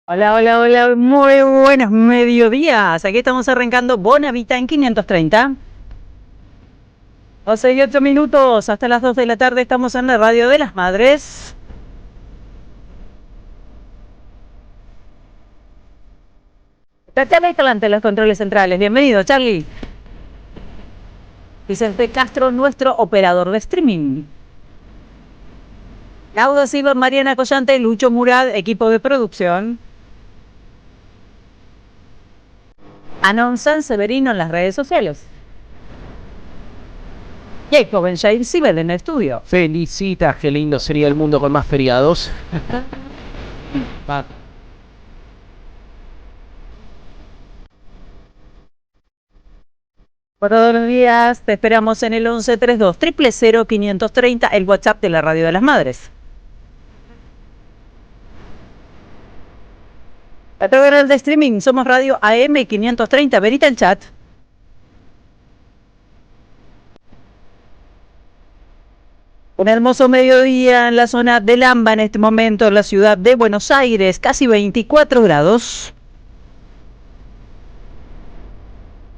Hola, hola, hola, muy buenos mediodías. Aquí estamos arrancando Bonavita en 530. 12 y 8 minutos, hasta las 2 de la tarde estamos en la Radio de las Madres. Está Charlie Escalante en los controles centrales. Bienvenido, Charlie. Vicente Castro, nuestro operador de streaming. Lauda Silva, Mariana Collante, Lucho Murad, equipo de producción. Anon San Severino en las redes sociales. Y el joven Jair Sibel en el estudio. Felicitas, qué lindo sería el mundo con más feriados. Buenos días, te esperamos en el 1132 000 530, el WhatsApp de la Radio de las Madres. Otro canal de streaming, somos Radio AM 530, venite al chat. Un hermoso mediodía en la zona de Lamba en este momento, en la ciudad de Buenos Aires, casi 24 grados.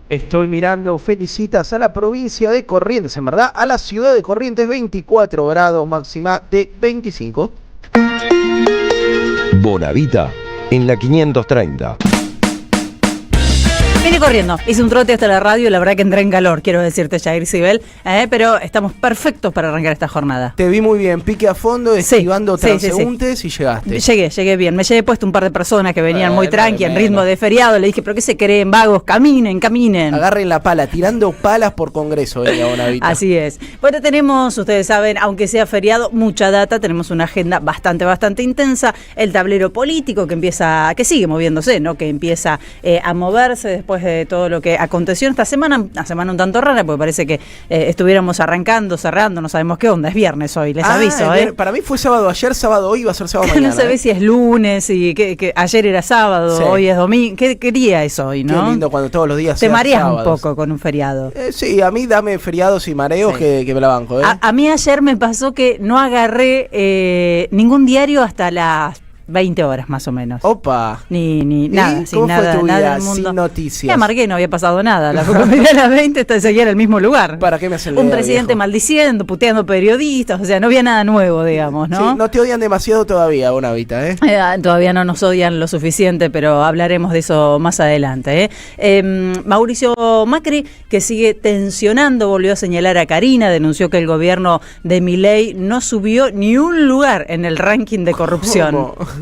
Estoy mirando, felicitas a la provincia de Corrientes, en verdad, a la ciudad de Corrientes, 24 grados, máxima de 25. Bonavita, en la 530. Vine corriendo, hice un trote hasta la radio, la verdad que entré en calor, quiero decirte, Jair Sibel, pero estamos perfectos para arrancar esta jornada. Te vi muy bien, pique a fondo, esquivando transeúntes y llegaste. Llegué bien, me llevé puesto un par de personas que venían muy tranqui, en ritmo de feriado, le dije, pero ¿qué se creen, vagos? Caminen. Agarren la pala, tirando palas por Congreso, Bonavita. Así es. Bueno, tenemos, ustedes saben, aunque sea feriado, mucha data, tenemos una agenda bastante intensa, el tablero político que sigue moviéndose, ¿no? Que empieza a moverse después de todo lo que aconteció esta semana, una semana un tanto rara, porque parece que estuviéramos arrancando, cerrando, no sabemos qué onda, es viernes hoy, les aviso. Para mí fue sábado ayer, sábado hoy, va a ser sábado mañana. No se ve si es lunes y que ayer era sábado, sí. Hoy es domingo, ¿qué día es hoy, no? Qué lindo cuando todos los días te mareas sábados. Un poco con un feriado. Sí, a mí dame feriados y mareos, sí. que me la banco. A mí ayer me pasó que no agarré ningún diario hasta las 20 horas más o menos. Opa. Ni nada, sin nada del mundo. Sin noticias. Me amargué, no había pasado nada. La miré a las 20 seguía en el mismo lugar. ¿Para qué me hacen un presidente viejo? Maldiciendo, puteando periodistas, o sea, no había nada nuevo, digamos, ¿no? Sí, no te odian demasiado todavía, Bonavita, ¿eh? Todavía no nos odian lo suficiente, pero hablaremos de eso más adelante, Mauricio Macri, que sigue tensionando, volvió a señalar a Karina, denunció que el gobierno de Milei no subió ni un lugar en el ranking de corrupción. ¿Cómo?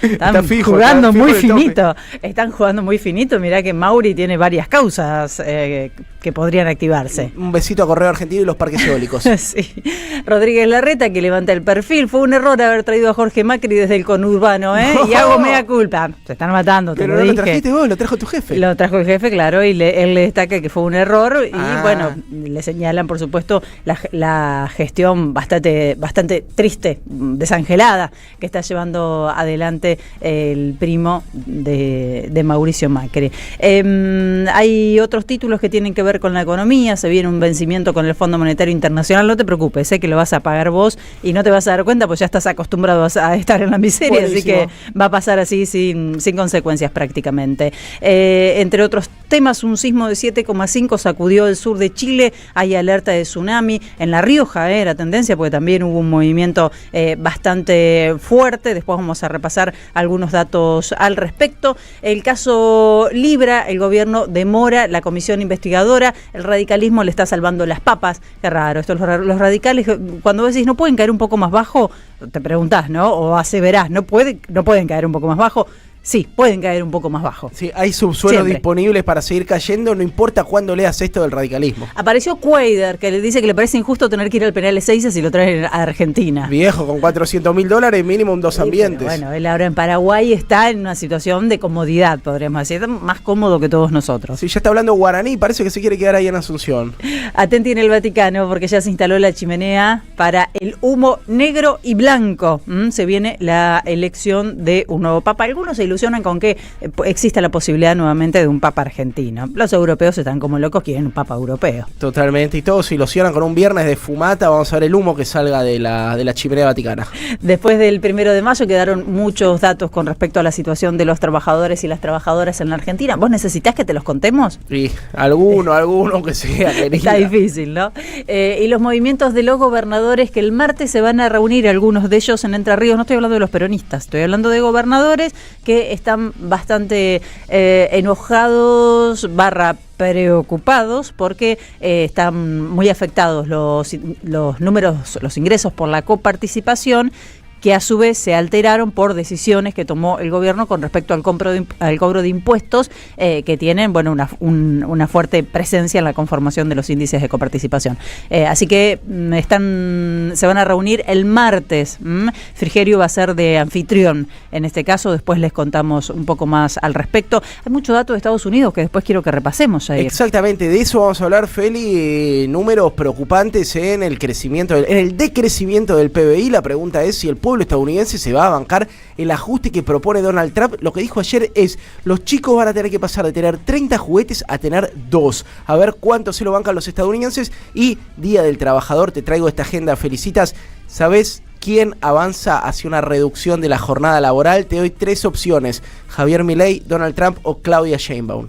Están jugando muy finito. Están jugando muy finito. Mirá que Mauri tiene varias causas que podrían activarse. Un besito a Correo Argentino y los parques eólicos. Sí. Rodríguez Larreta, que levanta el perfil. Fue un error haber traído a Jorge Macri desde el conurbano, ¿eh? Y hago mea culpa. Se están matando, pero no lo trajiste vos, lo trajo tu jefe. Lo trajo el jefe, claro, y él le destaca que fue un error. Y bueno, le señalan, por supuesto, la gestión bastante triste, desangelada, que está llevando adelante el primo de Mauricio Macri. Hay otros títulos que tienen que ver con la economía, se viene un vencimiento con el Fondo Monetario Internacional, no te preocupes, sé que lo vas a pagar vos y no te vas a dar cuenta, pues ya estás acostumbrado a estar en la miseria. Buenísimo. Así que va a pasar así sin consecuencias prácticamente. Entre otros temas, un sismo de 7,5 sacudió el sur de Chile, hay alerta de tsunami en La Rioja, era tendencia porque también hubo un movimiento bastante fuerte, después vamos a repasar algunos datos al respecto. El caso Libra, el gobierno demora la comisión investigadora, el radicalismo le está salvando las papas. Qué raro, esto los radicales, cuando vos decís no pueden caer un poco más bajo, te preguntás, ¿no? O aseverás, no pueden caer un poco más bajo. Sí, pueden caer un poco más bajo. Sí, hay subsuelos disponibles para seguir cayendo, no importa cuándo leas esto del radicalismo. Apareció Cuader, que le dice que le parece injusto tener que ir al penal Ezeiza si lo traen a Argentina. Viejo, con $400.000 mínimo en 2 ambientes. Bueno, él ahora en Paraguay está en una situación de comodidad, podríamos decir, más cómodo que todos nosotros. Sí, ya está hablando guaraní, parece que se quiere quedar ahí en Asunción. Atenti en el Vaticano, porque ya se instaló la chimenea para el humo negro y blanco. Se viene la elección de un nuevo papa. Algunos se ilusionan con que exista la posibilidad nuevamente de un papa argentino. Los europeos están como locos, quieren un papa europeo. Totalmente, y todos se ilusionan con un viernes de fumata. Vamos a ver el humo que salga de la chimenea vaticana. Después del 1 de mayo quedaron muchos datos con respecto a la situación de los trabajadores y las trabajadoras en la Argentina. ¿Vos necesitás que te los contemos? Sí, alguno que sea. Está difícil, ¿no? Y los movimientos de los gobernadores que el martes se van a reunir, algunos de ellos en Entre Ríos. No estoy hablando de los peronistas, estoy hablando de gobernadores que están bastante enojados / preocupados porque están muy afectados los números, los ingresos por la coparticipación, que a su vez se alteraron por decisiones que tomó el gobierno con respecto al cobro de impuestos, que tienen una fuerte presencia en la conformación de los índices de coparticipación. Así que se van a reunir el martes. Frigerio va a ser de anfitrión en este caso, después les contamos un poco más al respecto. Hay mucho dato de Estados Unidos que después quiero que repasemos ahí. Exactamente, de eso vamos a hablar, Feli. Números preocupantes en el crecimiento, en el decrecimiento del PBI. La pregunta es si el pueblo estadounidense se va a bancar el ajuste que propone Donald Trump. Lo que dijo ayer es: los chicos van a tener que pasar de tener 30 juguetes a tener 2. A ver cuánto se lo bancan los estadounidenses. Y Día del Trabajador, te traigo esta agenda, Felicitas. ¿Sabés quién avanza hacia una reducción de la jornada laboral? Te doy 3 opciones: Javier Milei, Donald Trump o Claudia Sheinbaum.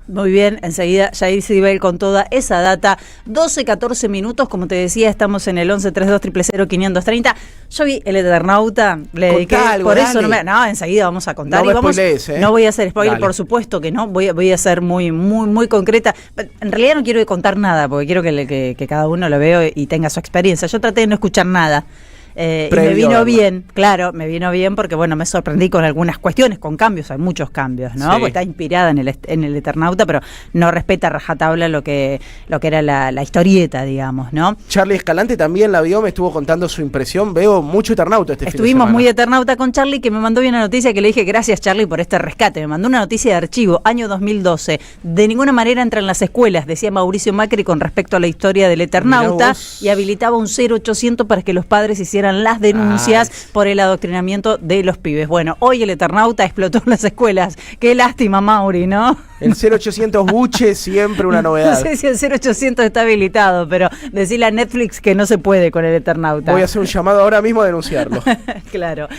Muy bien, enseguida Jair Sibel con toda esa data. 12-14 minutos, como te decía, estamos en el 11-32-000-530. Yo vi El Eternauta, le dediqué, algo, por dale. eso enseguida vamos a contar. No me spoilees, No voy a hacer spoiler, Dale. por supuesto que no, voy a ser muy, muy, muy concreta. En realidad no quiero contar nada, porque quiero que cada uno lo vea y tenga su experiencia. Yo traté de no escuchar nada. Y me vino bien, claro, me vino bien porque me sorprendí con algunas cuestiones, con cambios, hay muchos cambios, ¿no? Sí. Porque está inspirada en el Eternauta, pero no respeta a rajatabla lo que era la historieta, digamos, ¿no? Charlie Escalante también la vio, me estuvo contando su impresión. Veo mucho Eternauta este fin de semana. Estuvimos muy Eternauta con Charlie, que me mandó bien la noticia, que le dije gracias Charlie por este rescate. Me mandó una noticia de archivo, año 2012. De ninguna manera entra en las escuelas, decía Mauricio Macri con respecto a la historia del Eternauta, y habilitaba un 0800 para que los padres hicieran las denuncias por el adoctrinamiento de los pibes. Bueno, hoy el Eternauta explotó en las escuelas. Qué lástima, Mauri, ¿no? El 0800 Buche, siempre una novedad. No sé si el 0800 está habilitado, pero decirle a Netflix que no se puede con el Eternauta. Voy a hacer un llamado ahora mismo a denunciarlo. Claro.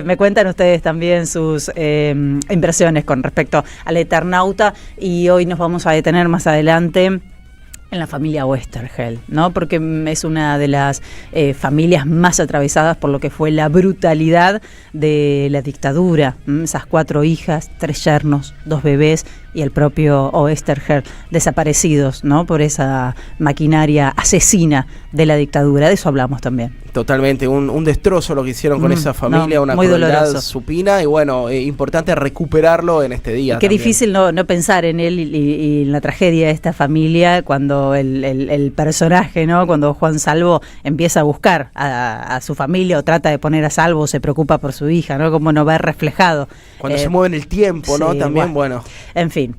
Me cuentan ustedes también sus impresiones con respecto al Eternauta, y hoy nos vamos a detener más adelante en la familia Westergel, ¿no? Porque es una de las familias más atravesadas por lo que fue la brutalidad de la dictadura. Esas 4 hijas, 3 yernos, 2 bebés y el propio Westergel desaparecidos, ¿no? Por esa maquinaria asesina de la dictadura. De eso hablamos también. Totalmente, un destrozo lo que hicieron con esa familia, una muy crueldad doloroso. supina, y importante recuperarlo en este día. Qué también. difícil no pensar en él y en la tragedia de esta familia cuando el personaje, ¿no? Cuando Juan Salvo empieza a buscar a su familia o trata de poner a salvo, se preocupa por su hija, ¿no? Como no ver reflejado. Cuando se mueve en el tiempo, ¿no? Sí, También, bueno. En fin.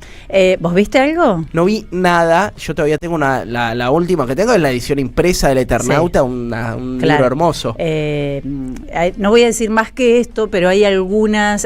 ¿Vos viste algo? No vi nada, yo todavía tengo la última que tengo, es la edición impresa del Eternauta, Sí. un Claro. libro hermoso. No voy a decir más que esto, pero hay algunos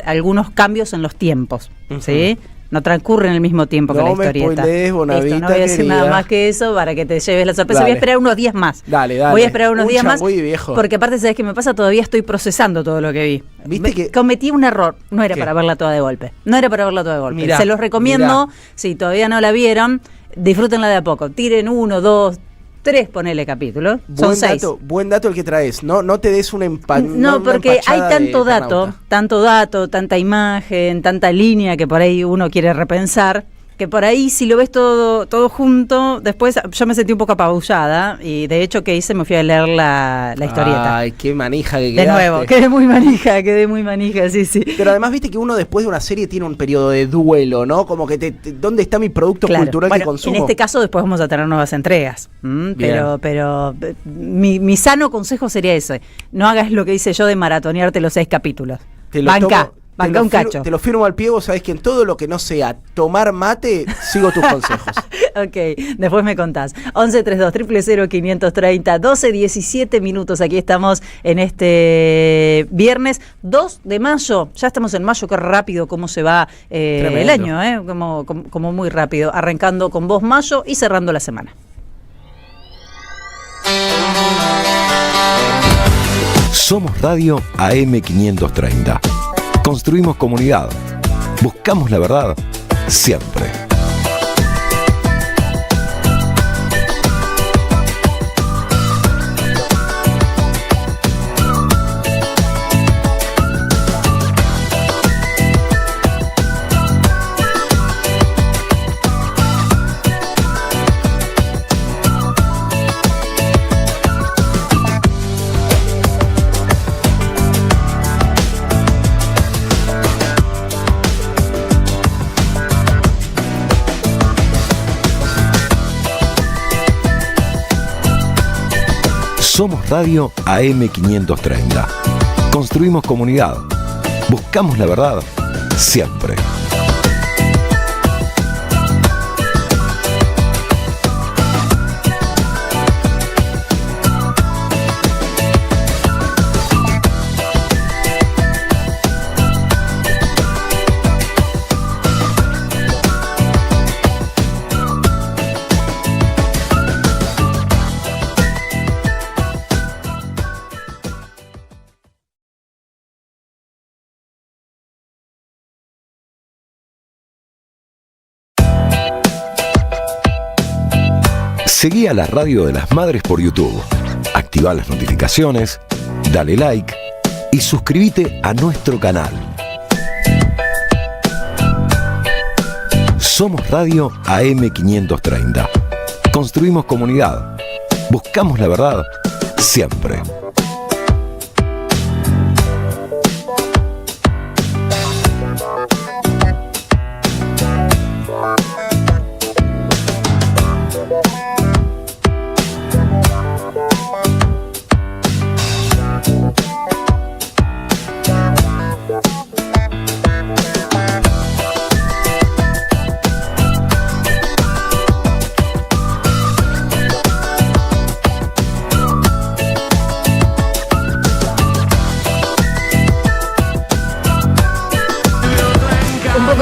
cambios en los tiempos, ¿sí? No transcurren el mismo tiempo que la historieta. No me spoilees, Bonavita, Listo, no voy a decir querida. nada más que eso para que te lleves la sorpresa. Dale. Voy a esperar unos días más. Dale. Voy a esperar unos días más. Muy viejo. Porque aparte, ¿sabes qué me pasa? Todavía estoy procesando todo lo que vi. ¿Viste que cometí un error? No era ¿Qué? para verla toda de golpe. Mirá, Se los recomiendo. Si todavía no la vieron, disfrútenla de a poco. Tiren 1, 2, 3, ponele capítulos. Son 6. Buen dato el que traes. No te des una No, porque hay tanto dato, tanta imagen, tanta línea que por ahí uno quiere repensar, que por ahí si lo ves todo junto, después yo me sentí un poco apabullada y de hecho que hice, me fui a leer la historieta. Ay, qué manija que de quedaste. nuevo, quedé muy manija, sí. Pero además viste que uno después de una serie tiene un periodo de duelo, ¿no? Como que ¿dónde está mi producto cultural que consumo? En este caso después vamos a tener nuevas entregas. Pero mi sano consejo sería ese: no hagas lo que hice yo de maratonearte los 6 capítulos. Te lo Banca un cacho. Te lo firmo al pie, vos sabés que en todo lo que no sea tomar mate, sigo tus consejos. Ok, después me contás. 1132 530 12:17 minutos. Aquí estamos en este viernes 2 de mayo. Ya estamos en mayo, qué rápido cómo se va el año, como muy rápido. Arrancando con vos mayo y cerrando la semana. Somos Radio AM 530. Construimos comunidad. Buscamos la verdad siempre. Somos Radio AM 530. Construimos comunidad. Buscamos la verdad siempre. Seguí a la Radio de las Madres por YouTube, activa las notificaciones, dale like y suscríbete a nuestro canal. Somos Radio AM 530. Construimos comunidad. Buscamos la verdad siempre.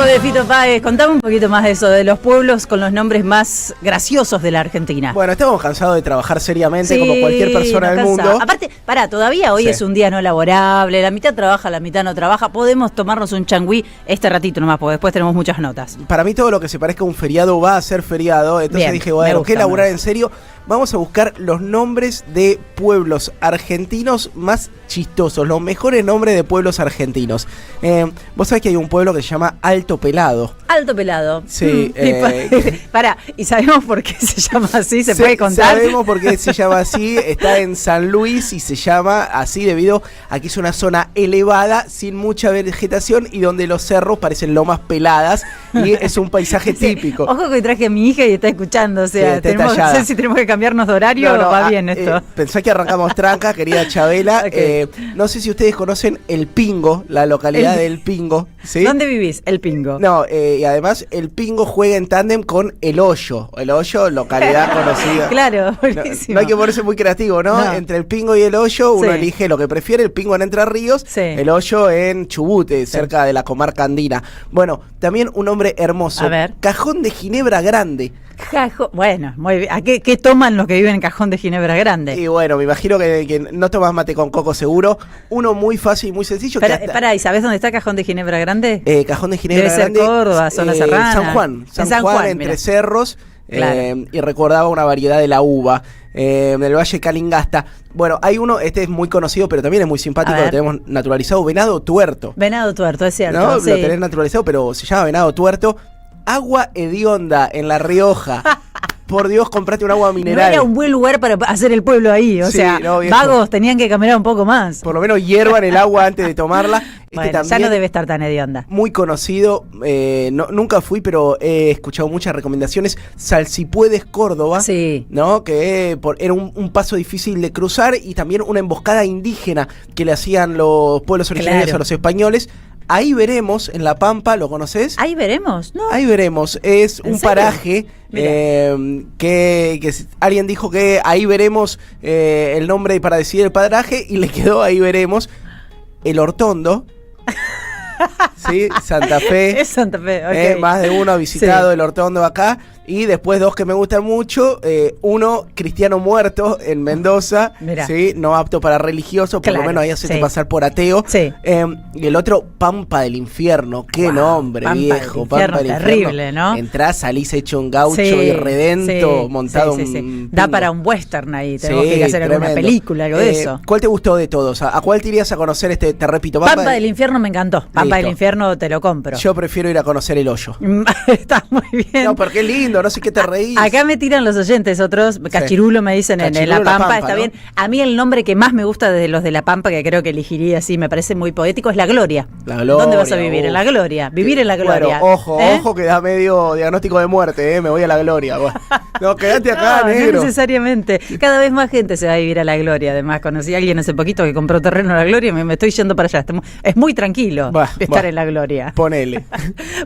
De Fito Páez, contame un poquito más de eso, de los pueblos con los nombres más graciosos de la Argentina. Bueno, estamos cansados de trabajar seriamente como cualquier persona del mundo. Aparte, todavía hoy es un día no laborable, la mitad trabaja, la mitad no trabaja, podemos tomarnos un changüí este ratito nomás, porque después tenemos muchas notas. Para mí todo lo que se parezca a un feriado va a ser feriado, entonces dije, bueno, ¿qué laburar en serio? Vamos a buscar los nombres de pueblos argentinos más chistosos, los mejores nombres de pueblos argentinos. Vos sabés que hay un pueblo que se llama Alto Pelado. Alto Pelado. Sí. ¿Y sabemos por qué se llama así? ¿Se puede contar? Sabemos por qué se llama así. Está en San Luis y se llama así debido a que es una zona elevada, sin mucha vegetación y donde los cerros parecen lomas peladas y es un paisaje típico. Ojo que traje a mi hija y está escuchando, o sea, no sé si tenemos que cambiarnos de horario o va bien esto. Pensé que arrancamos tranca, querida Chabela. Okay. No sé si ustedes conocen El Pingo, la localidad del Pingo. ¿Sí? ¿Dónde vivís? El Pingo. No, y además El Pingo juega en tándem con El Hoyo. El Hoyo, localidad conocida. Claro, buenísimo. No hay que ponerse muy creativo, ¿no? Entre El Pingo y El Hoyo uno elige lo que prefiere. El Pingo en Entre Ríos, El Hoyo en Chubute, cerca de la comarca andina. Bueno, también un nombre hermoso. A ver. Cajón de Ginebra Grande. Bueno, muy bien. ¿A qué toman los que viven en Cajón de Ginebra Grande? Y bueno, me imagino que no tomas mate con coco seguro. Uno muy fácil y muy sencillo. ¿Y sabés dónde está Cajón de Ginebra Grande? Cajón de Ginebra Grande. Debe ser Córdoba, zona serrana. San Juan, entre mirá. Cerros. Claro. Y recordaba una variedad de la uva. Del Valle Calingasta. Bueno, hay uno, este es muy conocido, pero también es muy simpático, lo tenemos naturalizado, Venado Tuerto. Venado Tuerto, es cierto. ¿No? Sí. Lo tenés naturalizado, pero se llama Venado Tuerto. Agua hedionda en La Rioja. Por Dios, comprate un agua mineral. No era un buen lugar para hacer el pueblo ahí. O sea, vagos tenían que caminar un poco más. Por lo menos hiervan el agua antes de tomarla. Bueno, ya no debe estar tan hedionda. Muy conocido. Nunca fui, pero he escuchado muchas recomendaciones. Salsipuedes, Córdoba. Sí. ¿No? Que era un paso difícil de cruzar y también una emboscada indígena que le hacían los pueblos originarios a los españoles. Ahí Veremos, en La Pampa, ¿lo conoces? Ahí Veremos, ¿no? Ahí Veremos, es un serio? paraje que alguien dijo que ahí veremos el nombre para decidir el paraje y le quedó Ahí Veremos. El Hortondo. Sí, Santa Fe. Es Santa Fe, ok. Más de uno ha visitado Sí. el Hortondo acá. Y después dos que me gustan mucho. Uno, Cristiano Muerto en Mendoza. Mirá. Sí, no apto para religioso, por Claro, lo menos ahí hacete sí. pasar por ateo. Sí. Y el otro, Pampa del Infierno. Qué Wow, nombre, Pampa viejo. del Pampa Infierno, del terrible, Infierno. ¿no? Entrás, salís hecho un gaucho Sí, y redento, sí, montado sí, sí, sí. un Da pingo. para un western ahí. Tenemos que ir a hacer tremendo. alguna película, algo de eso. ¿Cuál te gustó de todos? ¿A cuál te irías a conocer te repito? Pampa del Infierno me encantó. Pampa Listo. del Infierno te lo compro. Yo prefiero ir a conocer El Hoyo. Está muy bien. No, porque es lindo, no sé qué te reís. Acá me tiran los oyentes, otros, Cachirulo me dicen en Cachirulo, La Pampa, La Pampa, está ¿no? bien. A mí el nombre que más me gusta de los de La Pampa, que creo que elegiría así, me parece muy poético, es La Gloria. La Gloria. ¿Dónde vas a vivir? En La Gloria. Vivir en La Gloria. Bueno, ojo, ¿Eh? ojo que da medio diagnóstico de muerte, me voy a La Gloria. Bueno. No, quedate acá, No, negro. no necesariamente. Cada vez más gente se va a vivir a La Gloria. Además, conocí a alguien hace poquito que compró terreno en La Gloria y me estoy yendo para allá. Es muy tranquilo estar en La Gloria. Ponele.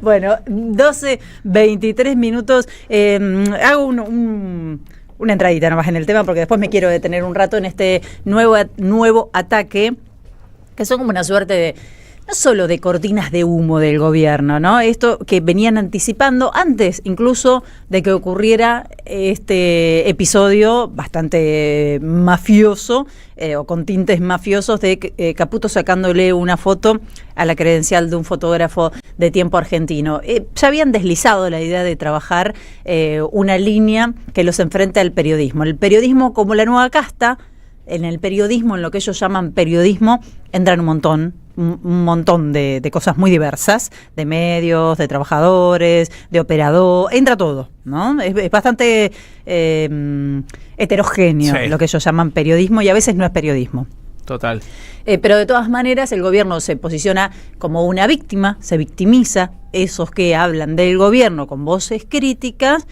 Bueno, 12:23 minutos. Hago una entradita nomás en el tema porque después me quiero detener un rato en este nuevo ataque, que son como una suerte de, no solo de cortinas de humo del gobierno, ¿no? Esto que venían anticipando antes incluso de que ocurriera este episodio bastante mafioso o con tintes mafiosos de Caputo sacándole una foto a la credencial de un fotógrafo de Tiempo Argentino. Ya habían deslizado la idea de trabajar una línea que los enfrente al periodismo. El periodismo como la nueva casta. En el periodismo, en lo que ellos llaman periodismo, entran un montón de cosas muy diversas, de medios, de trabajadores, de operador, entra todo, ¿no? Es bastante heterogéneo lo que ellos llaman periodismo y a veces no es periodismo. Total. Pero de todas maneras el gobierno se posiciona como una víctima, se victimiza. Esos que hablan del gobierno con voces críticas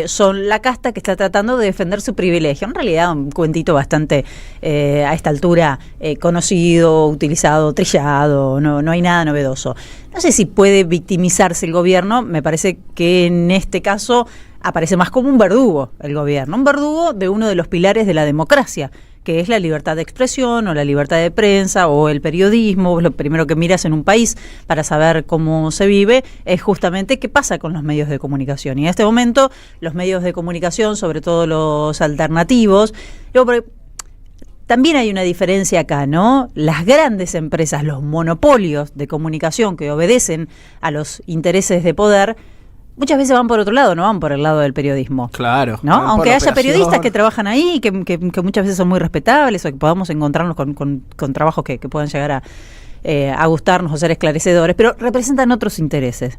son la casta que está tratando de defender su privilegio. En realidad un cuentito bastante a esta altura conocido, utilizado, trillado, no hay nada novedoso. No sé si puede victimizarse el gobierno, me parece que en este caso aparece más como un verdugo el gobierno, un verdugo de uno de los pilares de la democracia, que es la libertad de expresión o la libertad de prensa o el periodismo. Lo primero que miras en un país para saber cómo se vive es justamente qué pasa con los medios de comunicación. Y en este momento los medios de comunicación, sobre todo los alternativos, también hay una diferencia acá, ¿no? Las grandes empresas, los monopolios de comunicación que obedecen a los intereses de poder, muchas veces van por otro lado, no van por el lado del periodismo. Claro. ¿No? Aunque haya periodistas que trabajan ahí, que muchas veces son muy respetables, o que podamos encontrarnos con trabajos que puedan llegar a gustarnos o ser esclarecedores, pero representan otros intereses.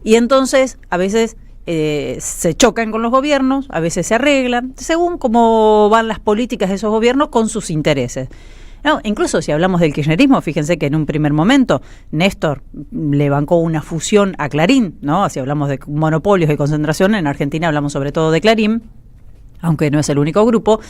Y entonces, a veces se chocan con los gobiernos, a veces se arreglan, según cómo van las políticas de esos gobiernos con sus intereses. No, incluso si hablamos del kirchnerismo, fíjense que en un primer momento Néstor le bancó una fusión a Clarín, ¿no? Si hablamos de monopolios y concentración, en Argentina hablamos sobre todo de Clarín, aunque no es el único grupo,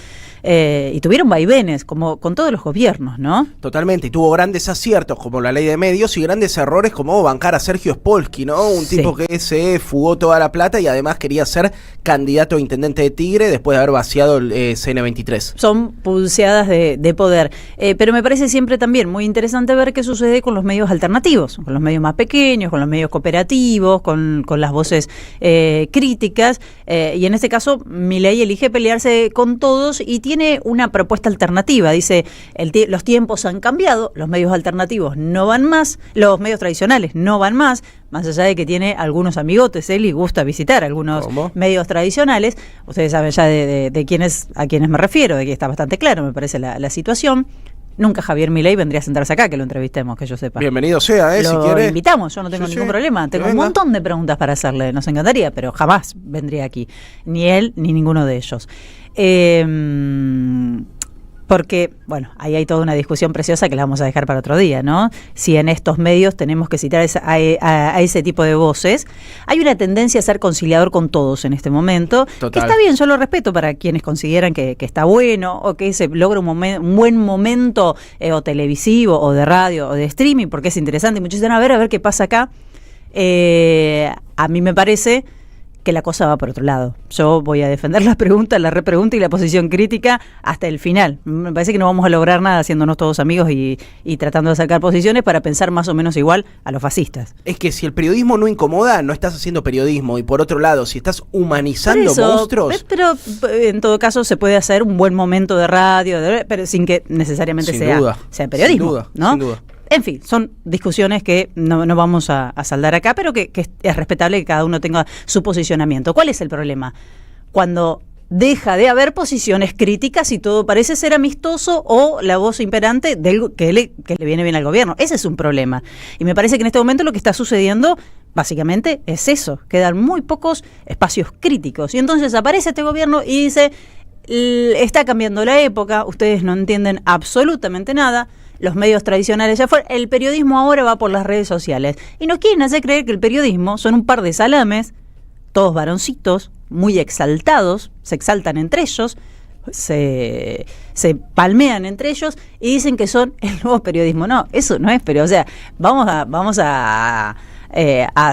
y tuvieron vaivenes, como con todos los gobiernos, ¿no? Totalmente, y tuvo grandes aciertos como la ley de medios y grandes errores como bancar a Sergio Spolsky, ¿no? Un tipo que se fugó toda la plata y además quería ser candidato a intendente de Tigre después de haber vaciado el CN23. Son pulseadas de poder, pero me parece siempre también muy interesante ver qué sucede con los medios alternativos, con los medios más pequeños, con los medios cooperativos, con las voces críticas, y en este caso Milei elige pelearse con todos y tiene una propuesta alternativa. Dice, los tiempos han cambiado, los medios alternativos no van más, los medios tradicionales no van más allá de que tiene algunos amigotes, él y gusta visitar algunos medios tradicionales. Ustedes saben ya a quiénes me refiero, de que está bastante claro, me parece, la situación. Nunca Javier Milei vendría a sentarse acá, que lo entrevistemos, que yo sepa. Bienvenido sea, si quiere. Lo invitamos, yo no tengo ningún problema. Tengo un montón de preguntas para hacerle, nos encantaría, pero jamás vendría aquí. Ni él, ni ninguno de ellos. Porque, bueno, ahí hay toda una discusión preciosa que la vamos a dejar para otro día, ¿no? Si en estos medios tenemos que citar a ese tipo de voces. Hay una tendencia a ser conciliador con todos en este momento. Total. Que está bien, yo lo respeto para quienes consideran que está bueno o que se logra un buen momento o televisivo o de radio o de streaming, porque es interesante. Y muchos dicen, a ver qué pasa acá. A mí me parece que la cosa va por otro lado. Yo voy a defender las preguntas, la repregunta y la posición crítica hasta el final. Me parece que no vamos a lograr nada haciéndonos todos amigos y tratando de sacar posiciones para pensar más o menos igual a los fascistas. Es que si el periodismo no incomoda, no estás haciendo periodismo. Y por otro lado, si estás humanizando monstruos... Pero en todo caso se puede hacer un buen momento de radio, pero sin que necesariamente sea periodismo. Sin duda, ¿no? Sin duda. En fin, son discusiones que no vamos a saldar acá, pero que es respetable que cada uno tenga su posicionamiento. ¿Cuál es el problema? Cuando deja de haber posiciones críticas y todo parece ser amistoso o la voz imperante que le viene bien al gobierno. Ese es un problema. Y me parece que en este momento lo que está sucediendo básicamente es eso. Quedan muy pocos espacios críticos. Y entonces aparece este gobierno y dice, está cambiando la época, ustedes no entienden absolutamente nada. Los medios tradicionales ya fueron, el periodismo ahora va por las redes sociales. Y nos quieren hacer creer que el periodismo son un par de salames, todos varoncitos, muy exaltados, se exaltan entre ellos, se palmean entre ellos y dicen que son el nuevo periodismo. No, eso no es periodismo. O sea, vamos a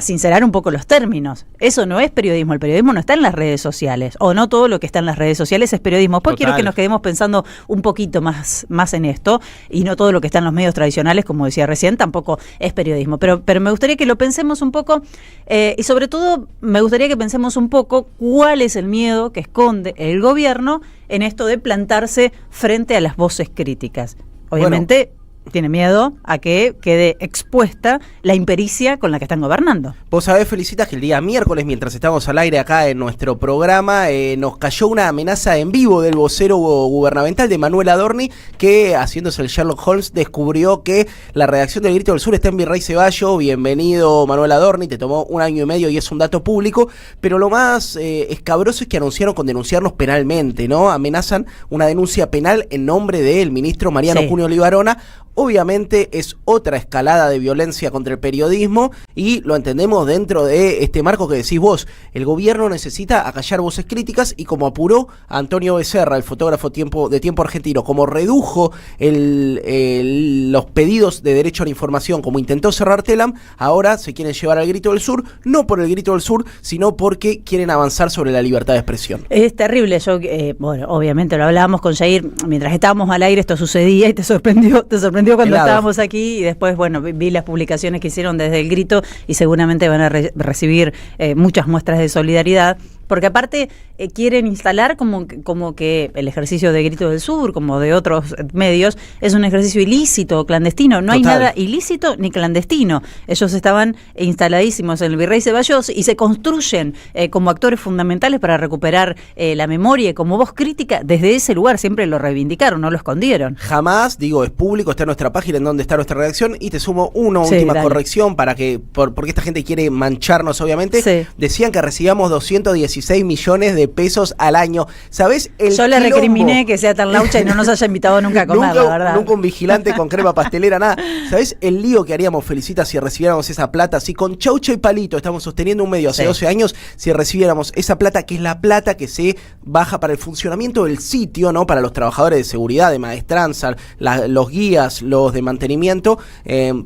sincerar un poco los términos. Eso no es periodismo. El periodismo no está en las redes sociales, o no todo lo que está en las redes sociales es periodismo. Después quiero que nos quedemos pensando un poquito más en esto, y no todo lo que está en los medios tradicionales, como decía recién, tampoco es periodismo. Pero me gustaría que lo pensemos un poco, y sobre todo me gustaría que pensemos un poco cuál es el miedo que esconde el gobierno en esto de plantarse frente a las voces críticas. Obviamente, tiene miedo a que quede expuesta la impericia con la que están gobernando. Vos sabés, Felicitas, que el día miércoles, mientras estábamos al aire acá en nuestro programa, nos cayó una amenaza en vivo del vocero gubernamental de Manuel Adorni, que, haciéndose el Sherlock Holmes, descubrió que la redacción del Grito del Sur está en Virrey Ceballos. Bienvenido, Manuel Adorni, te tomó 1 año y medio y es un dato público, pero lo más escabroso es que anunciaron con denunciarnos penalmente, ¿no? Amenazan una denuncia penal en nombre del ministro Mariano Cunio Libarona. Obviamente es otra escalada de violencia contra el periodismo y lo entendemos dentro de este marco que decís vos. El gobierno necesita acallar voces críticas y como apuró a Antonio Becerra, el fotógrafo de Tiempo Argentino, como redujo los pedidos de derecho a la información, como intentó cerrar Telam, ahora se quieren llevar al Grito del Sur, no por el Grito del Sur, sino porque quieren avanzar sobre la libertad de expresión. Es terrible. Yo, bueno, obviamente lo hablábamos con Jair mientras estábamos al aire, esto sucedía y te sorprendió cuando estábamos aquí, y después, bueno, vi las publicaciones que hicieron desde el Grito y seguramente van a recibir muchas muestras de solidaridad, porque aparte quieren instalar como que el ejercicio de Grito del Sur, como de otros medios, es un ejercicio ilícito, clandestino. No hay nada ilícito ni clandestino. Ellos estaban instaladísimos en el Virrey Ceballos y se construyen como actores fundamentales para recuperar la memoria, como voz crítica desde ese lugar. Siempre lo reivindicaron, no lo escondieron. Jamás, digo, es público, está en nuestra página en donde está nuestra redacción, y te sumo una última corrección porque esta gente quiere mancharnos, obviamente. Sí. Decían que recibíamos 216 millones de pesos al año. ¿Sabés el Yo le recriminé que sea tan laucha y no nos haya invitado nunca a comer, la verdad. Nunca un vigilante con crema pastelera, nada. ¿Sabés el lío que haríamos, Felicitas, si recibiéramos esa plata? Si con chaucha y palito estamos sosteniendo un medio hace 12 años, si recibiéramos esa plata, que es la plata que se baja para el funcionamiento del sitio, ¿no? Para los trabajadores de seguridad, de maestranza, los guías, los de mantenimiento,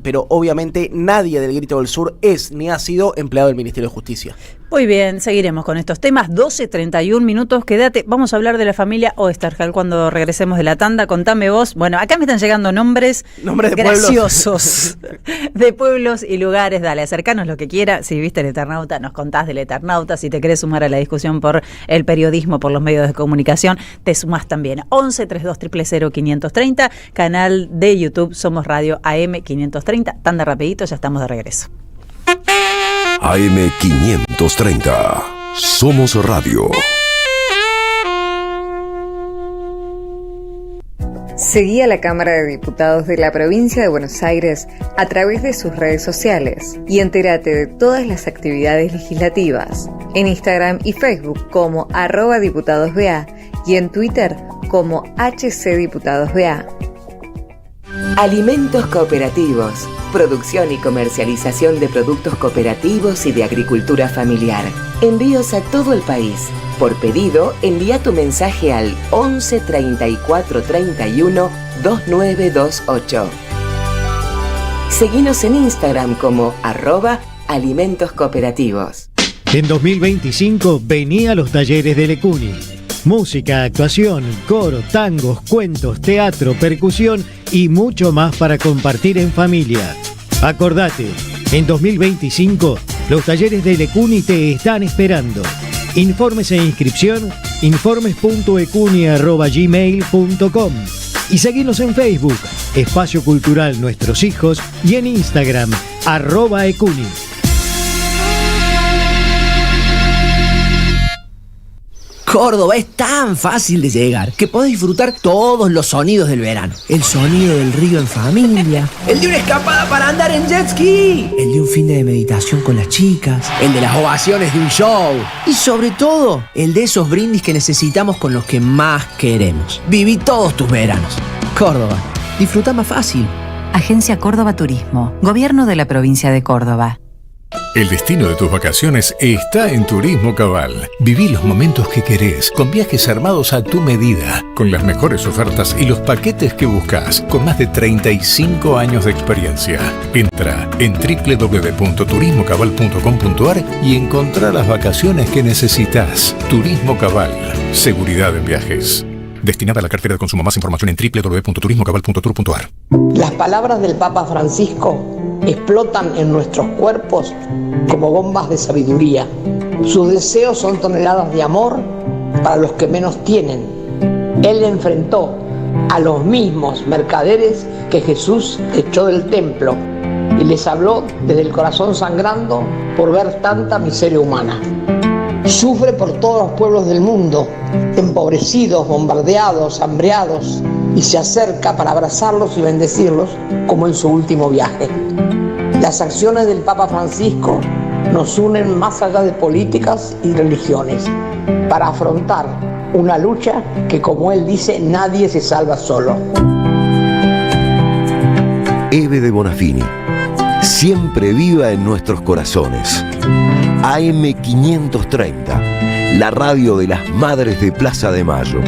pero obviamente nadie del Grito del Sur es ni ha sido empleado del Ministerio de Justicia. Muy bien, seguiremos con estos temas. 12:31, quédate. Vamos a hablar de la familia Oesterheld cuando regresemos de la tanda. Contame vos. Bueno, acá me están llegando nombres de graciosos de pueblos y lugares. Dale, acercanos lo que quiera. Si viste el Eternauta, nos contás del Eternauta. Si te querés sumar a la discusión por el periodismo, por los medios de comunicación, te sumás también. 11 32 000 530, canal de YouTube Somos Radio AM 530. Tanda rapidito, ya estamos de regreso. AM 530. Somos Radio. Seguí a la Cámara de Diputados de la Provincia de Buenos Aires a través de sus redes sociales y entérate de todas las actividades legislativas en Instagram y Facebook como @diputadosBA y en Twitter como HC Diputados de A. Alimentos Cooperativos. Producción y comercialización de productos cooperativos y de agricultura familiar. Envíos a todo el país. Por pedido, envía tu mensaje al 11 34 31 2928. Seguinos en Instagram como @alimentoscooperativos. En 2025 vení a los talleres de Lecuni. Música, actuación, coro, tangos, cuentos, teatro, percusión y mucho más para compartir en familia. Acordate, en 2025 los talleres de Lecuni te están esperando. Informes e inscripción, informes.ecuni@gmail.com y seguinos en Facebook, Espacio Cultural Nuestros Hijos, y en Instagram, @ecuni. Córdoba es tan fácil de llegar que podés disfrutar todos los sonidos del verano. El sonido del río en familia, el de una escapada para andar en jet ski, el de un fin de meditación con las chicas, el de las ovaciones de un show y sobre todo el de esos brindis que necesitamos con los que más queremos. Viví todos tus veranos. Córdoba, disfruta más fácil. Agencia Córdoba Turismo, Gobierno de la Provincia de Córdoba. El destino de tus vacaciones está en Turismo Cabal. Viví los momentos que querés, con viajes armados a tu medida, con las mejores ofertas y los paquetes que buscas, con más de 35 años de experiencia. Entra en www.turismocabal.com.ar y encontrá las vacaciones que necesitas. Turismo Cabal, seguridad en viajes. Destinada a la cartera de consumo. Más información en www.turismocabal.tour.ar. Las palabras del Papa Francisco explotan en nuestros cuerpos como bombas de sabiduría. Sus deseos son toneladas de amor para los que menos tienen. Él enfrentó a los mismos mercaderes que Jesús echó del templo y les habló desde el corazón sangrando por ver tanta miseria humana. Sufre por todos los pueblos del mundo, empobrecidos, bombardeados, hambreados, y se acerca para abrazarlos y bendecirlos como en su último viaje. Las acciones del Papa Francisco nos unen más allá de políticas y religiones para afrontar una lucha que, como él dice, nadie se salva solo. Eve de Bonafini, siempre viva en nuestros corazones. AM530, la radio de las madres de Plaza de Mayo.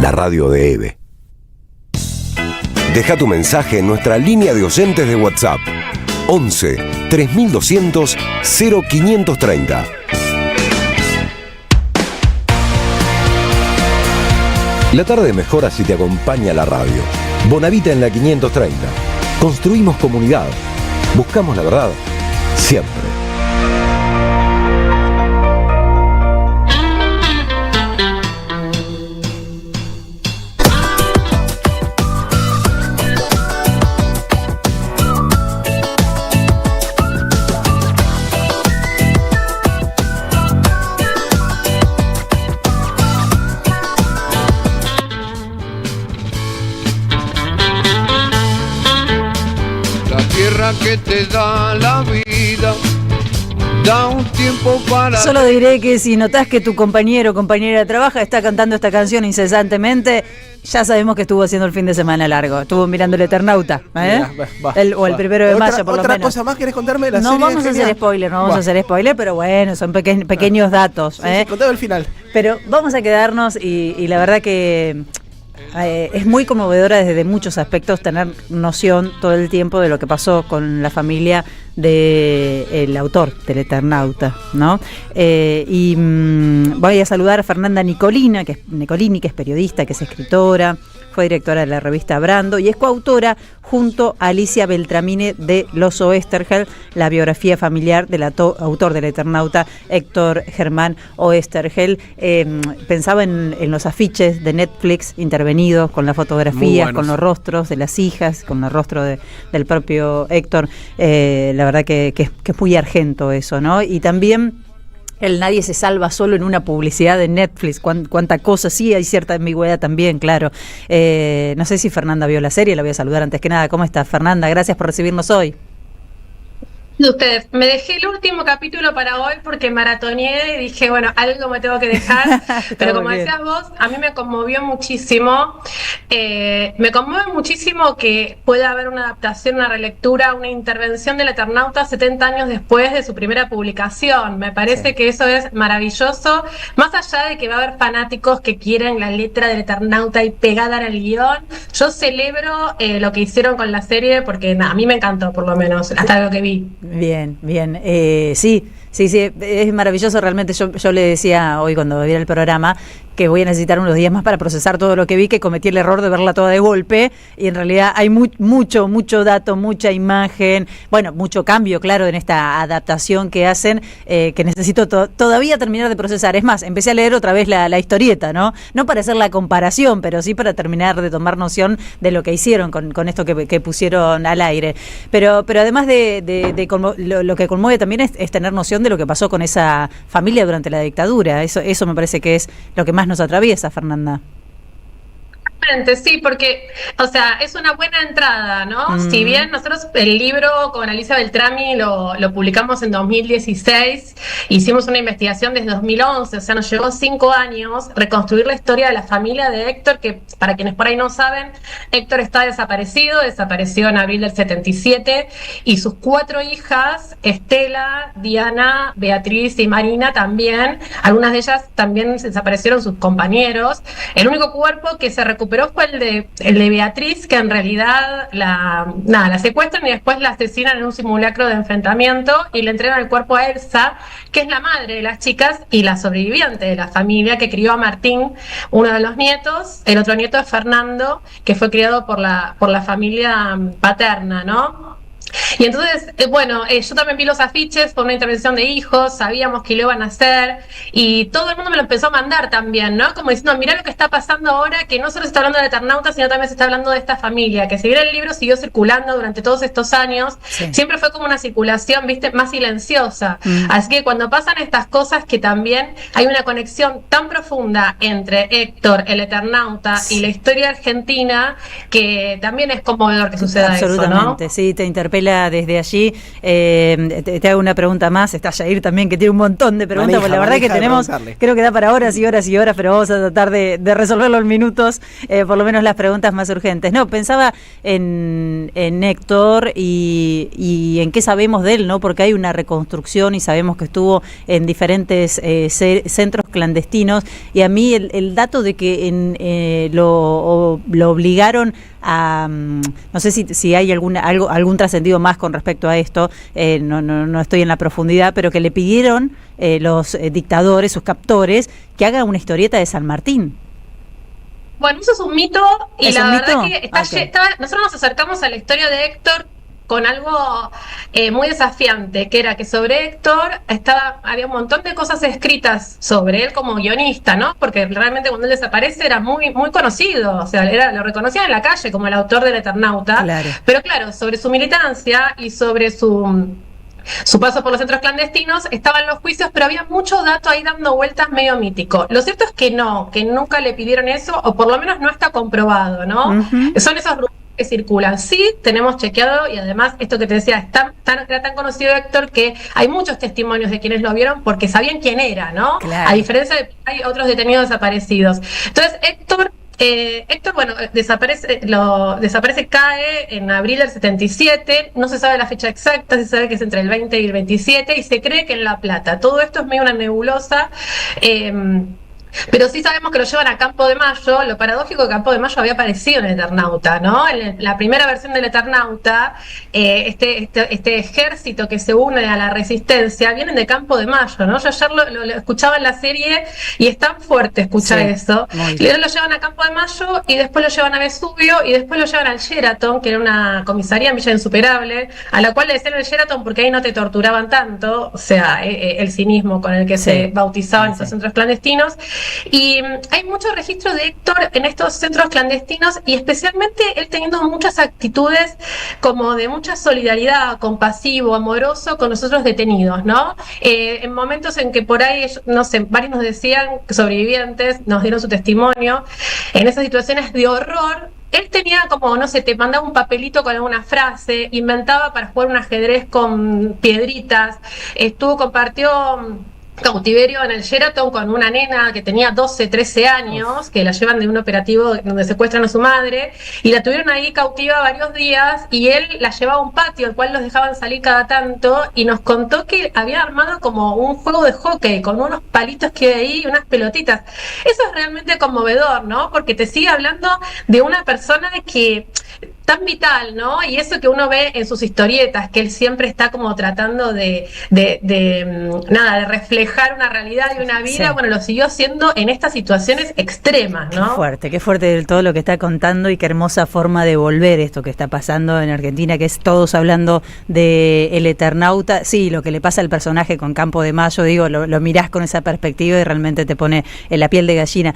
La radio de Eve. Deja tu mensaje en nuestra línea de oyentes de WhatsApp 11 3200 0530. La tarde mejora si te acompaña la radio. Bonavita en la 530. Construimos comunidad. Buscamos la verdad siempre. Que te da la vida, da un tiempo para... Solo diré que si notás que tu compañero o compañera de trabajo está cantando esta canción incesantemente, ya sabemos que estuvo haciendo el fin de semana largo. Estuvo mirando El Eternauta, ¿eh? El 1 de mayo, por lo menos. ¿Otra cosa más querés contarme de la serie? No vamos a hacer spoiler, pero bueno, son pequeños datos. Sí, contame el final. Pero vamos a quedarnos y la verdad que... es muy conmovedora desde muchos aspectos tener noción todo el tiempo de lo que pasó con la familia del autor del Eternauta, ¿no? Voy a saludar a Fernanda Nicolini, que es periodista, que es escritora, fue directora de la revista Brando y es coautora junto a Alicia Beltramine de Los Oesterheld, la biografía familiar del autor del Eternauta, Héctor Germán Oesterheld. Pensaba en los afiches de Netflix intervenidos con las fotografías, con los rostros de las hijas, con el rostro del propio Héctor. La verdad que es muy argento eso, ¿no? Y también... El nadie se salva solo en una publicidad de Netflix, cuánta cosa, sí, hay cierta ambigüedad también, claro. No sé si Fernanda vio la serie, la voy a saludar antes que nada. ¿Cómo estás, Fernanda? Gracias por recibirnos hoy. de ustedes. Me dejé el último capítulo para hoy porque maratoneé y dije, bueno, algo me tengo que dejar. Pero como decías vos, a mí me conmovió muchísimo. Me conmueve muchísimo que pueda haber una adaptación, una relectura, una intervención del Eternauta 70 años después de su primera publicación. Me parece que eso es maravilloso. Más allá de que va a haber fanáticos que quieren la letra del Eternauta y pegada en el guión, yo celebro lo que hicieron con la serie porque a mí me encantó, por lo menos, hasta lo que vi. Bien, bien. Sí, es maravilloso realmente. Yo le decía hoy cuando vi el programa que voy a necesitar unos días más para procesar todo lo que vi, que cometí el error de verla toda de golpe, y en realidad hay mucho dato, mucha imagen, bueno, mucho cambio, claro, en esta adaptación que hacen, que necesito todavía terminar de procesar. Es más, empecé a leer otra vez la historieta, ¿no? No para hacer la comparación, pero sí para terminar de tomar noción de lo que hicieron con esto que pusieron al aire. Pero además lo que conmueve también es tener noción de lo que pasó con esa familia durante la dictadura. Eso me parece que es lo que más nos atraviesa, Fernanda. Sí, porque, o sea, es una buena entrada, ¿no? Si bien nosotros el libro con Alicia Beltrami lo publicamos en 2016, hicimos una investigación desde 2011, o sea, nos llevó 5 años reconstruir la historia de la familia de Héctor, que para quienes por ahí no saben, Héctor está desapareció en abril del 77, y sus 4 hijas, Estela, Diana, Beatriz y Marina también, algunas de ellas también desaparecieron sus compañeros. El único cuerpo que se recuperó fue el de Beatriz, que en realidad la secuestran y después la asesinan en un simulacro de enfrentamiento y le entregan el cuerpo a Elsa, que es la madre de las chicas y la sobreviviente de la familia que crió a Martín, uno de los nietos. El otro nieto es Fernando, que fue criado por la familia paterna, ¿no? Y entonces, yo también vi los afiches por una intervención de hijos, sabíamos que lo iban a hacer y todo el mundo me lo empezó a mandar también, ¿no? Como diciendo, mirá lo que está pasando ahora, que no solo se está hablando de Eternauta, sino también se está hablando de esta familia, que si bien el libro siguió circulando durante todos estos años, siempre fue como una circulación, viste, más silenciosa. Así que cuando pasan estas cosas, que también hay una conexión tan profunda entre Héctor, el Eternauta, y la historia argentina, que también es conmovedor que suceda eso, ¿no? Absolutamente, sí, te interpela desde allí. Te hago una pregunta más. Está Yair también, que tiene un montón de preguntas, porque la verdad que tenemos, creo que da para horas y horas y horas, pero vamos a tratar de resolverlo en minutos, por lo menos las preguntas más urgentes. No, pensaba en Héctor y en qué sabemos de él, ¿no? Porque hay una reconstrucción y sabemos que estuvo en diferentes centros clandestinos, y a mí el dato de que lo obligaron a, no sé si hay algún trascendido más con respecto a esto, no estoy en la profundidad, pero que le pidieron los dictadores, sus captores, que haga una historieta de San Martín. Bueno, eso es un mito, y la verdad que nosotros nos acercamos a la historia de Héctor con algo muy desafiante, que era que sobre Héctor había un montón de cosas escritas sobre él como guionista, ¿no? Porque realmente cuando él desaparece era muy conocido, o sea, lo reconocían en la calle como el autor del Eternauta. Claro. Pero claro, sobre su militancia y sobre su paso por los centros clandestinos estaban los juicios, pero había mucho dato ahí dando vueltas medio mítico. Lo cierto es que nunca le pidieron eso, o por lo menos no está comprobado, ¿no? Son esos rumores que circulan. Sí, tenemos chequeado, y además esto que te decía, era tan conocido Héctor que hay muchos testimonios de quienes lo vieron porque sabían quién era, ¿no? Claro. A diferencia de que hay otros detenidos desaparecidos. Entonces, Héctor, desaparece, cae en abril del 77, no se sabe la fecha exacta, se sabe que es entre el 20 y el 27, y se cree que en La Plata. Todo esto es medio una nebulosa, pero sí sabemos que lo llevan a Campo de Mayo. Lo paradójico es que Campo de Mayo había aparecido en el Eternauta, ¿no? En la primera versión del Eternauta, este ejército que se une a la resistencia vienen de Campo de Mayo, ¿no? Yo ayer lo escuchaba en la serie y es tan fuerte escuchar eso. Luego lo llevan a Campo de Mayo y después lo llevan a Vesubio y después lo llevan al Sheraton, que era una comisaría en Villa Insuperable, a la cual le decían el Sheraton porque ahí no te torturaban tanto, o sea, el cinismo con el que se bautizaban esos centros clandestinos. Y hay muchos registros de Héctor en estos centros clandestinos, y especialmente él teniendo muchas actitudes como de mucha solidaridad, compasivo, amoroso con los otros detenidos, ¿no? En momentos en que por ahí, no sé, varios nos decían, sobrevivientes, nos dieron su testimonio, en esas situaciones de horror, él tenía como, no sé, te mandaba un papelito con alguna frase, inventaba para jugar un ajedrez con piedritas, compartió cautiverio en el Sheraton con una nena que tenía 12, 13 años, que la llevan de un operativo donde secuestran a su madre, y la tuvieron ahí cautiva varios días, y él la llevaba a un patio, al cual los dejaban salir cada tanto, y nos contó que había armado como un juego de hockey, con unos palitos que hay ahí, unas pelotitas. Eso es realmente conmovedor, ¿no? Porque te sigue hablando de una persona que tan vital, ¿no? Y eso que uno ve en sus historietas, que él siempre está como tratando de reflejar una realidad y una vida, bueno, lo siguió haciendo en estas situaciones extremas, ¿no? Qué fuerte todo lo que está contando y qué hermosa forma de volver esto que está pasando en Argentina, que es todos hablando de El Eternauta. Sí, lo que le pasa al personaje con Campo de Mayo, digo, lo mirás con esa perspectiva y realmente te pone en la piel de gallina.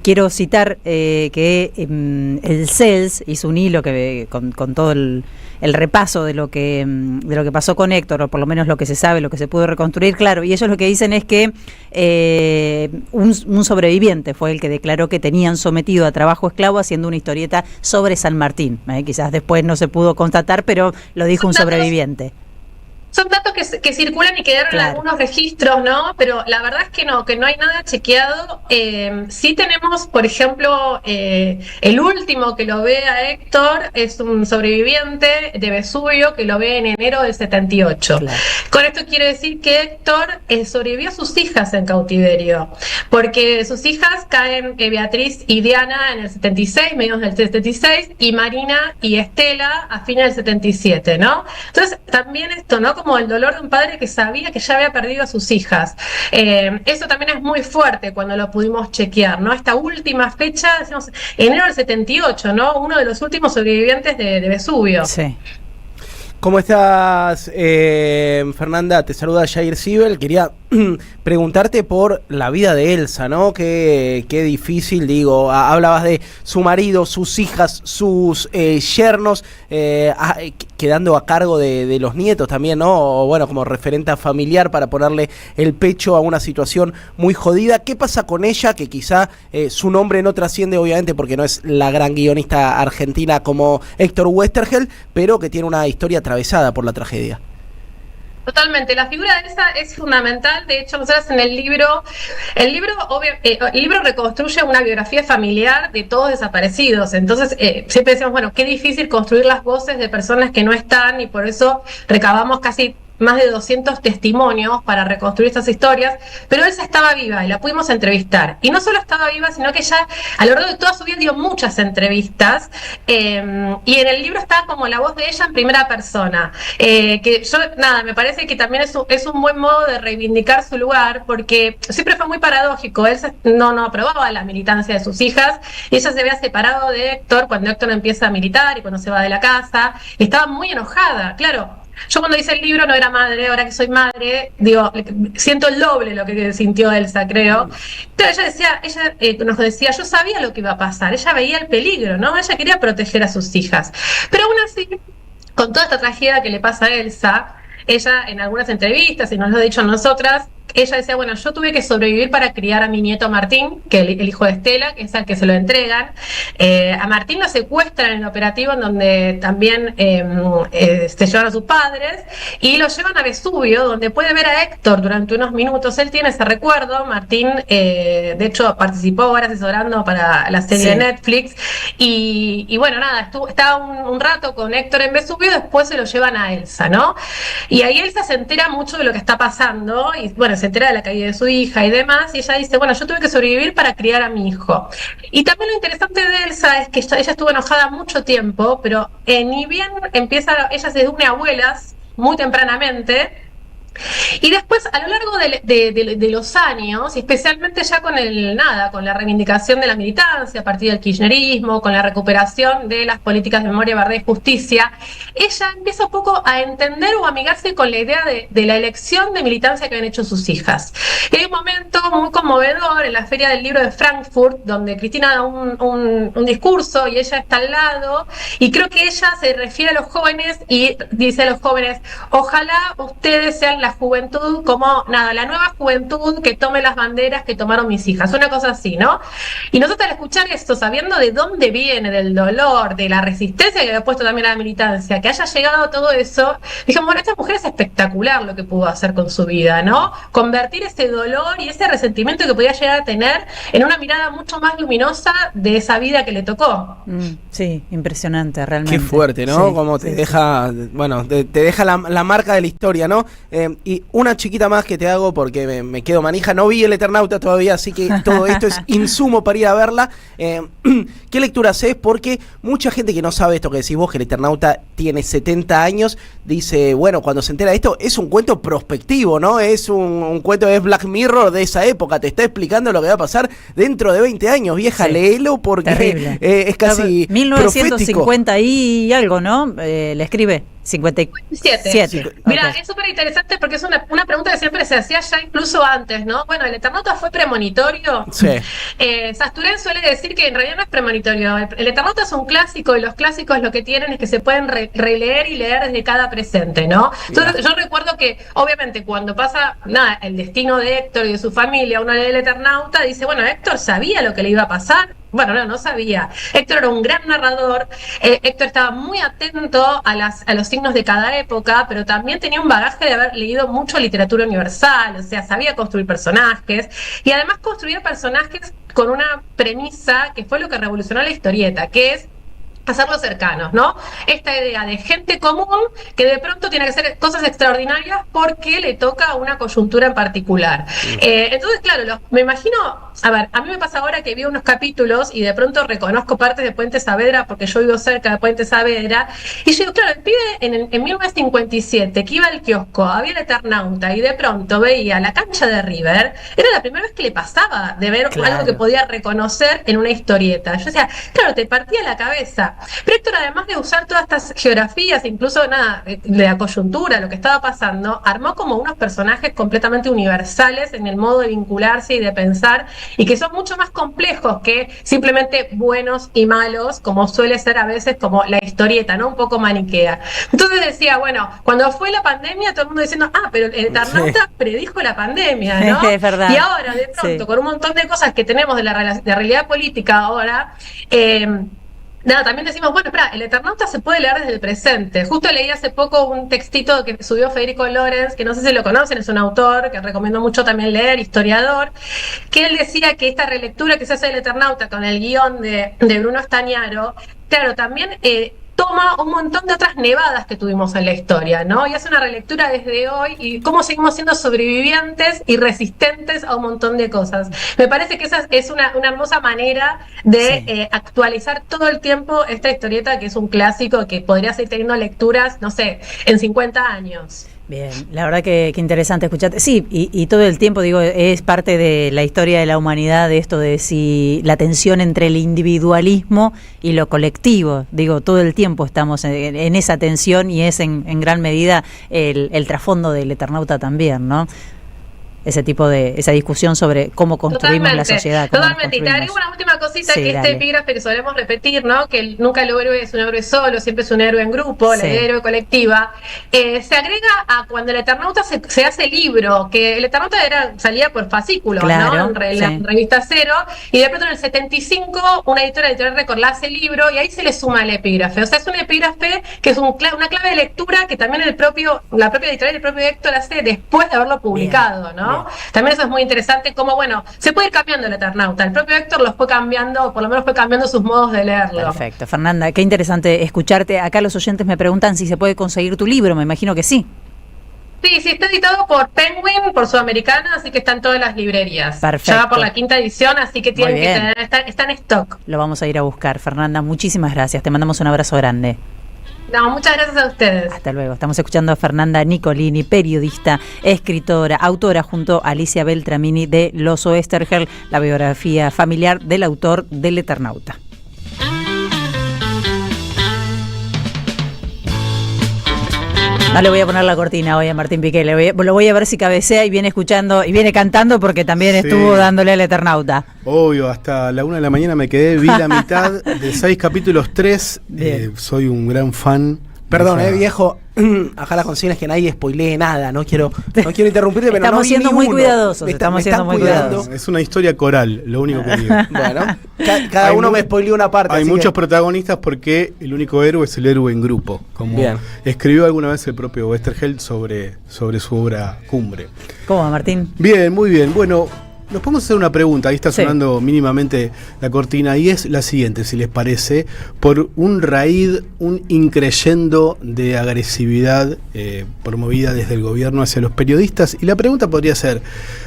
Quiero citar que el CELS hizo un hilo que con todo el repaso de lo que pasó con Héctor, o por lo menos lo que se sabe, lo que se pudo reconstruir, claro, y ellos lo que dicen es que un sobreviviente fue el que declaró que tenían sometido a trabajo esclavo haciendo una historieta sobre San Martín. Quizás después no se pudo constatar, pero lo dijo un sobreviviente. Son datos que circulan y quedaron en algunos registros, ¿no? Pero la verdad es que no hay nada chequeado. Sí tenemos, por ejemplo, el último que lo ve a Héctor es un sobreviviente de Vesubio que lo ve en enero del 78. Claro. Con esto quiero decir que Héctor sobrevivió a sus hijas en cautiverio, porque sus hijas caen, Beatriz y Diana, en el 76, mediados del 76, y Marina y Estela a fines del 77, ¿no? Entonces, también esto, ¿no? Como el dolor de un padre que sabía que ya había perdido a sus hijas. Eso también es muy fuerte cuando lo pudimos chequear, ¿no? Esta última fecha, decimos, enero del 78, ¿no? Uno de los últimos sobrevivientes de Vesubio. Sí. ¿Cómo estás, Fernanda? Te saluda Jair Sibel. Quería preguntarte por la vida de Elsa, ¿no? Qué difícil, digo. Hablabas de su marido, sus hijas, sus yernos, quedando a cargo de los nietos también, ¿no? O, bueno, como referente familiar para ponerle el pecho a una situación muy jodida. ¿Qué pasa con ella? Que quizá su nombre no trasciende, obviamente, porque no es la gran guionista argentina como Héctor Westergel, pero que tiene una historia atravesada por la tragedia. Totalmente, la figura de Elsa es fundamental. De hecho, nosotros en el libro reconstruye una biografía familiar de todos desaparecidos. Entonces, siempre decimos, bueno, qué difícil construir las voces de personas que no están, y por eso recabamos casi más de 200 testimonios para reconstruir estas historias, pero Elsa estaba viva y la pudimos entrevistar. Y no solo estaba viva, sino que ella a lo largo de toda su vida dio muchas entrevistas, y en el libro está como la voz de ella en primera persona, que yo, me parece que también es un buen modo de reivindicar su lugar, porque siempre fue muy paradójico. Elsa no aprobaba la militancia de sus hijas, y ella se había separado de Héctor cuando Héctor empieza a militar y cuando se va de la casa, y estaba muy enojada, claro. Yo cuando hice el libro no era madre, ahora que soy madre, digo, siento el doble lo que sintió Elsa, creo. Pero ella nos decía, yo sabía lo que iba a pasar, ella veía el peligro, ¿no? Ella quería proteger a sus hijas. Pero aún así, con toda esta tragedia que le pasa a Elsa, ella en algunas entrevistas, y nos lo ha dicho a nosotras, ella decía, bueno, yo tuve que sobrevivir para criar a mi nieto Martín, que el hijo de Estela, que es al que se lo entregan. A Martín lo secuestran en el operativo en donde también se llevan a sus padres, y lo llevan a Vesubio, donde puede ver a Héctor durante unos minutos. Él tiene ese recuerdo. Martín, de hecho, participó ahora asesorando para la serie de Netflix, y bueno, estaba un rato con Héctor en Vesubio, después se lo llevan a Elsa, ¿no? Y ahí Elsa se entera mucho de lo que está pasando, y bueno, se entera de la caída de su hija y demás, y ella dice, bueno, yo tuve que sobrevivir para criar a mi hijo. Y también lo interesante de Elsa es que ella estuvo enojada mucho tiempo, pero ni bien ella se une a abuelas muy tempranamente, y después a lo largo de los años, y especialmente ya con la reivindicación de la militancia a partir del kirchnerismo, con la recuperación de las políticas de memoria, verdad y justicia, ella empieza un poco a entender o amigarse con la idea de la elección de militancia que habían hecho sus hijas. Y hay un momento muy conmovedor en la Feria del Libro de Frankfurt, donde Cristina da un discurso y ella está al lado, y creo que ella se refiere a los jóvenes y dice a los jóvenes, ojalá ustedes sean la la juventud como, nada, la nueva juventud que tome las banderas que tomaron mis hijas, una cosa así, ¿no? Y nosotros al escuchar esto, sabiendo de dónde viene, del dolor, de la resistencia que había puesto también a la militancia, que haya llegado a todo eso, dijimos, bueno, esta mujer es espectacular lo que pudo hacer con su vida, ¿no? Convertir ese dolor y ese resentimiento que podía llegar a tener en una mirada mucho más luminosa de esa vida que le tocó. Sí, impresionante, realmente. Qué fuerte, ¿no? Sí, Como te deja, bueno, te deja la marca de la historia, ¿no? Y una chiquita más que te hago porque me quedo manija. No vi El Eternauta todavía, así que todo esto es insumo para ir a verla. ¿Qué lectura haces? Porque mucha gente que no sabe esto que decís vos, que El Eternauta tiene 70 años, dice, bueno, cuando se entera de esto, es un cuento prospectivo, ¿no? Es un cuento, es Black Mirror de esa época, te está explicando lo que va a pasar dentro de 20 años, vieja, sí. Léelo porque es casi 1950 profético. Y algo, ¿no? Le escribe 57. Mira, es súper interesante porque es una pregunta que siempre se hacía ya incluso antes, ¿no? Bueno, ¿el Eternauta fue premonitorio? Sí. Sasturen suele decir que en realidad no es premonitorio. El Eternauta es un clásico y los clásicos lo que tienen es que se pueden releer y leer desde cada presente, ¿no? Entonces, yo recuerdo que, obviamente, cuando pasa el destino de Héctor y de su familia, uno lee El Eternauta, dice, bueno, Héctor sabía lo que le iba a pasar. Bueno, no sabía. Héctor era un gran narrador, Héctor estaba muy atento a los signos de cada época, pero también tenía un bagaje de haber leído mucho literatura universal, o sea, sabía construir personajes, y además construir personajes con una premisa que fue lo que revolucionó la historieta, que es hacerlos cercanos, ¿no? Esta idea de gente común que de pronto tiene que hacer cosas extraordinarias porque le toca una coyuntura en particular. Entonces, claro, me imagino, a ver, a mí me pasa ahora que vi unos capítulos y de pronto reconozco partes de Puente Saavedra porque yo vivo cerca de Puente Saavedra, y yo digo, claro, el pibe en 1957 que iba al kiosco, había El Eternauta y de pronto veía la cancha de River, era la primera vez que le pasaba de ver algo que podía reconocer en una historieta. Yo decía, claro, te partía la cabeza. Pero Héctor, además de usar todas estas geografías, incluso de la coyuntura, lo que estaba pasando, armó como unos personajes completamente universales en el modo de vincularse y de pensar, y que son mucho más complejos que simplemente buenos y malos, como suele ser a veces como la historieta, ¿no? Un poco maniquea. Entonces decía, bueno, cuando fue la pandemia, todo el mundo diciendo, pero el Eternauta predijo la pandemia, ¿no? Es verdad. Y ahora, de pronto, con un montón de cosas que tenemos de la realidad política ahora, también decimos, bueno, espera, El Eternauta se puede leer desde el presente. Justo leí hace poco un textito que subió Federico Lorenz, que no sé si lo conocen, es un autor que recomiendo mucho también leer, historiador, que él decía que esta relectura que se hace del Eternauta con el guión de Bruno Stagnaro, claro, también toma un montón de otras nevadas que tuvimos en la historia, ¿no? Y hace una relectura desde hoy y cómo seguimos siendo sobrevivientes y resistentes a un montón de cosas. Me parece que esa es una hermosa manera de actualizar todo el tiempo esta historieta, que es un clásico que podría seguir teniendo lecturas, no sé, en 50 años. Bien, la verdad que interesante escucharte. Sí, y todo el tiempo, digo, es parte de la historia de la humanidad, de esto de si la tensión entre el individualismo y lo colectivo. Digo, todo el tiempo estamos en esa tensión y es en gran medida el trasfondo del Eternauta también, ¿no? Esa discusión sobre cómo construimos la sociedad. Totalmente. Y te agrego una última cosita, que este epígrafe que solemos repetir, ¿no? Que nunca el héroe es un héroe solo, siempre es un héroe en grupo, la idea de héroe colectiva. Se agrega a cuando el Eternauta se hace libro, que el Eternauta salía por fascículos, ¿no? En la revista Cero, y de pronto en el 75 una editora Record la hace libro y ahí se le suma el epígrafe. O sea, es un epígrafe que es una clave de lectura que también la propia editorial y el propio Héctor hace después de haberlo publicado, ¿no? También eso es muy interesante, como bueno, se puede ir cambiando el Eternauta. El propio Héctor los fue cambiando, o por lo menos fue cambiando sus modos de leerlo. Perfecto, Fernanda, qué interesante escucharte. Acá los oyentes me preguntan si se puede conseguir tu libro, me imagino que sí. Sí, está editado por Penguin, por Sudamericana, así que está en todas las librerías. Perfecto. Ya va por la 5ª edición, así que tienen que tener, está en stock. Lo vamos a ir a buscar. Fernanda, muchísimas gracias, te mandamos un abrazo grande. No, muchas gracias a ustedes. Hasta luego. Estamos escuchando a Fernanda Nicolini, periodista, escritora, autora junto a Alicia Beltramini de Los Oesterheld, la biografía familiar del autor del Eternauta. No le voy a poner la cortina hoy a Martín Piqué, lo voy a ver si cabecea y viene escuchando y viene cantando porque también estuvo dándole al Eternauta. Obvio, hasta la 1 de la mañana me quedé, vi la mitad de 6 capítulos, 3, soy un gran fan Perdón, viejo. Acá la consigna es que nadie spoilee nada. No quiero interrumpirte, pero estamos siendo muy cuidadosos. Estamos siendo muy cuidadosos. Es una historia coral, lo único que digo. Bueno, cada uno me spoileó una parte. Hay muchos protagonistas porque el único héroe es el héroe en grupo. Como escribió alguna vez el propio Westergeld sobre su obra Cumbre. ¿Cómo va, Martín? Bien, muy bien. Bueno, nos podemos hacer una pregunta, ahí está sonando mínimamente la cortina, y es la siguiente, si les parece, por un raíz, un increyendo de agresividad promovida desde el gobierno hacia los periodistas, y la pregunta podría ser,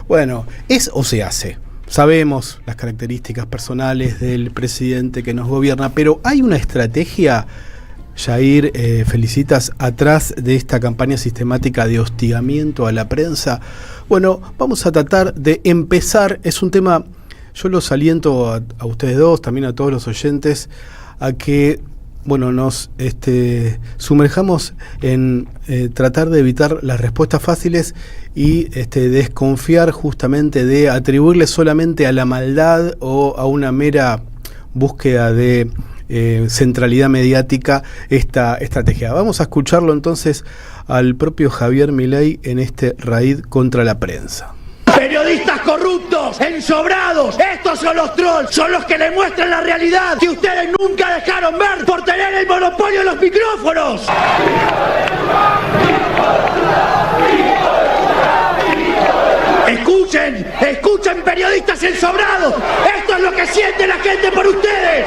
bueno, ¿es o se hace? Sabemos las características personales del presidente que nos gobierna, pero ¿hay una estrategia, Jair, felicitas, atrás de esta campaña sistemática de hostigamiento a la prensa? Bueno, vamos a tratar de empezar, es un tema, yo los aliento a ustedes dos, también a todos los oyentes, a que, bueno, nos sumerjamos en tratar de evitar las respuestas fáciles y desconfiar justamente de atribuirle solamente a la maldad o a una mera búsqueda de centralidad mediática esta estrategia. Vamos a escucharlo entonces al propio Javier Milei en este raid contra la prensa. Periodistas corruptos, ensobrados, estos son los trolls, son los que le muestran la realidad que ustedes nunca dejaron ver por tener el monopolio de los micrófonos. Escuchen periodistas ensobrados, esto es lo que siente la gente por ustedes.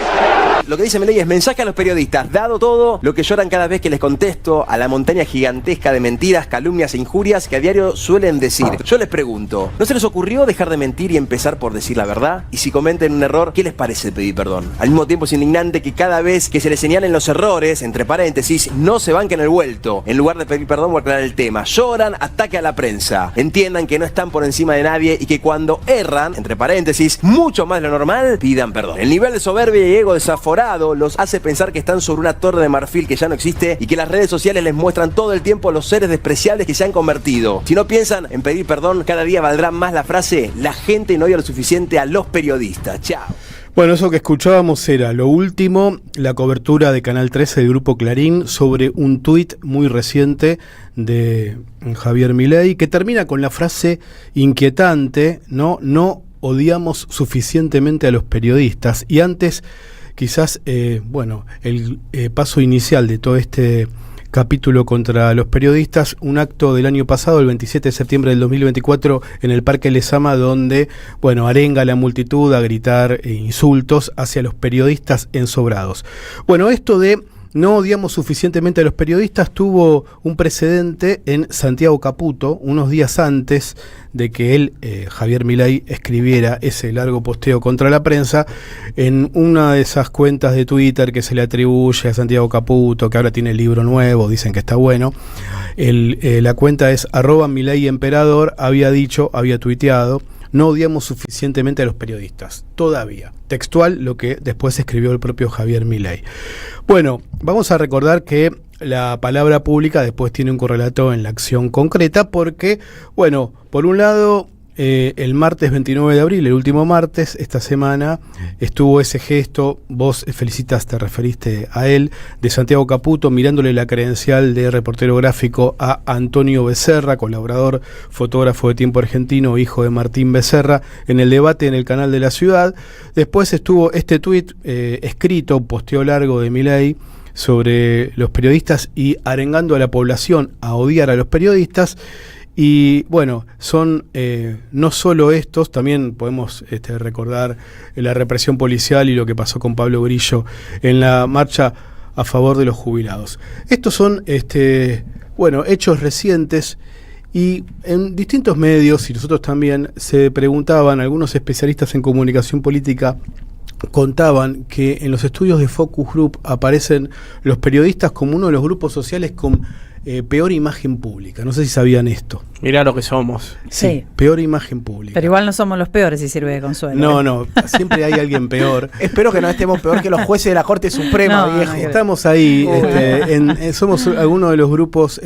Lo que dice Milei es mensaje a los periodistas, dado todo lo que lloran cada vez que les contesto a la montaña gigantesca de mentiras, calumnias e injurias que a diario suelen decir. Yo les pregunto, ¿no se les ocurrió dejar de mentir y empezar por decir la verdad? Y si cometen un error, ¿qué les parece pedir perdón? Al mismo tiempo es indignante que cada vez que se les señalen los errores, entre paréntesis, no se banquen el vuelto. En lugar de pedir perdón o aclarar el tema, lloran, ataque a la prensa. Entiendan que no están por encima de nadie y que cuando erran, entre paréntesis, mucho más de lo normal, pidan perdón. El nivel de soberbia y ego desaforado los hace pensar que están sobre una torre de marfil que ya no existe y que las redes sociales les muestran todo el tiempo los seres despreciables que se han convertido. Si no piensan en pedir perdón, cada día valdrá más la frase: la gente no odia lo suficiente a los periodistas. Chao. Bueno, eso que escuchábamos era lo último, la cobertura de Canal 13 del Grupo Clarín sobre un tuit muy reciente de Javier Milei que termina con la frase inquietante, no odiamos suficientemente a los periodistas. Y antes, quizás, el paso inicial de todo este capítulo contra los periodistas, un acto del año pasado, el 27 de septiembre del 2024, en el Parque Lezama, donde, arenga a la multitud a gritar insultos hacia los periodistas ensobrados. Bueno, esto de no odiamos suficientemente a los periodistas tuvo un precedente en Santiago Caputo, unos días antes de que él, Javier Milei, escribiera ese largo posteo contra la prensa en una de esas cuentas de Twitter que se le atribuye a Santiago Caputo, que ahora tiene el libro nuevo, dicen que está bueno. La cuenta es @MileiEmperador, había tuiteado: no odiamos suficientemente a los periodistas, todavía. Textual lo que después escribió el propio Javier Milei. Bueno, vamos a recordar que la palabra pública después tiene un correlato en la acción concreta porque, por un lado, el martes 29 de abril, el último martes, esta semana, estuvo ese gesto, vos, Felicitas, te referiste a él, de Santiago Caputo, mirándole la credencial de reportero gráfico a Antonio Becerra, colaborador, fotógrafo de Tiempo Argentino, hijo de Martín Becerra, en el debate en el canal de la ciudad. Después estuvo este tuit escrito, posteo largo de Milei, sobre los periodistas y arengando a la población a odiar a los periodistas. Y son no solo estos, también podemos recordar la represión policial y lo que pasó con Pablo Grillo en la marcha a favor de los jubilados. Estos son hechos recientes y en distintos medios, y nosotros también, se preguntaban, algunos especialistas en comunicación política contaban que en los estudios de Focus Group aparecen los periodistas como uno de los grupos sociales con peor imagen pública. No sé si sabían esto. Mirá lo que somos. Sí. Peor imagen pública. Pero igual no somos los peores, si sirve de consuelo. No, siempre hay alguien peor. Espero que no estemos peor que los jueces de la Corte Suprema, viejo. Estamos ahí, somos algunos de los grupos,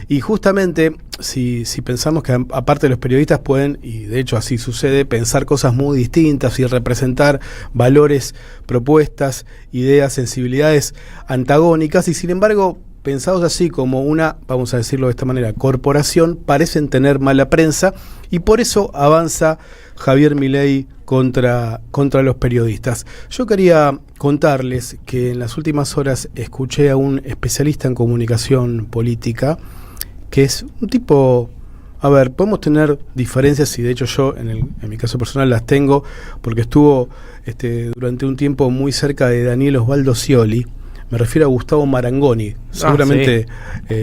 y justamente si pensamos que aparte de los periodistas pueden, y de hecho así sucede, pensar cosas muy distintas y representar valores, propuestas, ideas, sensibilidades antagónicas, y sin embargo pensados así como una, vamos a decirlo de esta manera, corporación, parecen tener mala prensa y por eso avanza Javier Milei contra los periodistas. Yo quería contarles que en las últimas horas escuché a un especialista en comunicación política, que es un tipo... A ver, podemos tener diferencias y de hecho yo en mi caso personal las tengo porque estuvo durante un tiempo muy cerca de Daniel Osvaldo Scioli. Me refiero a Gustavo Marangoni, seguramente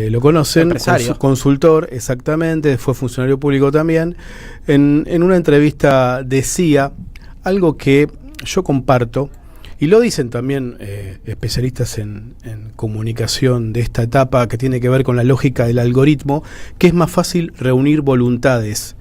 lo conocen, consultor, exactamente, fue funcionario público también. En una entrevista decía algo que yo comparto, y lo dicen también especialistas en comunicación de esta etapa que tiene que ver con la lógica del algoritmo, que es más fácil reunir voluntades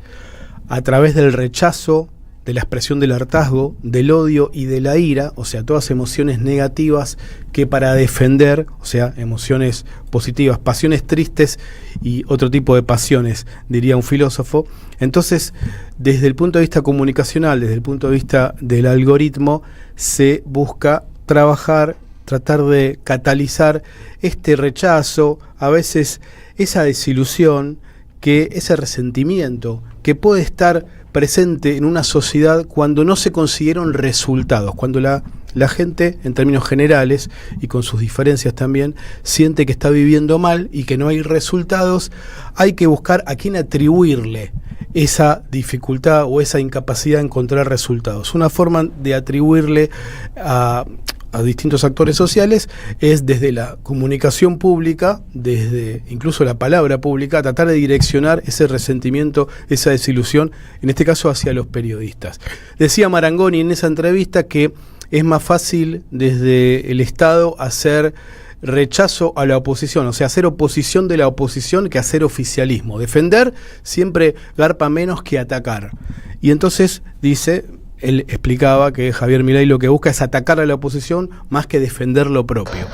a través del rechazo, de la expresión del hartazgo, del odio y de la ira, o sea, todas emociones negativas que para defender, o sea, emociones positivas, pasiones tristes y otro tipo de pasiones, diría un filósofo. Entonces, desde el punto de vista comunicacional, desde el punto de vista del algoritmo, se busca trabajar, tratar de catalizar este rechazo, a veces esa desilusión, ese resentimiento que puede estar presente en una sociedad cuando no se consiguieron resultados, cuando la gente, en términos generales y con sus diferencias también, siente que está viviendo mal y que no hay resultados. Hay que buscar a quién atribuirle esa dificultad o esa incapacidad de encontrar resultados. Una forma de atribuirle a distintos actores sociales es desde la comunicación pública, desde incluso la palabra pública, tratar de direccionar ese resentimiento, esa desilusión, en este caso hacia los periodistas. Decía Marangoni en esa entrevista que es más fácil desde el Estado hacer rechazo a la oposición, o sea, hacer oposición de la oposición que hacer oficialismo. Defender siempre garpa menos que atacar. Y entonces dice... Él explicaba que Javier Milei lo que busca es atacar a la oposición más que defender lo propio.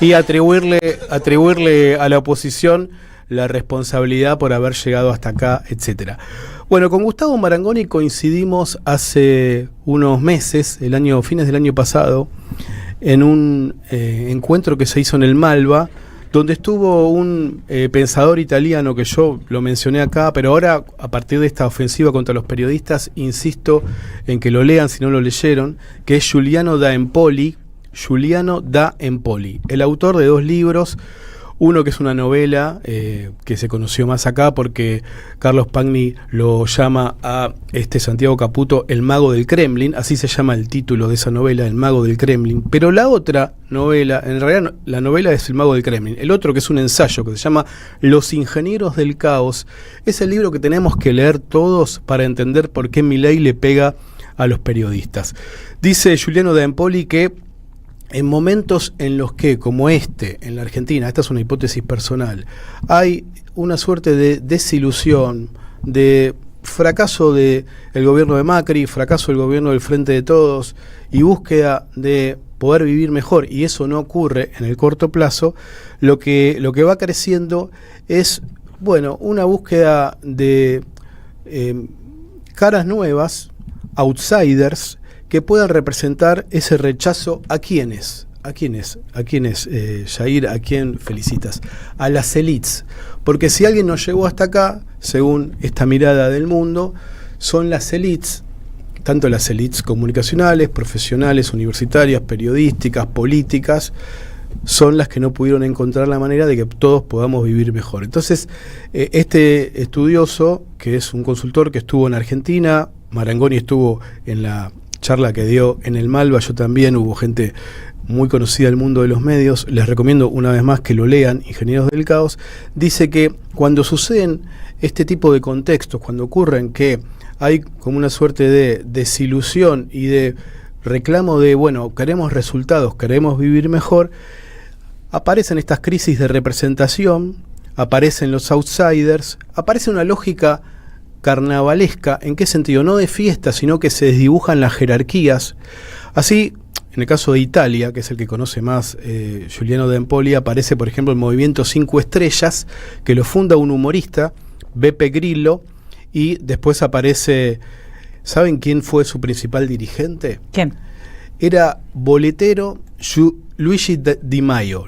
Y atribuirle a la oposición la responsabilidad por haber llegado hasta acá, etcétera. Bueno, con Gustavo Marangoni coincidimos hace unos meses, fines del año pasado, en un encuentro que se hizo en el Malva, donde estuvo un pensador italiano que yo lo mencioné acá, pero ahora a partir de esta ofensiva contra los periodistas insisto en que lo lean si no lo leyeron, que es Giuliano da Empoli, el autor de 2 libros, uno que es una novela que se conoció más acá porque Carlos Pagni lo llama a Santiago Caputo El Mago del Kremlin, así se llama el título de esa novela, El Mago del Kremlin, pero la otra novela, en realidad la novela es El Mago del Kremlin, el otro que es un ensayo que se llama Los Ingenieros del Caos, es el libro que tenemos que leer todos para entender por qué Milei le pega a los periodistas. Dice Giuliano da Empoli que en momentos en los que, como en la Argentina, esta es una hipótesis personal, hay una suerte de desilusión, de fracaso del gobierno de Macri, fracaso del gobierno del Frente de Todos y búsqueda de poder vivir mejor, y eso no ocurre en el corto plazo, lo que va creciendo es, una búsqueda de caras nuevas, outsiders, que puedan representar ese rechazo a quiénes, Jair, a quién felicitas, a las élites, porque si alguien nos llegó hasta acá, según esta mirada del mundo, son las élites, tanto las élites comunicacionales, profesionales, universitarias, periodísticas, políticas, son las que no pudieron encontrar la manera de que todos podamos vivir mejor. Entonces, este estudioso, que es un consultor que estuvo en Argentina, Marangoni estuvo en la charla que dio en el Malva, yo también, hubo gente muy conocida del mundo de los medios, les recomiendo una vez más que lo lean, Ingenieros del Caos, dice que cuando suceden este tipo de contextos, cuando ocurren que hay como una suerte de desilusión y de reclamo de, queremos resultados, queremos vivir mejor, aparecen estas crisis de representación, aparecen los outsiders, aparece una lógica carnavalesca. ¿En qué sentido? No de fiesta, sino que se desdibujan las jerarquías. Así, en el caso de Italia, que es el que conoce más Giuliano da Empoli, aparece, por ejemplo, el movimiento 5 Estrellas, que lo funda un humorista, Beppe Grillo, y después aparece... ¿Saben quién fue su principal dirigente? ¿Quién? Era Boletero Luigi Di Maio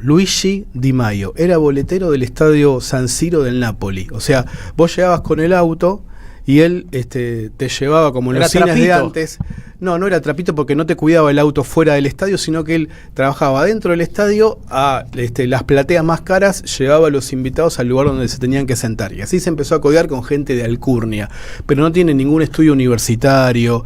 era boletero del estadio San Siro del Napoli. O sea, vos llegabas con el auto y él te llevaba como en los cines de antes. No era trapito porque no te cuidaba el auto fuera del estadio, sino que él trabajaba dentro del estadio a las plateas más caras, llevaba a los invitados al lugar donde se tenían que sentar. Y así se empezó a codear con gente de alcurnia. Pero no tiene ningún estudio universitario,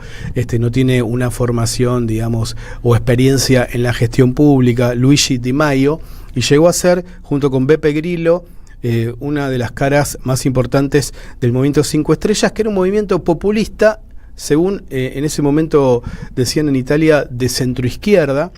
no tiene una formación, digamos, o experiencia en la gestión pública, Luigi Di Maio, y llegó a ser, junto con Beppe Grillo, una de las caras más importantes del movimiento 5 Estrellas, que era un movimiento populista, según en ese momento decían en Italia, de centroizquierda,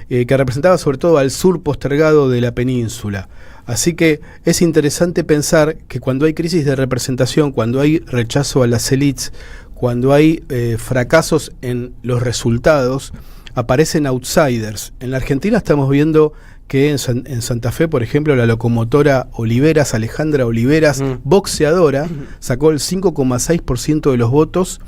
que representaba sobre todo al sur postergado de la península. Así que es interesante pensar que cuando hay crisis de representación, cuando hay rechazo a las élites, cuando hay fracasos en los resultados, aparecen outsiders. En la Argentina estamos viendo que en Santa Fe, por ejemplo, la locomotora Oliveras, Alejandra Oliveras, boxeadora, sacó el 5,6% de los votos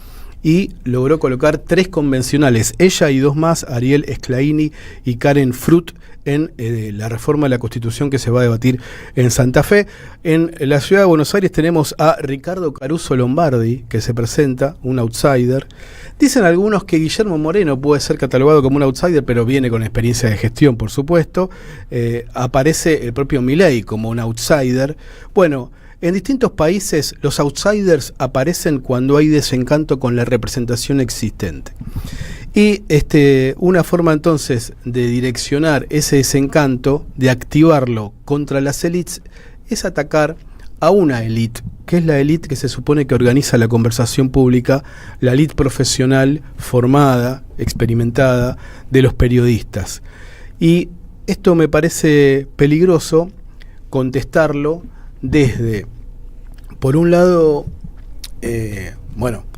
y logró colocar 3 convencionales, ella y 2 más, Ariel Sclaini y Karen Frutt, en la reforma de la Constitución que se va a debatir en Santa Fe. En la ciudad de Buenos Aires tenemos a Ricardo Caruso Lombardi, que se presenta, un outsider. Dicen algunos que Guillermo Moreno puede ser catalogado como un outsider, pero viene con experiencia de gestión, por supuesto. Aparece el propio Milei como un outsider. Bueno, en distintos países los outsiders aparecen cuando hay desencanto con la representación existente. Y una forma entonces de direccionar ese desencanto, de activarlo contra las élites, es atacar a una élite, que es la élite que se supone que organiza la conversación pública, la élite profesional, formada, experimentada, de los periodistas. Y esto me parece peligroso contestarlo desde, por un lado,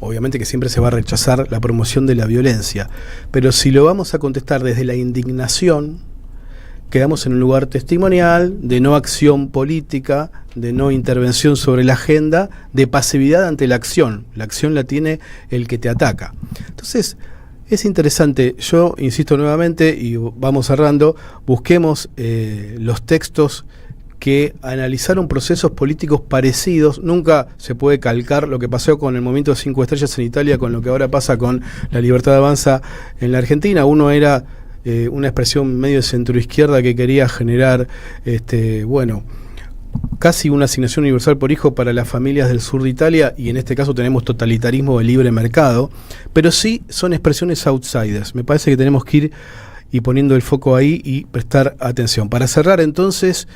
obviamente que siempre se va a rechazar la promoción de la violencia, pero si lo vamos a contestar desde la indignación, quedamos en un lugar testimonial, de no acción política, de no intervención sobre la agenda, de pasividad ante la acción. La acción la tiene el que te ataca. Entonces, es interesante, yo insisto nuevamente, y vamos cerrando, busquemos los textos que analizaron procesos políticos parecidos. Nunca se puede calcar lo que pasó con el movimiento de 5 Estrellas en Italia con lo que ahora pasa con la Libertad Avanza en la Argentina. Uno era una expresión medio de centroizquierda que quería generar casi una asignación universal por hijo para las familias del sur de Italia, y en este caso tenemos totalitarismo de libre mercado, pero sí son expresiones outsiders. Me parece que tenemos que ir y poniendo el foco ahí y prestar atención. Para cerrar entonces,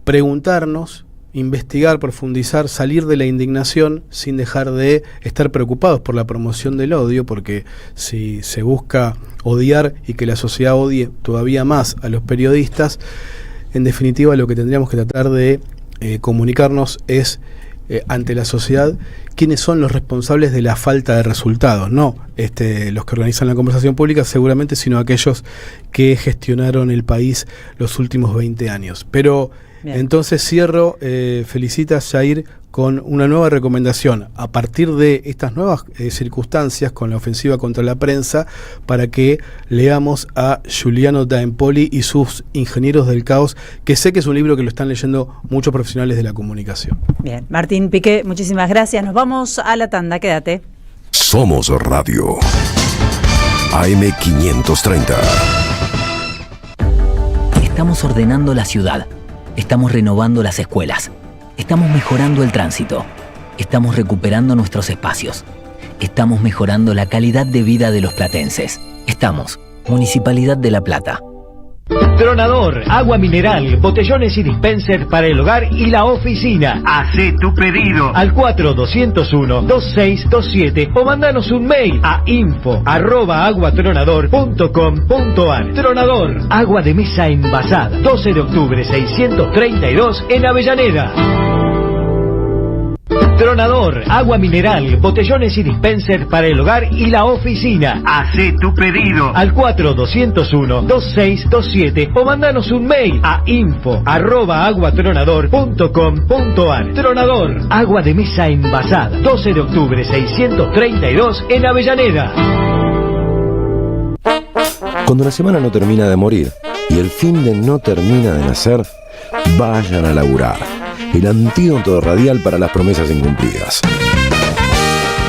preguntarnos, investigar, profundizar, salir de la indignación sin dejar de estar preocupados por la promoción del odio, porque si se busca odiar y que la sociedad odie todavía más a los periodistas, en definitiva lo que tendríamos que tratar de comunicarnos es ante la sociedad quiénes son los responsables de la falta de resultados, no los que organizan la conversación pública seguramente, sino aquellos que gestionaron el país los últimos 20 años. Pero bien. Entonces cierro, felicitas Jair, con una nueva recomendación a partir de estas nuevas circunstancias con la ofensiva contra la prensa, para que leamos a Giuliano da Empoli y sus Ingenieros del Caos, que sé que es un libro que lo están leyendo muchos profesionales de la comunicación. Bien, Martín Piqué, muchísimas gracias. Nos vamos a la tanda, quédate. Somos Radio AM530. Estamos ordenando la ciudad. Estamos renovando las escuelas. Estamos mejorando el tránsito. Estamos recuperando nuestros espacios. Estamos mejorando la calidad de vida de los platenses. Estamos, Municipalidad de La Plata. Tronador, agua mineral, botellones y dispensers para el hogar y la oficina. Hacé tu pedido al 4201-2627 o mandanos un mail a info@aguatronador.com.ar. Tronador, agua de mesa envasada, 12 de octubre 632 en Avellaneda. Tronador, agua mineral, botellones y dispensers para el hogar y la oficina. Hacé tu pedido al 4201-2627 o mandanos un mail a info@aguatronador.com.ar. Tronador, agua de mesa envasada, 12 de octubre 632 en Avellaneda. Cuando la semana no termina de morir, y el finde no termina de nacer, vayan a laburar. El antídoto radial para las promesas incumplidas.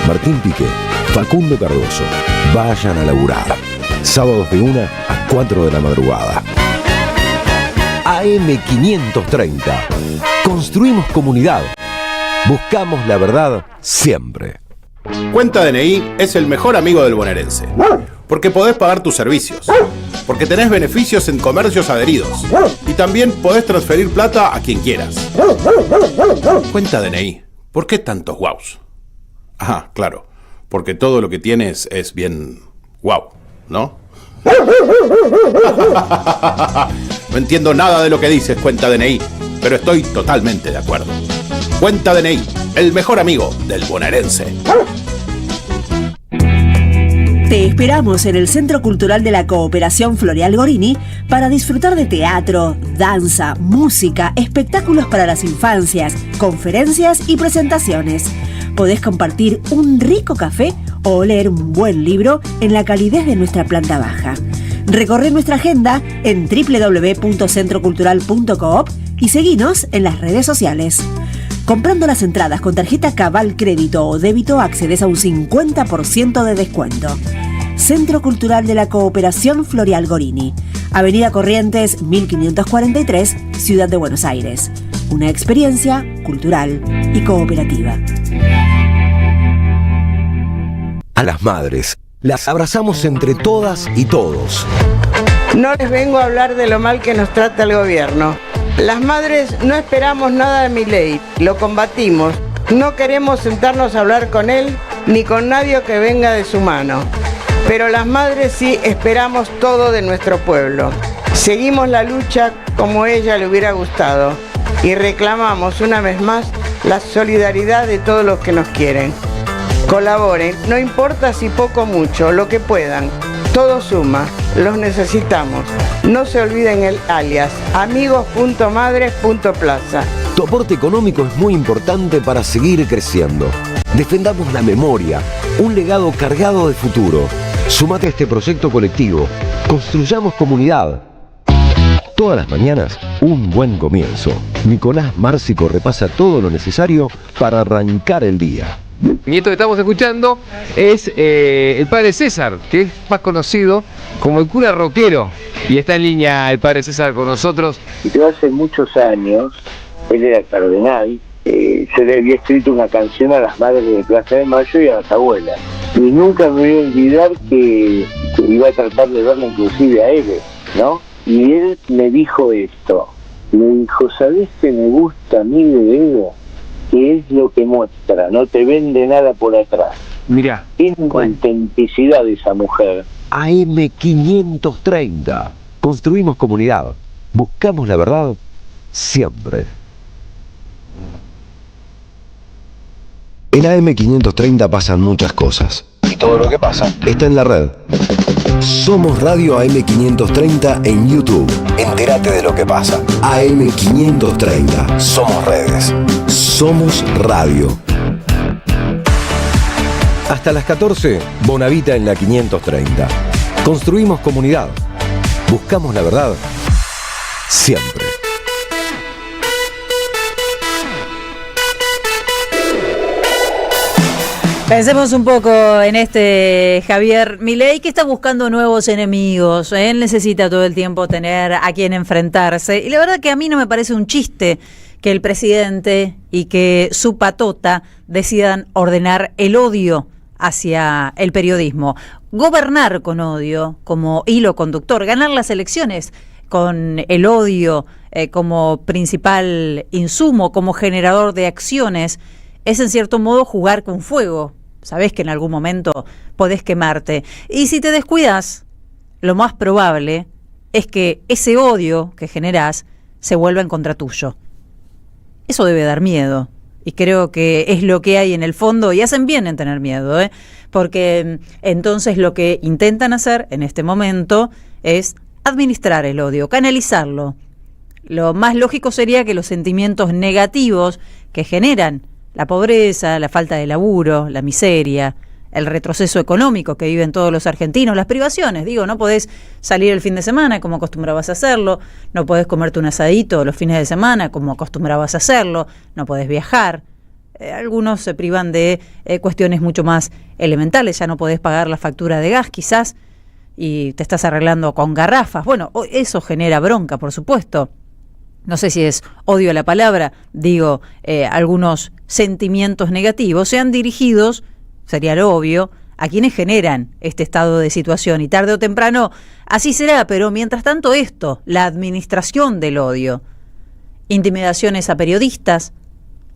Martín Piqué, Facundo Cardoso, vayan a laburar. Sábados de 1 a 4 de la madrugada. AM530. Construimos comunidad. Buscamos la verdad siempre. Cuenta DNI es el mejor amigo del bonaerense. Porque podés pagar tus servicios. Porque tenés beneficios en comercios adheridos. Y también podés transferir plata a quien quieras. Cuenta DNI. ¿Por qué tantos guaus? Ajá, claro. Porque todo lo que tienes es bien guau, ¿no? No entiendo nada de lo que dices, Cuenta DNI, pero estoy totalmente de acuerdo. Cuenta DNI, el mejor amigo del bonaerense. Te esperamos en el Centro Cultural de la Cooperación Floreal Gorini para disfrutar de teatro, danza, música, espectáculos para las infancias, conferencias y presentaciones. Podés compartir un rico café o leer un buen libro en la calidez de nuestra planta baja. Recorre nuestra agenda en www.centrocultural.coop y seguinos en las redes sociales. Comprando las entradas con tarjeta Cabal Crédito o Débito accedes a un 50% de descuento. Centro Cultural de la Cooperación Floreal Gorini, Avenida Corrientes 1543, Ciudad de Buenos Aires. Una experiencia cultural y cooperativa. A las madres, las abrazamos entre todas y todos. No les vengo a hablar de lo mal que nos trata el gobierno. Las madres no esperamos nada de Milei, lo combatimos. No queremos sentarnos a hablar con él ni con nadie que venga de su mano. Pero las madres sí esperamos todo de nuestro pueblo. Seguimos la lucha como a ella le hubiera gustado y reclamamos una vez más la solidaridad de todos los que nos quieren. Colaboren, no importa si poco o mucho, lo que puedan. Todo suma, los necesitamos. No se olviden el alias, amigos.madres.plaza. Tu aporte económico es muy importante para seguir creciendo. Defendamos la memoria, un legado cargado de futuro. Súmate a este proyecto colectivo. Construyamos comunidad. Todas las mañanas, un buen comienzo. Nicolás Márcico repasa todo lo necesario para arrancar el día. Y esto que estamos escuchando es el padre César, que es más conocido como el cura rockero. Y está en línea el padre César con nosotros. Hace muchos años, él era cardenal, se le había escrito una canción a las madres de Plaza de Mayo y a las abuelas. Y nunca me voy a olvidar que iba a tratar de verlo inclusive a él, ¿no? Y él me dijo esto, me dijo, ¿sabés qué me gusta a mí de Evo? Que es lo que muestra, no te vende nada por atrás. Mirá. Es una autenticidad de esa mujer. AM530. Construimos comunidad. Buscamos la verdad siempre. En AM530 pasan muchas cosas. Y todo lo que pasa está en la red. Somos Radio AM530 en YouTube. Entérate de lo que pasa. AM530. Somos redes. Somos radio. Hasta las 14, Bonavita en la 530. Construimos comunidad. Buscamos la verdad siempre. Pensemos un poco en este Javier Milei, que está buscando nuevos enemigos. Él necesita todo el tiempo tener a quien enfrentarse. Y la verdad que a mí no me parece un chiste que el presidente y que su patota decidan ordenar el odio hacia el periodismo. Gobernar con odio como hilo conductor, ganar las elecciones con el odio como principal insumo, como generador de acciones, es en cierto modo jugar con fuego. Sabés que en algún momento podés quemarte. Y si te descuidas, lo más probable es que ese odio que generás se vuelva en contra tuyo. Eso debe dar miedo. Y creo que es lo que hay en el fondo, y hacen bien en tener miedo, porque entonces lo que intentan hacer en este momento es administrar el odio, canalizarlo. Lo más lógico sería que los sentimientos negativos que generan la pobreza, la falta de laburo, la miseria, el retroceso económico que viven todos los argentinos, las privaciones, digo, no podés salir el fin de semana como acostumbrabas a hacerlo, no podés comerte un asadito los fines de semana como acostumbrabas a hacerlo, no podés viajar. Algunos se privan de cuestiones mucho más elementales, ya no podés pagar la factura de gas quizás y te estás arreglando con garrafas. Bueno, eso genera bronca, por supuesto. No sé si es odio a la palabra, digo, algunos sentimientos negativos sean dirigidos, sería lo obvio, a quienes generan este estado de situación y tarde o temprano así será, pero mientras tanto esto, la administración del odio, intimidaciones a periodistas,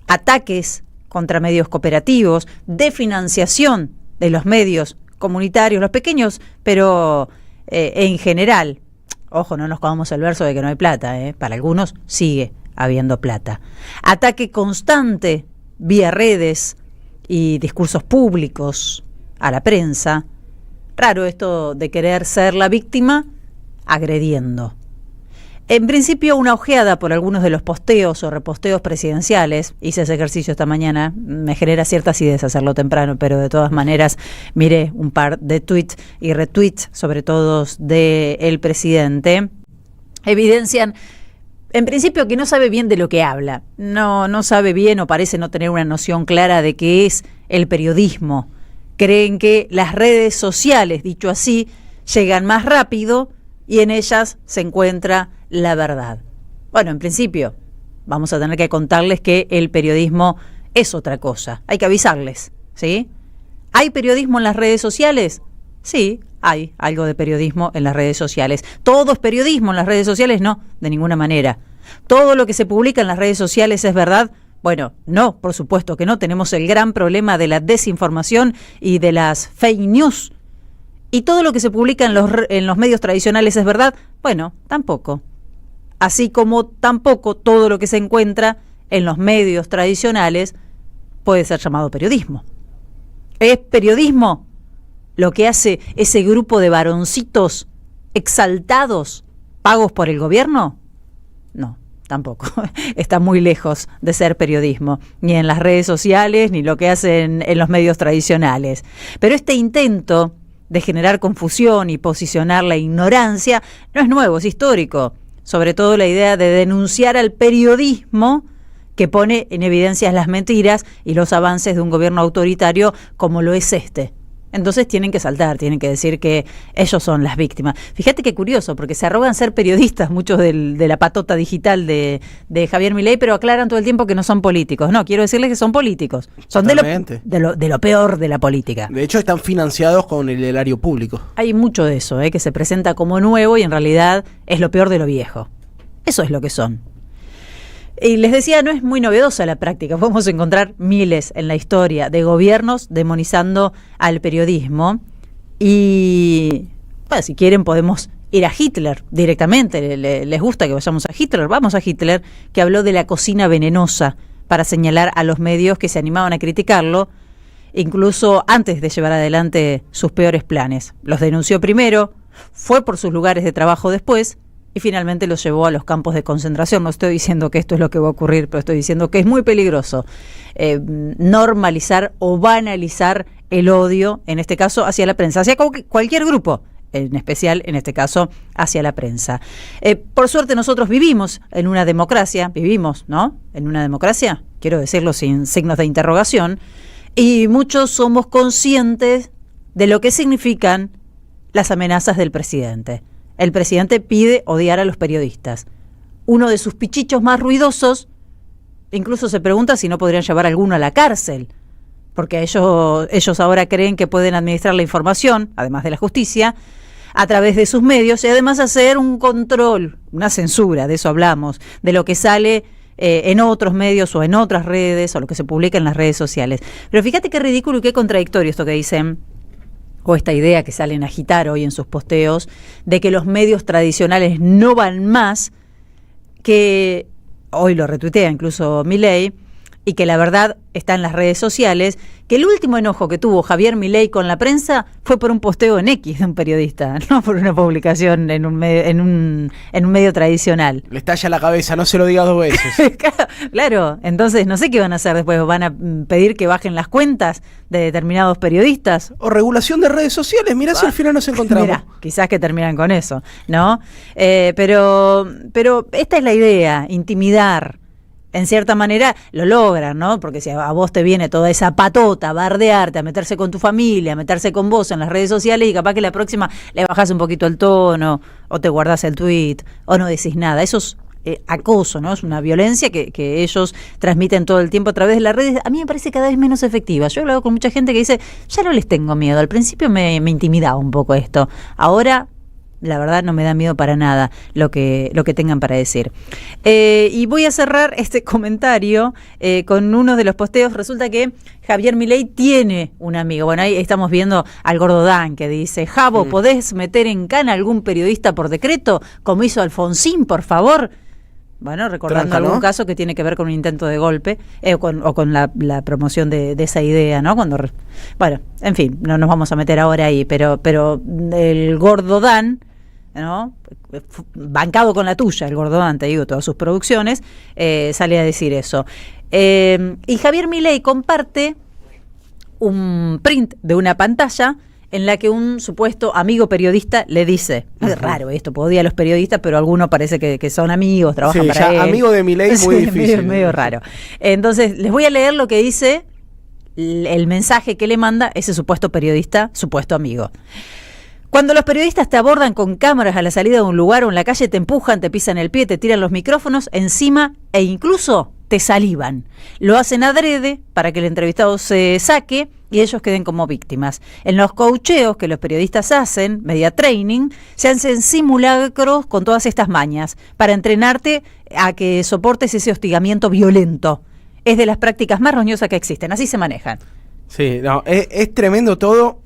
ataques contra medios cooperativos, desfinanciación de los medios comunitarios, los pequeños, pero en general, ojo, no nos comamos el verso de que no hay plata, para algunos sigue habiendo plata. Ataque constante vía redes y discursos públicos a la prensa. Raro esto de querer ser la víctima agrediendo. En principio, una ojeada por algunos de los posteos o reposteos presidenciales, hice ese ejercicio esta mañana, me genera ciertas ideas hacerlo temprano, pero de todas maneras miré un par de tweets y retweets, sobre todo del presidente, evidencian en principio que no sabe bien de lo que habla, no sabe bien o parece no tener una noción clara de qué es el periodismo. Creen que las redes sociales, dicho así, llegan más rápido y en ellas se encuentra la verdad. Bueno, en principio, vamos a tener que contarles que el periodismo es otra cosa. Hay que avisarles, ¿sí? ¿Hay periodismo en las redes sociales? Sí, hay algo de periodismo en las redes sociales. ¿Todo es periodismo en las redes sociales? No, de ninguna manera. ¿Todo lo que se publica en las redes sociales es verdad? Bueno, no, por supuesto que no. Tenemos el gran problema de la desinformación y de las fake news. ¿Y todo lo que se publica en los medios tradicionales es verdad? Bueno, tampoco. Así como tampoco todo lo que se encuentra en los medios tradicionales puede ser llamado periodismo. ¿Es periodismo lo que hace ese grupo de varoncitos exaltados pagos por el gobierno? No, tampoco. Está muy lejos de ser periodismo, ni en las redes sociales, ni lo que hacen en los medios tradicionales. Pero este intento de generar confusión y posicionar la ignorancia no es nuevo, es histórico. Sobre todo la idea de denunciar al periodismo que pone en evidencia las mentiras y los avances de un gobierno autoritario como lo es este. Entonces tienen que saltar, tienen que decir que ellos son las víctimas. Fíjate qué curioso, porque se arrogan ser periodistas muchos de la patota digital de Javier Milei, pero aclaran todo el tiempo que no son políticos. No, quiero decirles que son políticos. Son de lo peor de la política. De hecho, están financiados con el erario público. Hay mucho de eso, que se presenta como nuevo y en realidad es lo peor de lo viejo. Eso es lo que son. Y les decía, no es muy novedosa la práctica. Podemos encontrar miles en la historia de gobiernos demonizando al periodismo. Y, bueno, si quieren podemos ir a Hitler directamente. ¿Les gusta que vayamos a Hitler? Vamos a Hitler, que habló de la cocina venenosa para señalar a los medios que se animaban a criticarlo, incluso antes de llevar adelante sus peores planes. Los denunció primero, fue por sus lugares de trabajo después, y finalmente los llevó a los campos de concentración. No estoy diciendo que esto es lo que va a ocurrir, pero estoy diciendo que es muy peligroso normalizar o banalizar el odio, en este caso hacia la prensa, hacia cualquier grupo, en especial, en este caso, hacia la prensa. Por suerte nosotros vivimos en una democracia, ¿no? En una democracia, quiero decirlo sin signos de interrogación, y muchos somos conscientes de lo que significan las amenazas del presidente. El presidente pide odiar a los periodistas. Uno de sus pichichos más ruidosos, incluso se pregunta si no podrían llevar a alguno a la cárcel, porque ellos ahora creen que pueden administrar la información, además de la justicia, a través de sus medios y además hacer un control, una censura, de eso hablamos, de lo que sale en otros medios o en otras redes o lo que se publica en las redes sociales. Pero fíjate qué ridículo y qué contradictorio esto que dicen, o esta idea que salen a agitar hoy en sus posteos, de que los medios tradicionales no van más, que hoy lo retuitea incluso Milei, y que la verdad está en las redes sociales, que el último enojo que tuvo Javier Milei con la prensa fue por un posteo en X de un periodista, no por una publicación en un medio tradicional. Le estalla la cabeza, no se lo diga 2 veces. Claro, entonces no sé qué van a hacer después, van a pedir que bajen las cuentas de determinados periodistas. O regulación de redes sociales, mirá si al final nos encontramos. Mirá, quizás que terminan con eso, ¿no? Pero esta es la idea, intimidar. En cierta manera lo logran, ¿no? Porque si a vos te viene toda esa patota a bardearte, a meterse con tu familia, a meterse con vos en las redes sociales y capaz que la próxima le bajás un poquito el tono o te guardás el tweet o no decís nada. Eso es acoso, ¿no? Es una violencia que ellos transmiten todo el tiempo a través de las redes. A mí me parece cada vez menos efectiva. Yo he hablado con mucha gente que dice, ya no les tengo miedo. Al principio me intimidaba un poco esto. Ahora la verdad no me da miedo para nada lo que tengan para decir. Y voy a cerrar este comentario con uno de los posteos. Resulta que Javier Milei tiene un amigo. Bueno, ahí estamos viendo al gordo Dan que dice, Javo, ¿podés meter en cana a algún periodista por decreto? Como hizo Alfonsín, por favor. Bueno, recordando Tranca, ¿no? algún caso que tiene que ver con un intento de golpe o con la promoción de esa idea, ¿no? Bueno, en fin, no nos vamos a meter ahora ahí, pero el gordo Dan, ¿no? Bancado con la tuya, el gordo Dan, te digo, todas sus producciones, sale a decir eso. Y Javier Milei comparte un print de una pantalla en la que un supuesto amigo periodista le dice, es raro esto, podía a los periodistas, pero algunos parece que son amigos, trabajan para él. Amigo de Milei es muy difícil. Medio raro. Entonces, les voy a leer lo que dice el mensaje que le manda ese supuesto periodista, supuesto amigo. Cuando los periodistas te abordan con cámaras a la salida de un lugar o en la calle, te empujan, te pisan el pie, te tiran los micrófonos encima e incluso te salivan. Lo hacen adrede para que el entrevistado se saque y ellos queden como víctimas. En los coacheos que los periodistas hacen, media training, se hacen simulacros con todas estas mañas para entrenarte a que soportes ese hostigamiento violento. Es de las prácticas más roñosas que existen, así se manejan. Sí, no, es tremendo todo.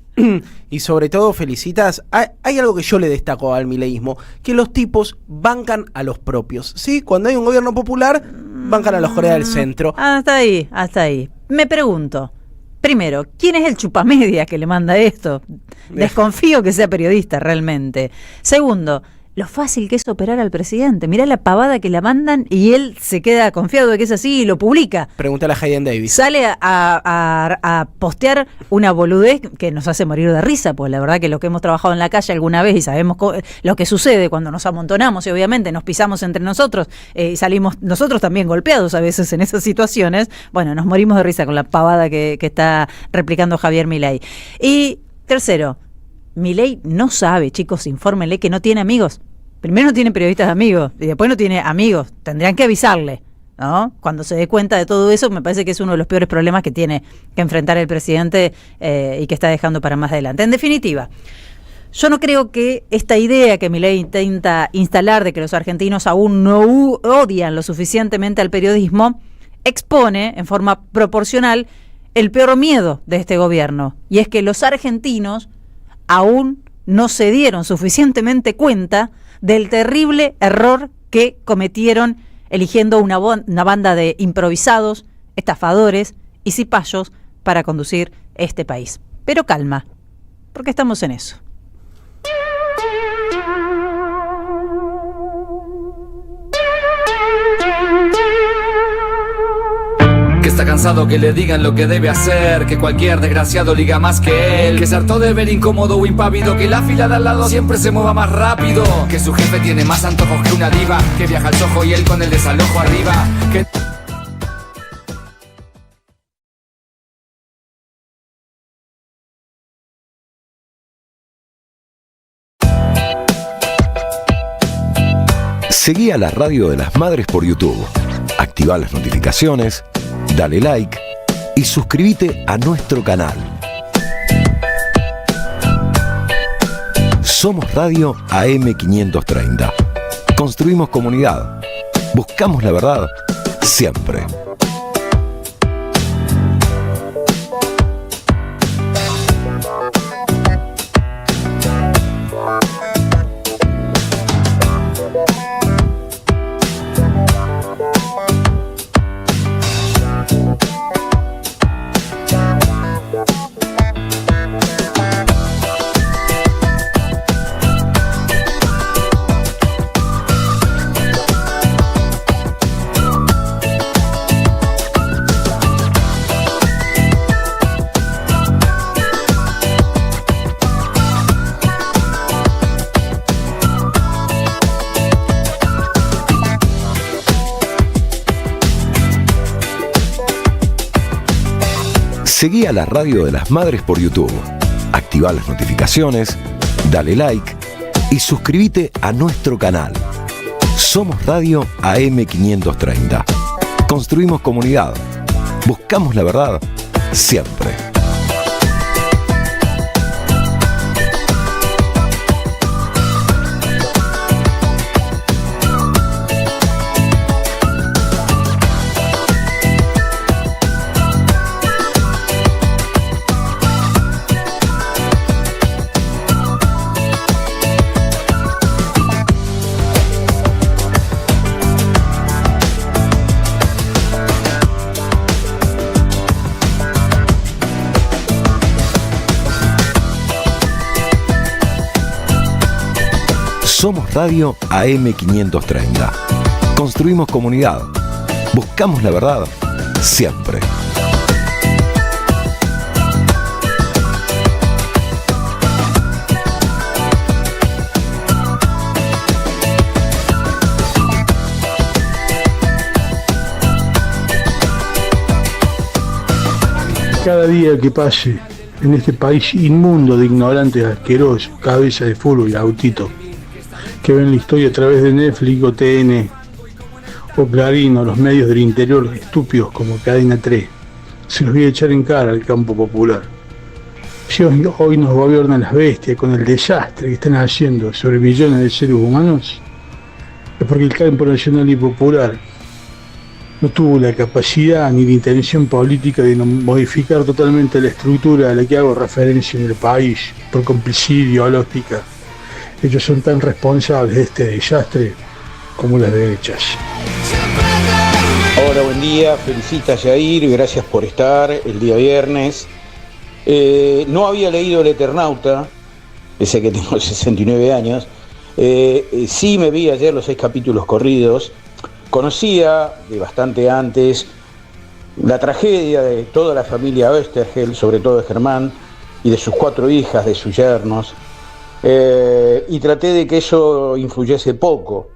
Y sobre todo felicitas. Hay algo que yo le destaco al mileísmo, que los tipos bancan a los propios, ¿sí? Cuando hay un gobierno popular, bancan a los Corea del Centro. Hasta ahí. Me pregunto, primero, ¿quién es el chupamedia que le manda esto? Desconfío que sea periodista realmente. Segundo, lo fácil que es operar al presidente. Mirá la pavada que la mandan y él se queda confiado de que es así y lo publica. Pregúntale a Hayden Davis. Sale a postear una boludez que nos hace morir de risa, pues la verdad que lo que hemos trabajado en la calle alguna vez y sabemos lo que sucede cuando nos amontonamos y obviamente nos pisamos entre nosotros y salimos nosotros también golpeados a veces en esas situaciones, bueno, nos morimos de risa con la pavada que está replicando Javier Milei. Y tercero, Milei no sabe, chicos, infórmenle que no tiene amigos. Primero no tiene periodistas amigos y después no tiene amigos. Tendrían que avisarle, ¿no? Cuando se dé cuenta de todo eso, me parece que es uno de los peores problemas que tiene que enfrentar el presidente y que está dejando para más adelante. En definitiva, yo no creo que esta idea que Milei intenta instalar de que los argentinos aún no odian lo suficientemente al periodismo expone en forma proporcional el peor miedo de este gobierno. Y es que los argentinos aún no se dieron suficientemente cuenta del terrible error que cometieron eligiendo una banda de improvisados, estafadores y cipayos para conducir este país. Pero calma, porque estamos en eso. Que está cansado que le digan lo que debe hacer, que cualquier desgraciado liga más que él, que se hartó de ver incómodo o impávido, que la fila de al lado siempre se mueva más rápido, que su jefe tiene más antojos que una diva, que viaja al Soho y él con el desalojo arriba, que... Seguí a la Radio de las Madres por YouTube. Activá las notificaciones, dale like y suscríbete a nuestro canal. Somos Radio AM530. Construimos comunidad. Buscamos la verdad siempre. Seguí a la Radio de las Madres por YouTube. Activá las notificaciones, dale like y suscríbete a nuestro canal. Somos Radio AM530. Construimos comunidad. Buscamos la verdad siempre. Somos Radio AM530. Construimos comunidad. Buscamos la verdad siempre. Cada día que pase en este país inmundo de ignorantes asquerosos, cabeza de fútbol y autito, que ven la historia a través de Netflix o TN o Clarín o los medios del interior estúpidos como Cadena 3, se los voy a echar en cara al campo popular. Si hoy nos gobiernan las bestias con el desastre que están haciendo sobre millones de seres humanos, es porque el campo nacional y popular no tuvo la capacidad ni la intención política de modificar totalmente la estructura a la que hago referencia en el país por complicidad ideológica. Ellos son tan responsables de este desastre como las derechas. Hola, buen día, felicita a Yair, gracias por estar el día viernes. No había leído El Eternauta, pese a que tengo 69 años. Sí me vi ayer los 6 capítulos corridos. Conocía de bastante antes la tragedia de toda la familia Oesterheld, sobre todo de Germán, y de sus 4 hijas, de sus yernos. Y traté de que eso influyese poco.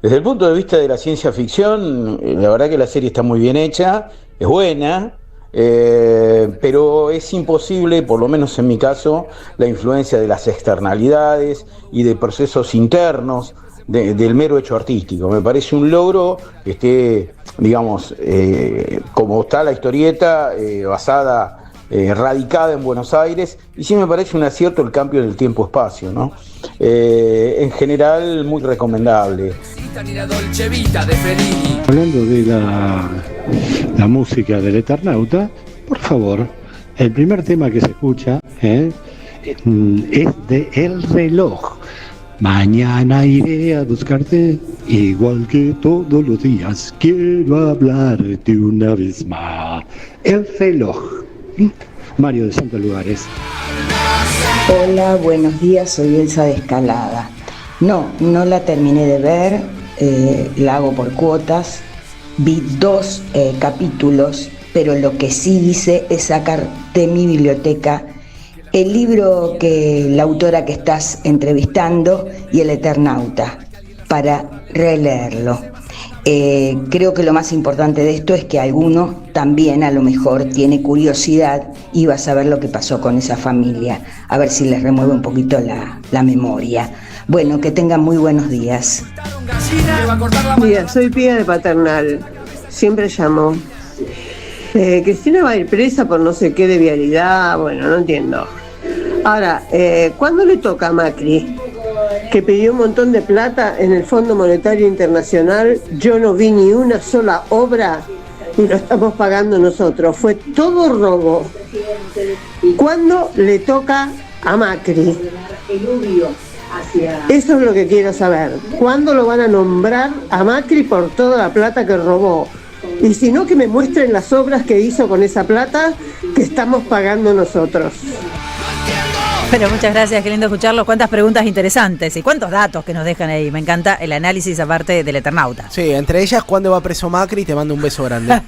Desde el punto de vista de la ciencia ficción, la verdad que la serie está muy bien hecha, es buena, pero es imposible, por lo menos en mi caso, la influencia de las externalidades y de procesos internos del mero hecho artístico. Me parece un logro que esté, digamos, como está la historieta, basada, radicada en Buenos Aires, y sí me parece un acierto el cambio del tiempo-espacio, ¿no? En general, muy recomendable. Hablando de la música del Eternauta, por favor, el primer tema que se escucha es de El Reloj. Mañana iré a buscarte, igual que todos los días, quiero hablarte una vez más. El Reloj. Mario de Santos Lugares. Hola, buenos días, soy Elsa de Escalada. No la terminé de ver, la hago por cuotas. Vi 2 capítulos, pero lo que sí hice es sacar de mi biblioteca el libro que la autora que estás entrevistando y El Eternauta, para releerlo. Creo que lo más importante de esto es que alguno también a lo mejor tiene curiosidad y va a saber lo que pasó con esa familia, a ver si les remueve un poquito la memoria. Bueno, que tengan muy buenos días. Mira, soy Pía de Paternal, siempre llamo. Cristina va a ir presa por no sé qué de vialidad, bueno, no entiendo. Ahora, ¿cuándo le toca a Macri? Que pidió un montón de plata en el Fondo Monetario Internacional, yo no vi ni una sola obra y lo estamos pagando nosotros, fue todo robo. ¿Cuándo le toca a Macri? Eso es lo que quiero saber. ¿Cuándo lo van a nombrar a Macri por toda la plata que robó? Y si no, que me muestren las obras que hizo con esa plata que estamos pagando nosotros. Pero muchas gracias, qué lindo escucharlos. Cuántas preguntas interesantes y cuántos datos que nos dejan ahí. Me encanta el análisis aparte del Eternauta. Sí, entre ellas, ¿cuándo va preso Macri? Te mando un beso grande.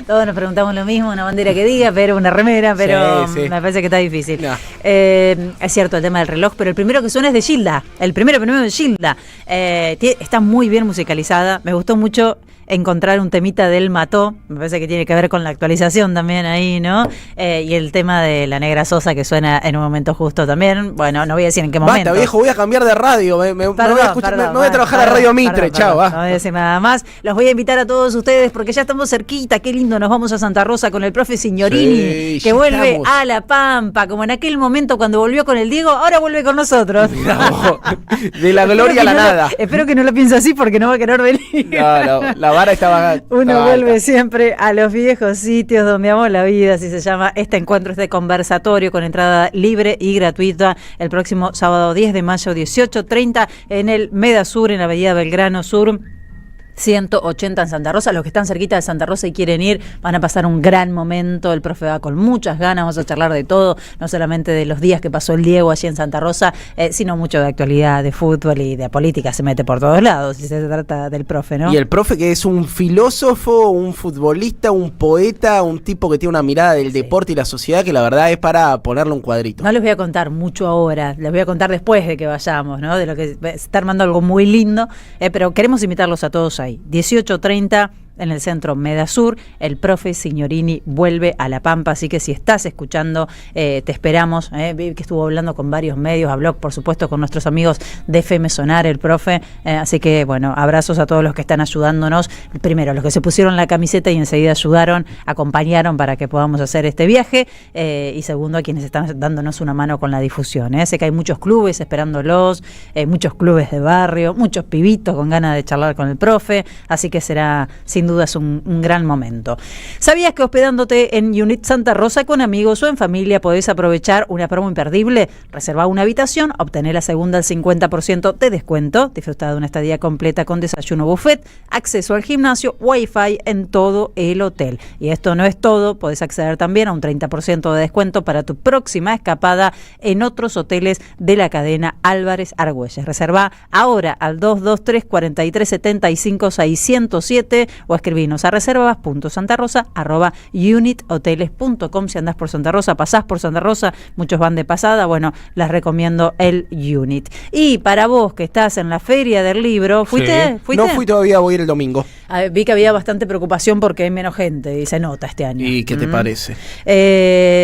Todos nos preguntamos lo mismo, una bandera que diga, pero una remera, pero sí. Me parece que está difícil. No. Es cierto el tema del reloj, pero el primero que suena es de Gilda. El primero de Gilda. Está muy bien musicalizada. Me gustó mucho encontrar un temita del Mató, me parece que tiene que ver con la actualización también ahí, ¿no? Y el tema de la Negra Sosa que suena en un momento justo también. Bueno, no voy a decir en qué momento. Basta, viejo, voy a cambiar de radio. Me voy a trabajar a Radio Mitre, chao. No voy a decir nada más. Los voy a invitar a todos ustedes porque ya estamos cerquita. Qué lindo, nos vamos a Santa Rosa con el profe Signorini, que vuelve a La Pampa, como en aquel momento cuando volvió con el Diego, ahora vuelve con nosotros. De la gloria a la nada. Espero que no lo piense así porque no va a querer venir. No, la vara estaba. Uno vuelve siempre a los viejos sitios donde amó la vida, así se llama este encuentro, este conversatorio con entrada libre y gratuita el próximo sábado 10 de mayo 18:30 en el Medasur, en la avenida Belgrano Sur 180 en Santa Rosa. Los que están cerquita de Santa Rosa y quieren ir van a pasar un gran momento. El profe va con muchas ganas, vamos a charlar de todo, no solamente de los días que pasó el Diego allí en Santa Rosa, sino mucho de actualidad, de fútbol y de política. Se mete por todos lados si se trata del profe, ¿no? Y el profe que es un filósofo, un futbolista, un poeta, un tipo que tiene una mirada del deporte y la sociedad que la verdad es para ponerle un cuadrito. No les voy a contar mucho ahora, les voy a contar después de que vayamos, ¿no? De lo que se está armando algo muy lindo, pero queremos invitarlos a todos ahí. 18:30 en el centro Medasur, el profe Signorini vuelve a La Pampa, así que si estás escuchando, te esperamos. Vi que estuvo hablando con varios medios, habló por supuesto con nuestros amigos de FM Sonar, el profe, así que bueno, abrazos a todos los que están ayudándonos, primero los que se pusieron la camiseta y enseguida ayudaron, acompañaron para que podamos hacer este viaje, y segundo a quienes están dándonos una mano con la difusión. Sé que hay muchos clubes esperándolos, muchos clubes de barrio, muchos pibitos con ganas de charlar con el profe, así que será sin duda es un gran momento. ¿Sabías que hospedándote en Unit Santa Rosa con amigos o en familia podés aprovechar una promo imperdible? Reserva una habitación, obtener la segunda al 50% de descuento, disfrutar de una estadía completa con desayuno buffet, acceso al gimnasio, wifi en todo el hotel. Y esto no es todo, podés acceder también a un 30% de descuento para tu próxima escapada en otros hoteles de la cadena Álvarez Argüelles. Reserva ahora al 223 43 75 607 o escribinos a reservas.santarosa@unithoteles.com. Si andás por Santa Rosa, pasás por Santa Rosa, muchos van de pasada, bueno, les recomiendo el Unit. Y para vos que estás en la Feria del Libro, ¿fuiste? Sí. No fui todavía, voy a ir el domingo. Vi que había bastante preocupación porque hay menos gente y se nota este año. ¿Y qué te parece?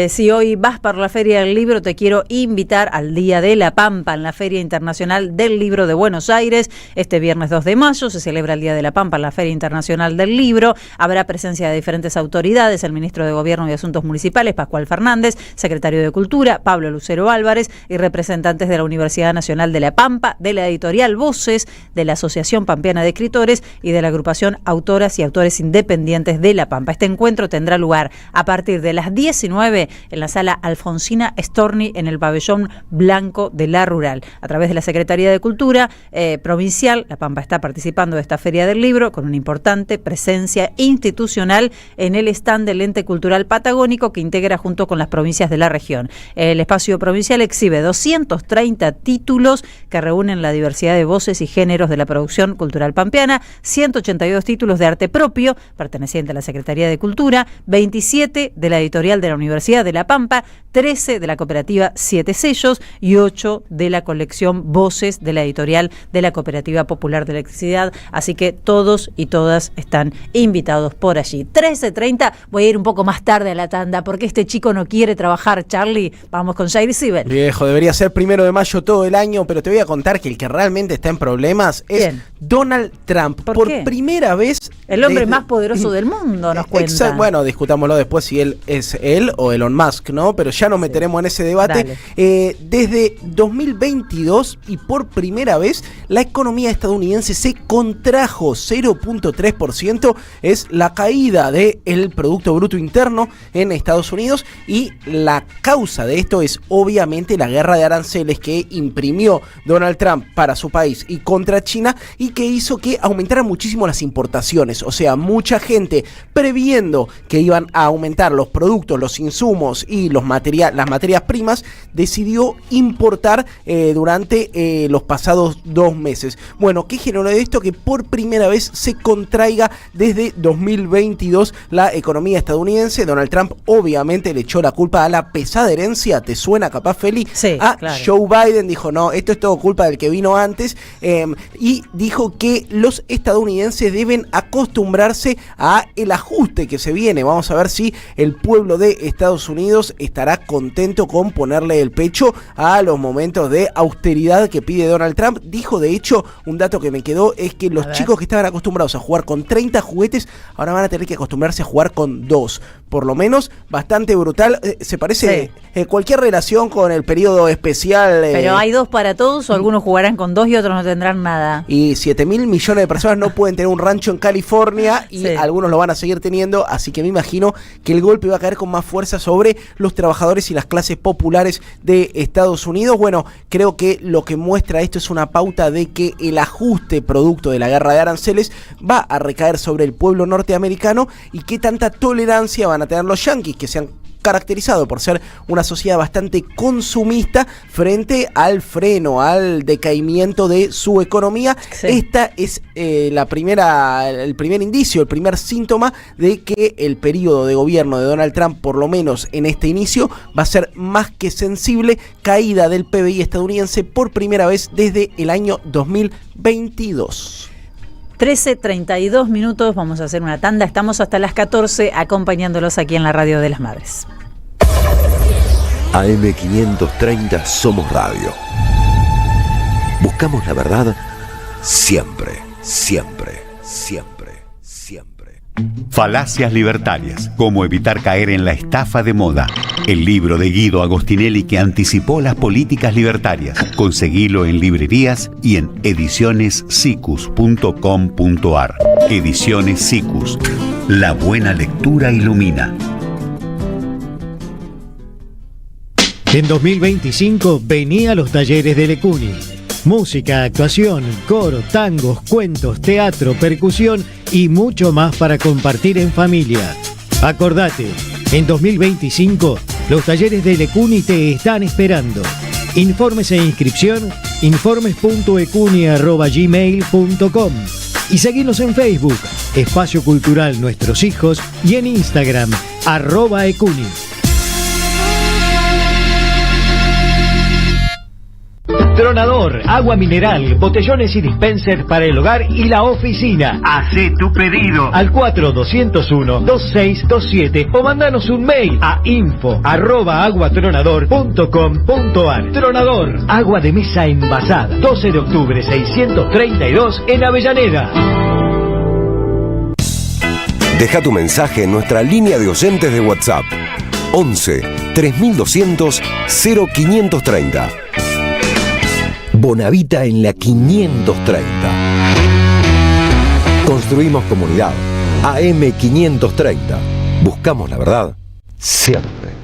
Si hoy vas para la Feria del Libro, te quiero invitar al Día de La Pampa en la Feria Internacional del Libro de Buenos Aires. Este viernes 2 de mayo se celebra el Día de La Pampa en la Feria Internacional del Libro. Habrá presencia de diferentes autoridades, el ministro de Gobierno y Asuntos Municipales, Pascual Fernández, secretario de Cultura, Pablo Lucero Álvarez, y representantes de la Universidad Nacional de La Pampa, de la editorial Voces, de la Asociación Pampeana de Escritores y de la agrupación Autoras y Autores Independientes de La Pampa. Este encuentro tendrá lugar a partir de las 19 en la sala Alfonsina Storni en el pabellón blanco de La Rural. A través de la Secretaría de Cultura provincial, La Pampa está participando de esta Feria del Libro con una importante presencia institucional en el stand del Ente Cultural Patagónico que integra junto con las provincias de la región. El espacio provincial exhibe 230 títulos que reúnen la diversidad de voces y géneros de la producción cultural pampeana, 182 títulos de arte propio perteneciente a la Secretaría de Cultura, 27 de la editorial de la Universidad de La Pampa, 13 de la cooperativa 7 Sellos y 8 de la colección Voces de la editorial de la Cooperativa Popular de Electricidad. Así que todos y todas están invitados por allí. 13:30, voy a ir un poco más tarde a la tanda porque este chico no quiere trabajar, Charlie. Vamos con Jair Sibel. Viejo, debería ser 1 de mayo todo el año, pero te voy a contar que el que realmente está en problemas es Donald Trump. ¿Por primera vez... El hombre más poderoso del mundo, nos cuenta. Bueno, discutámoslo después si él es él o Elon Musk, ¿no? Pero ya nos meteremos en ese debate. Desde 2022 y por primera vez la economía estadounidense se contrajo 0.3%, es la caída del Producto Bruto Interno en Estados Unidos, y la causa de esto es obviamente la guerra de aranceles que imprimió Donald Trump para su país y contra China, y que hizo que aumentaran muchísimo las importaciones. O sea, mucha gente previendo que iban a aumentar los productos, los insumos y las materias primas, decidió importar durante los pasados 2 meses. Bueno, ¿qué generó esto? Que por primera vez se contraiga desde 2022 la economía estadounidense. Donald Trump obviamente le echó la culpa a la pesada herencia, ¿te suena capaz, Feli? Sí, a claro. Joe Biden. Dijo, no, esto es todo culpa del que vino antes, y dijo que los estadounidenses deben acostumbrarse a el ajuste que se viene. Vamos a ver si el pueblo de Estados Unidos estará contento con ponerle el pecho a los momentos de austeridad que pide Donald Trump. Dijo, de hecho, un dato que me quedó es que los chicos que estaban acostumbrados a jugar con 30 juguetes ahora van a tener que acostumbrarse a jugar con 2. Por lo menos, bastante brutal. Se parece cualquier relación con el periodo especial. Pero hay 2 para todos, o algunos jugarán con 2 y otros no tendrán nada. Y 7.000 millones de personas no pueden tener un rancho en California, y algunos lo van a seguir teniendo, así que me imagino que el golpe va a caer con más fuerza sobre los trabajadores y las clases populares de Estados Unidos. Bueno, creo que lo que muestra esto es una pauta de que el ajuste producto de la guerra de aranceles va a recaer sobre el pueblo norteamericano, y qué tanta tolerancia van a tener los yanquis, que se han caracterizado por ser una sociedad bastante consumista frente al freno, al decaimiento de su economía. Esta es el primer indicio, el primer síntoma de que el periodo de gobierno de Donald Trump, por lo menos en este inicio, va a ser más que sensible. Caída del PBI estadounidense por primera vez desde el año 2022. 13:32 minutos, vamos a hacer una tanda, estamos hasta las 14 acompañándolos aquí en la Radio de las Madres. AM530 Somos Radio. Buscamos la verdad siempre, siempre, siempre, siempre. Falacias libertarias, cómo evitar caer en la estafa de moda. El libro de Guido Agostinelli que anticipó las políticas libertarias. Conseguilo en librerías y en edicionessicus.com.ar. Ediciones Sicus. La buena lectura ilumina. En 2025 venía a los talleres de Lecuni. Música, actuación, coro, tangos, cuentos, teatro, percusión y mucho más para compartir en familia. Acordate, en 2025 los talleres de Lecuni te están esperando. Informes e inscripción, informes.ecuni@gmail.com, y seguinos en Facebook, Espacio Cultural Nuestros Hijos, y en Instagram, @ecuni. Tronador, agua mineral, botellones y dispensers para el hogar y la oficina. Hacé tu pedido al 4201-2627 o mandanos un mail a info@aguatronador.com.ar. Tronador, agua de mesa envasada. 12 de octubre 632 en Avellaneda. Deja tu mensaje en nuestra línea de oyentes de WhatsApp. 11 3200 0530. Bonavita en la 530. Construimos comunidad. AM530. Buscamos la verdad siempre.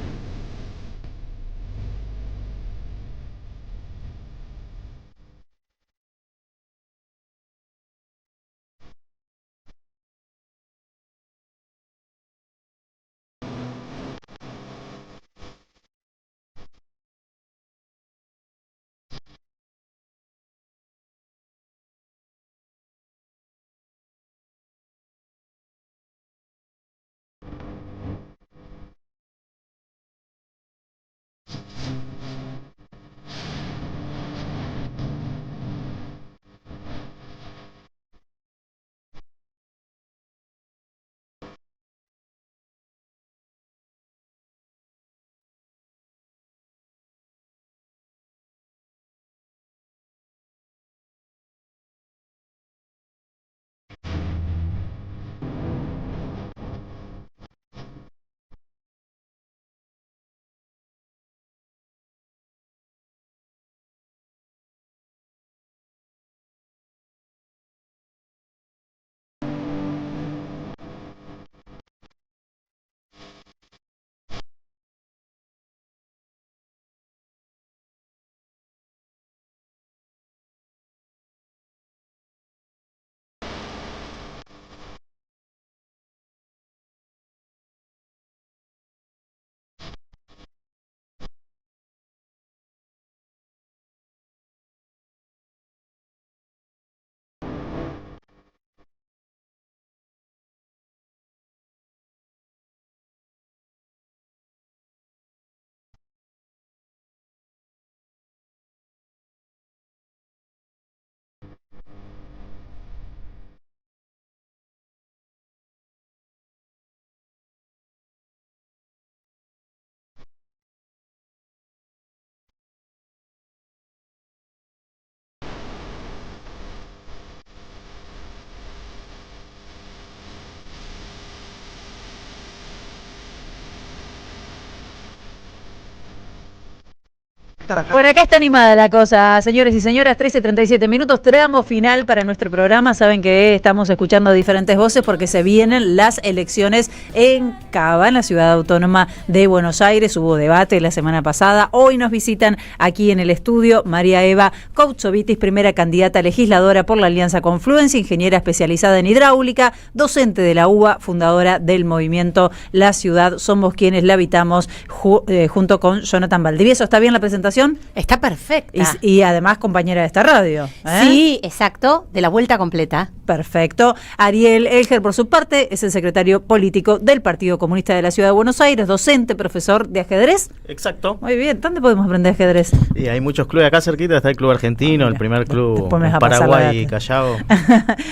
Bueno, acá está animada la cosa, señores y señoras, 13:37 minutos, tramo final para nuestro programa. Saben que estamos escuchando diferentes voces porque se vienen las elecciones en Cava, en la ciudad autónoma de Buenos Aires. Hubo debate la semana pasada. Hoy nos visitan aquí en el estudio María Eva Koutsovitis, primera candidata legisladora por la Alianza Confluencia, ingeniera especializada en hidráulica, docente de la UBA, fundadora del movimiento La Ciudad Somos Quienes la Habitamos, junto con Jonathan Valdivieso. ¿Está bien la presentación? Está perfecta. Y además compañera de esta radio. Sí, exacto, de la vuelta completa. Perfecto. Ariel Elger, por su parte, es el secretario político del Partido Comunista de la Ciudad de Buenos Aires, docente, profesor de ajedrez. Exacto. Muy bien. ¿Dónde podemos aprender ajedrez? Y hay muchos clubes acá cerquita, está el Club Argentino, el primer club en Paraguay y Callao.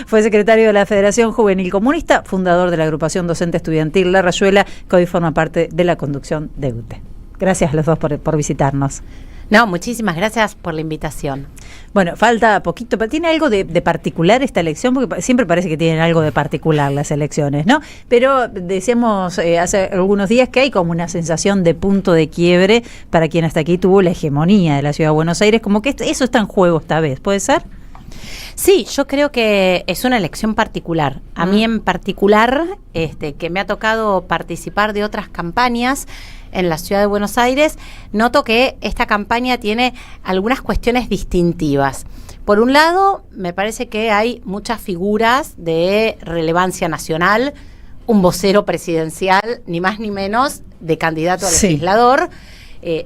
Fue secretario de la Federación Juvenil Comunista, fundador de la agrupación docente estudiantil La Rayuela, que hoy forma parte de la conducción de UTE. Gracias a los dos por visitarnos. No, muchísimas gracias por la invitación. Bueno, falta poquito, pero ¿tiene algo de particular esta elección? Porque siempre parece que tienen algo de particular las elecciones, ¿no? Pero decíamos hace algunos días que hay como una sensación de punto de quiebre para quien hasta aquí tuvo la hegemonía de la Ciudad de Buenos Aires, como que eso está en juego esta vez, ¿puede ser? Sí, yo creo que es una elección particular. A mí en particular, que me ha tocado participar de otras campañas en la Ciudad de Buenos Aires, noto que esta campaña tiene algunas cuestiones distintivas. Por un lado, me parece que hay muchas figuras de relevancia nacional, un vocero presidencial, ni más ni menos, de candidato a legislador.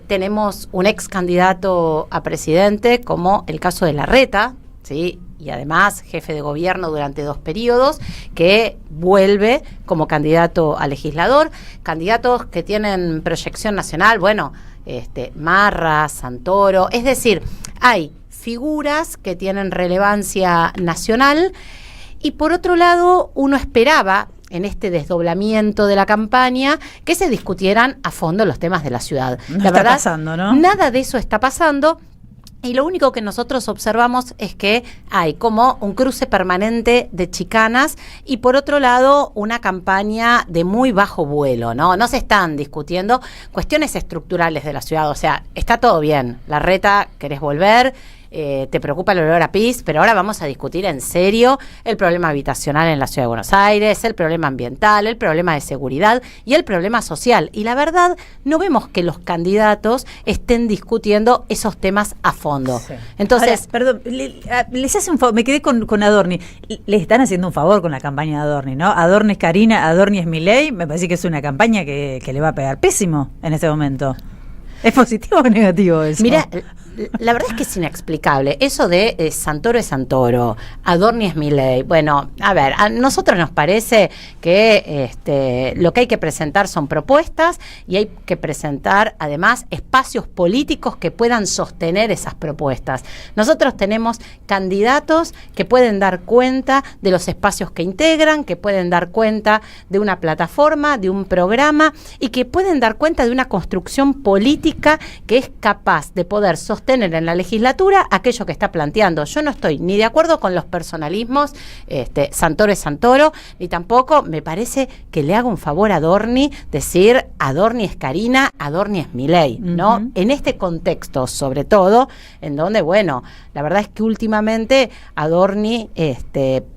Tenemos un ex candidato a presidente, como el caso de Larreta, ¿sí? Y además jefe de gobierno durante 2 periodos, que vuelve como candidato a legislador. Candidatos que tienen proyección nacional, bueno, Marra, Santoro, es decir, hay figuras que tienen relevancia nacional. Y por otro lado, uno esperaba en este desdoblamiento de la campaña que se discutieran a fondo los temas de la ciudad. No la está verdad, pasando, ¿no? Nada de eso está pasando. Y lo único que nosotros observamos es que hay como un cruce permanente de chicanas y por otro lado una campaña de muy bajo vuelo, ¿no? No se están discutiendo cuestiones estructurales de la ciudad, o sea, está todo bien. Larreta, querés volver, te preocupa el olor a pis, pero ahora vamos a discutir en serio el problema habitacional en la Ciudad de Buenos Aires, el problema ambiental, el problema de seguridad y el problema social. Y la verdad, no vemos que los candidatos estén discutiendo esos temas a fondo. Sí. Entonces, ahora, perdón, les hace un favor, me quedé con Adorni. Les están haciendo un favor con la campaña de Adorni, ¿no? Adorni es Karina, Adorni es Milei. Me parece que es una campaña que le va a pegar pésimo en este momento. ¿Es positivo o negativo eso? Mira, la verdad es que es inexplicable. Eso de Santoro es Santoro, Adorni es Milei. Bueno, a ver, a nosotros nos parece que lo que hay que presentar son propuestas y hay que presentar además espacios políticos que puedan sostener esas propuestas. Nosotros tenemos candidatos que pueden dar cuenta de los espacios que integran, que pueden dar cuenta de una plataforma, de un programa y que pueden dar cuenta de una construcción política que es capaz de poder sostener en la legislatura aquello que está planteando. Yo no estoy ni de acuerdo con los personalismos, Santoro es Santoro, ni tampoco me parece que le haga un favor a Adorni decir Adorni es Karina, Adorni es Milei, ¿no? En este contexto, sobre todo, en donde, bueno, la verdad es que últimamente Adorni,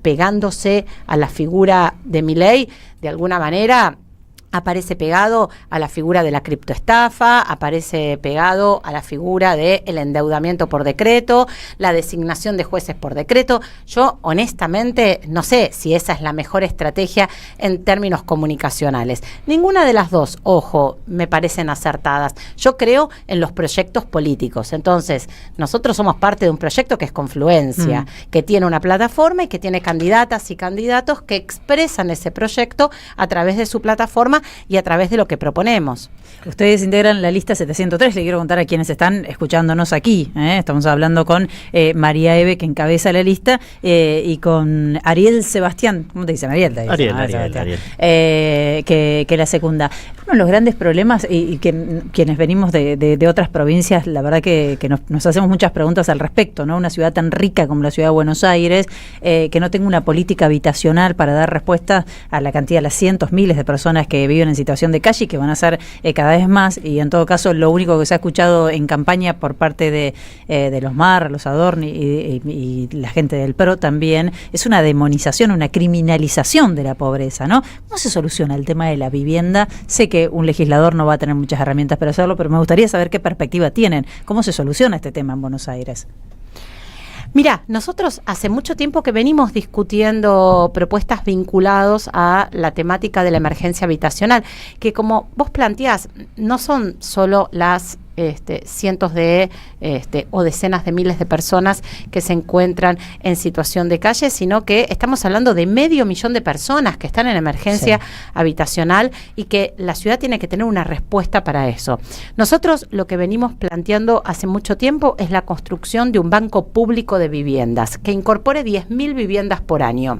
pegándose a la figura de Milei, de alguna manera aparece pegado a la figura de la criptoestafa, aparece pegado a la figura del endeudamiento por decreto, la designación de jueces por decreto. Yo honestamente no sé si esa es la mejor estrategia en términos comunicacionales. Ninguna de las dos, ojo, me parecen acertadas. Yo creo en los proyectos políticos. Entonces, nosotros somos parte de un proyecto que es Confluencia, que tiene una plataforma y que tiene candidatas y candidatos que expresan ese proyecto a través de su plataforma y a través de lo que proponemos. Ustedes integran la lista 703, le quiero contar a quienes están escuchándonos aquí, estamos hablando con María Eve, que encabeza la lista, y con Ariel Sebastián, ¿cómo te dicen? Ariel, que la secunda. Uno de los grandes problemas, y que quienes venimos de otras provincias, la verdad que nos hacemos muchas preguntas al respecto, ¿no? Una ciudad tan rica como la Ciudad de Buenos Aires, que no tenga una política habitacional para dar respuesta a la cantidad, a las cientos, miles de personas que viven en situación de calle y que van a ser cada vez más, y en todo caso lo único que se ha escuchado en campaña por parte de los MAR, los Adorni y la gente del PRO también, es una demonización, una criminalización de la pobreza, ¿no? ¿Cómo se soluciona el tema de la vivienda? Sé que un legislador no va a tener muchas herramientas para hacerlo, pero me gustaría saber qué perspectiva tienen. ¿Cómo se soluciona este tema en Buenos Aires? Mira, nosotros hace mucho tiempo que venimos discutiendo propuestas vinculadas a la temática de la emergencia habitacional, que como vos planteás, no son solo las cientos de o decenas de miles de personas que se encuentran en situación de calle, sino que estamos hablando de 500.000 de personas que están en emergencia habitacional y que la ciudad tiene que tener una respuesta para eso. Nosotros lo que venimos planteando hace mucho tiempo es la construcción de un banco público de viviendas que incorpore 10.000 viviendas por año.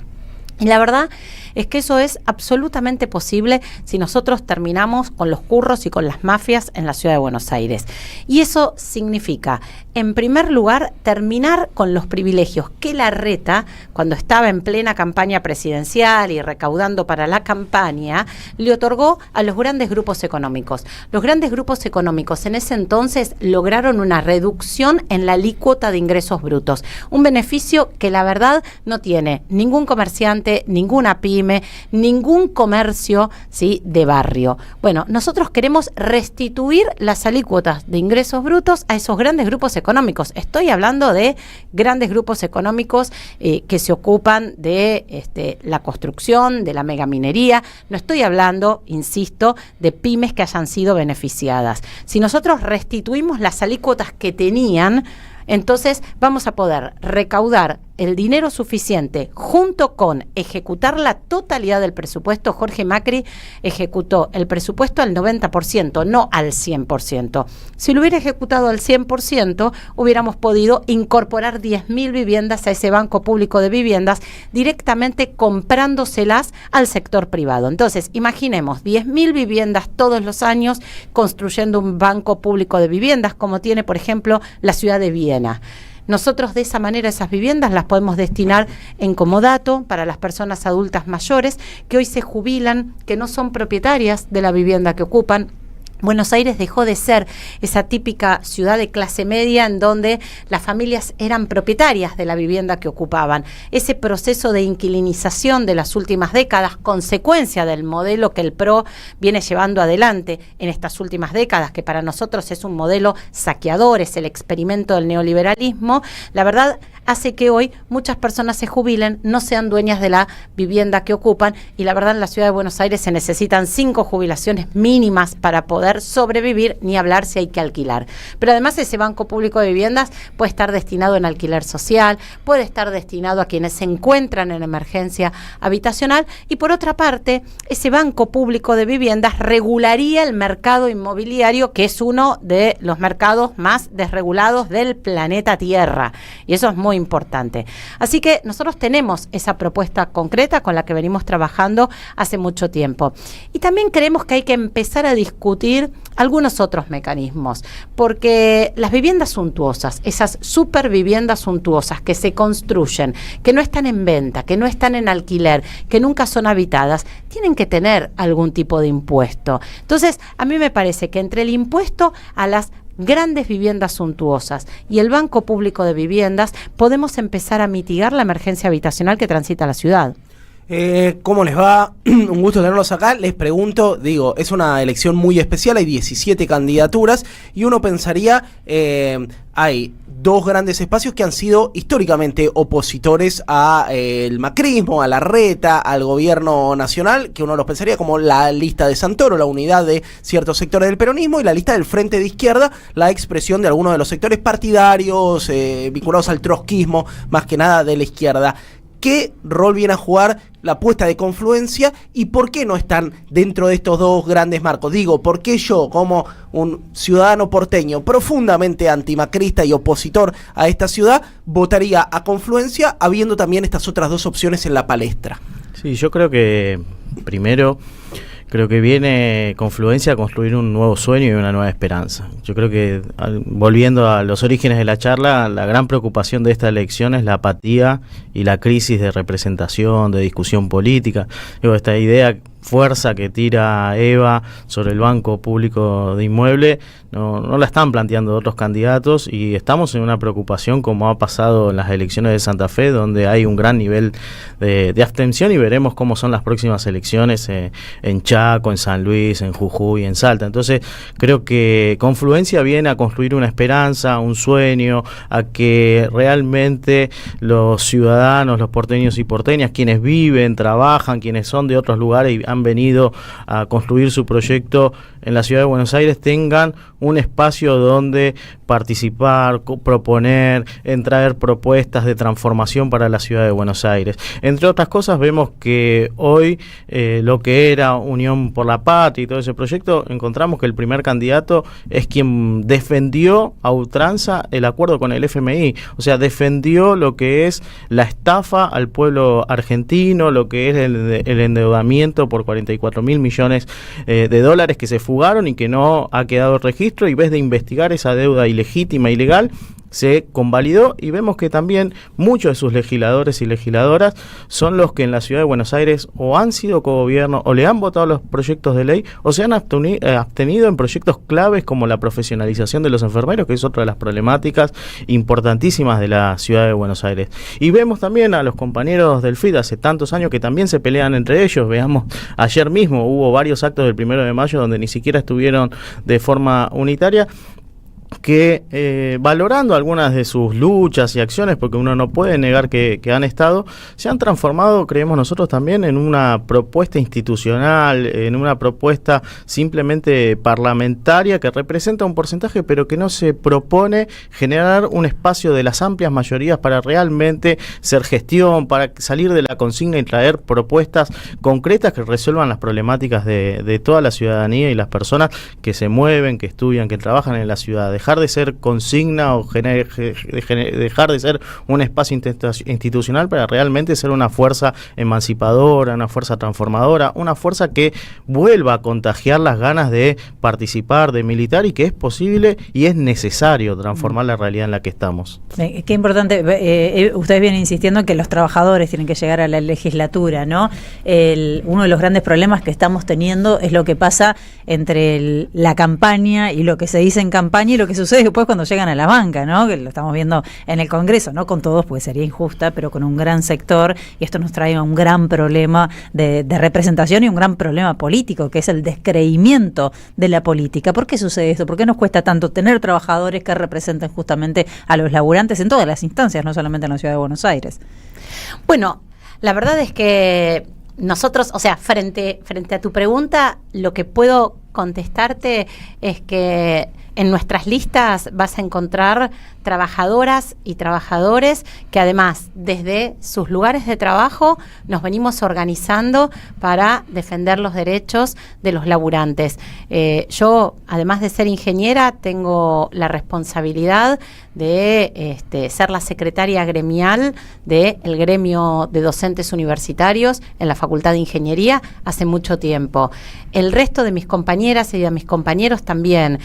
Y la verdad es que eso es absolutamente posible si nosotros terminamos con los curros y con las mafias en la ciudad de Buenos Aires. Y eso significa, en primer lugar, terminar con los privilegios que Larreta, cuando estaba en plena campaña presidencial y recaudando para la campaña, le otorgó a los grandes grupos económicos. Los grandes grupos económicos en ese entonces lograron una reducción en la alícuota de ingresos brutos. Un beneficio que la verdad no tiene ningún comerciante, ninguna pyme, ningún comercio, ¿sí?, de barrio. Bueno, nosotros queremos restituir las alícuotas de ingresos brutos a esos grandes grupos económicos. Estoy hablando de grandes grupos económicos que se ocupan de la construcción, de la megaminería. No estoy hablando, insisto, de pymes que hayan sido beneficiadas. Si nosotros restituimos las alícuotas que tenían, entonces vamos a poder recaudar el dinero suficiente junto con ejecutar la totalidad del presupuesto. Jorge Macri ejecutó el presupuesto al 90%, no al 100%. Si lo hubiera ejecutado al 100%, hubiéramos podido incorporar 10.000 viviendas a ese banco público de viviendas directamente comprándoselas al sector privado. Entonces, imaginemos 10.000 viviendas todos los años construyendo un banco público de viviendas como tiene, por ejemplo, la ciudad de Viena. Nosotros de esa manera esas viviendas las podemos destinar en comodato para las personas adultas mayores que hoy se jubilan, que no son propietarias de la vivienda que ocupan. Buenos Aires dejó de ser esa típica ciudad de clase media en donde las familias eran propietarias de la vivienda que ocupaban. Ese proceso de inquilinización de las últimas décadas, consecuencia del modelo que el PRO viene llevando adelante en estas últimas décadas, que para nosotros es un modelo saqueador, es el experimento del neoliberalismo, la verdad hace que hoy muchas personas se jubilen, no sean dueñas de la vivienda que ocupan, y la verdad en la ciudad de Buenos Aires se necesitan 5 jubilaciones mínimas para poder sobrevivir, ni hablar si hay que alquilar. Pero además ese banco público de viviendas puede estar destinado en alquiler social, puede estar destinado a quienes se encuentran en emergencia habitacional, y por otra parte, ese banco público de viviendas regularía el mercado inmobiliario, que es uno de los mercados más desregulados del planeta Tierra, y eso es muy importante. Así que nosotros tenemos esa propuesta concreta con la que venimos trabajando hace mucho tiempo. Y también creemos que hay que empezar a discutir algunos otros mecanismos, porque las viviendas suntuosas, esas superviviendas suntuosas que se construyen, que no están en venta, que no están en alquiler, que nunca son habitadas, tienen que tener algún tipo de impuesto. Entonces, a mí me parece que entre el impuesto a las grandes viviendas suntuosas y el Banco Público de Viviendas podemos empezar a mitigar la emergencia habitacional que transita la ciudad. ¿Cómo les va? Un gusto tenerlos acá. Les pregunto, digo, es una elección muy especial, hay 17 candidaturas y uno pensaría, hay 2 grandes espacios que han sido históricamente opositores al macrismo, a Larreta, al gobierno nacional, que uno los pensaría como la lista de Santoro, la unidad de ciertos sectores del peronismo, y la lista del Frente de Izquierda, la expresión de algunos de los sectores partidarios vinculados al trotskismo, más que nada de la izquierda. ¿Qué rol viene a jugar la apuesta de confluencia y por qué no están dentro de estos 2 grandes marcos? Digo, ¿por qué yo, como un ciudadano porteño profundamente antimacrista y opositor a esta ciudad, votaría a confluencia habiendo también estas otras 2 opciones en la palestra? Sí, yo creo que primero viene Confluencia a construir un nuevo sueño y una nueva esperanza. Yo creo que, volviendo a los orígenes de la charla, la gran preocupación de esta elección es la apatía y la crisis de representación, de discusión política. Digo, esta idea fuerza que tira Eva sobre el Banco Público de Inmueble no la están planteando otros candidatos, y estamos en una preocupación como ha pasado en las elecciones de Santa Fe, donde hay un gran nivel de abstención, y veremos cómo son las próximas elecciones en Chaco, en San Luis, en Jujuy, en Salta. Entonces creo que Confluencia viene a construir una esperanza, un sueño, a que realmente los ciudadanos, los porteños y porteñas, quienes viven, trabajan, quienes son de otros lugares y han venido a construir su proyecto en la ciudad de Buenos Aires, tengan un espacio donde participar, proponer, en traer propuestas de transformación para la ciudad de Buenos Aires. Entre otras cosas, vemos que hoy lo que era Unión por la Patria y todo ese proyecto, encontramos que el primer candidato es quien defendió a ultranza el acuerdo con el FMI, o sea, defendió lo que es la estafa al pueblo argentino, lo que es el endeudamiento por 44.000 millones de dólares que se fugaron y que no ha quedado registro, y en vez de investigar esa deuda ilegítima, ilegal, se convalidó, y vemos que también muchos de sus legisladores y legisladoras son los que en la ciudad de Buenos Aires o han sido cogobierno o le han votado los proyectos de ley o se han abstenido en proyectos claves como la profesionalización de los enfermeros, que es otra de las problemáticas importantísimas de la ciudad de Buenos Aires. Y vemos también a los compañeros del FIT hace tantos años que también se pelean entre ellos. Veamos, ayer mismo hubo varios actos del 1 de mayo donde ni siquiera estuvieron de forma unitaria, que valorando algunas de sus luchas y acciones, porque uno no puede negar que han estado, se han transformado, creemos nosotros también, en una propuesta institucional, en una propuesta simplemente parlamentaria que representa un porcentaje, pero que no se propone generar un espacio de las amplias mayorías para realmente ser gestión, para salir de la consigna y traer propuestas concretas que resuelvan las problemáticas de toda la ciudadanía y las personas que se mueven, que estudian, que trabajan en la ciudad. Dejar de ser consigna o dejar de ser un espacio institucional para realmente ser una fuerza emancipadora, una fuerza transformadora, una fuerza que vuelva a contagiar las ganas de participar, de militar, y que es posible y es necesario transformar la realidad en la que estamos. Qué importante, ustedes vienen insistiendo en que los trabajadores tienen que llegar a la legislatura, ¿no? Uno de los grandes problemas que estamos teniendo es lo que pasa entre la campaña y lo que se dice en campaña y lo que sucede después cuando llegan a la banca, ¿no? Que lo estamos viendo en el Congreso, no con todos, porque sería injusta, pero con un gran sector, y esto nos trae un gran problema de representación y un gran problema político, que es el descreimiento de la política. ¿Por qué sucede esto? ¿Por qué nos cuesta tanto tener trabajadores que representen justamente a los laburantes en todas las instancias, no solamente en la ciudad de Buenos Aires? Bueno, la verdad es que nosotros, o sea, frente a tu pregunta, lo que puedo contestarte es que en nuestras listas vas a encontrar trabajadoras y trabajadores que además desde sus lugares de trabajo nos venimos organizando para defender los derechos de los laburantes. Yo, además de ser ingeniera, tengo la responsabilidad de ser la secretaria gremial del gremio de docentes universitarios en la Facultad de Ingeniería hace mucho tiempo. El resto de mis compañeras y de mis compañeros también.